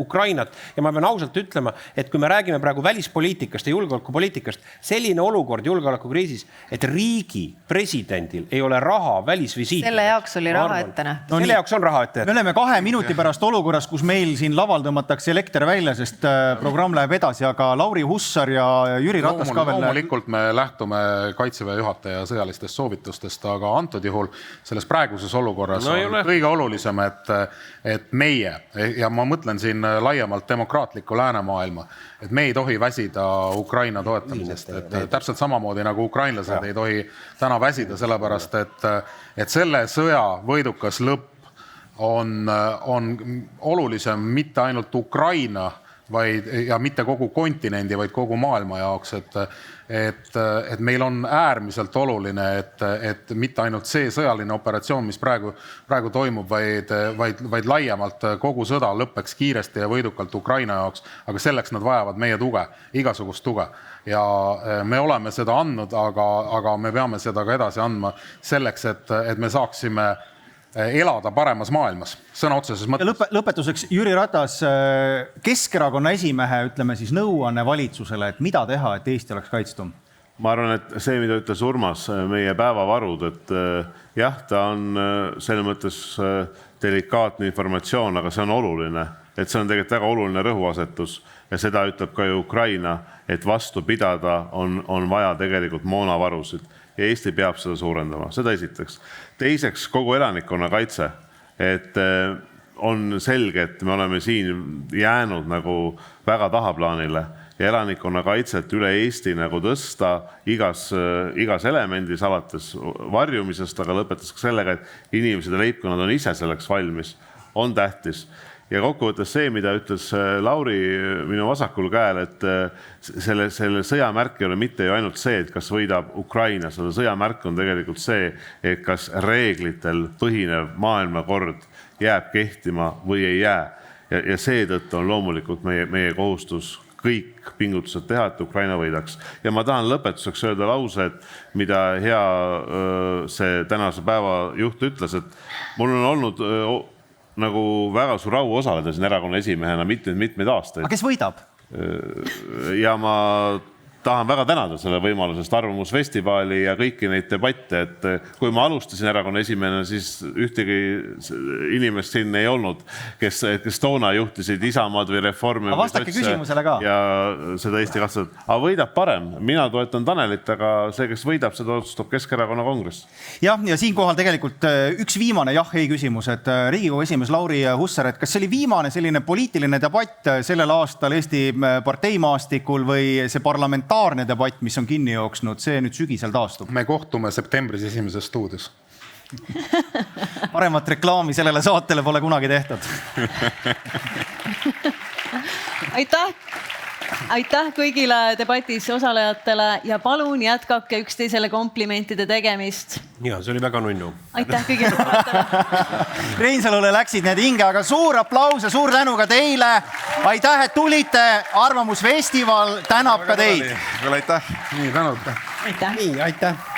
Ukrainat. Ja ma pean ausalt ütlema, et kui me räägime praegu välispoliitikast ja julgeolekupoliitikast, selline olukord julgeolekukriisis, et riigi presidendil ei ole raha välisvisiit. Selle jaoks oli raha ette nähtud. Selle jaoks on raha ette. Me oleme 2 minuti pärast olukorras, kus meil siin laval tõmmatakse elekter välja, sest programm läheb edasi, aga Lauri Hussar ja Jüri Ratas ka veel. Loomulikult me lähtume Kaitseväe juhataja sõjalistest soovitustest, aga antud juhul selles praeguses olukorras on kõige olulisem, et meie, ja ma mõtlen siin laiemalt demokraatlikku läänemaailma, et me ei tohi väsida Ukraina toetamisest. Täpselt samamoodi nagu ukrainlased ei tohi täna väsida, sellepärast et selle sõja võidukas lõpp on olulisem mitte ainult Ukraina ja mitte kogu kontinendi, vaid kogu maailma jaoks, et meil on äärmiselt oluline, et mitte ainult see sõjaline operatsioon, mis praegu toimub, vaid laiemalt kogu sõda lõppeks kiiresti ja võidukalt Ukraina jaoks, aga selleks nad vajavad meie tuge, igasugust tuge. Ja me oleme seda andnud, aga me peame seda ka edasi andma selleks, et me saaksime elada paremas maailmas, sõna otseses mõttes. Lõpetuseks Jüri Ratas, Keskerakonna esimehe, ütleme siis nõuanne valitsusele, et mida teha, et Eesti oleks kaitstum? Ma arvan, et see, mida ütles Urmas, meie päevavarud, et jah, ta on selles mõttes delikaatne informatsioon, aga see on oluline, et see on tegelikult väga oluline rõhuasetus ja seda ütleb ka ju Ukraina, et vastu pidada on vaja tegelikult moonavarusid. Ja Eesti peab seda suurendama, seda esiteks. Teiseks, kogu elanikkonna kaitse, et on selge, et me oleme siin jäänud nagu väga tahaplaanile ja elanikkonna kaitset üle Eesti nagu tõsta igas elemendis, alates varjumisest, aga lõpetas ka sellega, et inimesed ja leibkonnad on ise selleks valmis, on tähtis. Ja kokkuvõttes see, mida ütles Lauri minu vasakul käel, et selle sõjamärk ei ole mitte ju ainult see, et kas võidab Ukraina, selle sõjamärk on tegelikult see, et kas reeglitel põhinev maailmakord jääb kehtima või ei jää. Ja seetõttu on loomulikult meie kohustus kõik pingutused teha, et Ukraina võidaks. Ja ma tahan lõpetuseks öelda lause, et mida hea see tänase päeva juht ütles, et mul on olnud nagu väga suur au osaleda siin erakonna esimehena mitmeid aastaid. Aga kes võidab? Ja ma tahan väga tänada selle võimalusest Arvamusfestivali ja kõiki neid debatte, et kui ma alustasin erakonna esimehena, siis ühtegi inimest siin ei olnud, kes toona juhtisid Isamaad või Reformi. Aga vastake küsimusele ka. Ja seda Eesti katsed. Aga võidab parem. Mina toetan Tanelit, aga see, kes võidab, seda otsustab Keskerakonna kongress. Ja siinkohal tegelikult üks viimane jah-ei küsimus, et Riigikogu esimees Lauri Hussar, et kas see oli viimane selline poliitiline debatt sellel aastal Eesti parteimaastikul või see parlamentaarne debatt, mis on kinni jooksnud, see nüüd sügisel taastub? Me kohtume septembris esimeses stuudios. Paremat reklaami sellele saatele pole kunagi tehtud. Aitäh kõigile debatis osalejatele ja palun jätkake üksteisele komplimentide tegemist. Ja, see oli väga nunnu. Aitäh kõigile osalejatele. Reinsalule läksid need hinge, aga suur aplaus ja suur tänu ka teile. Aitäh, et tulite. Arvamusfestival tänab ka teid. Aitäh. Nii, tänud. Aitäh. Nii, aitäh.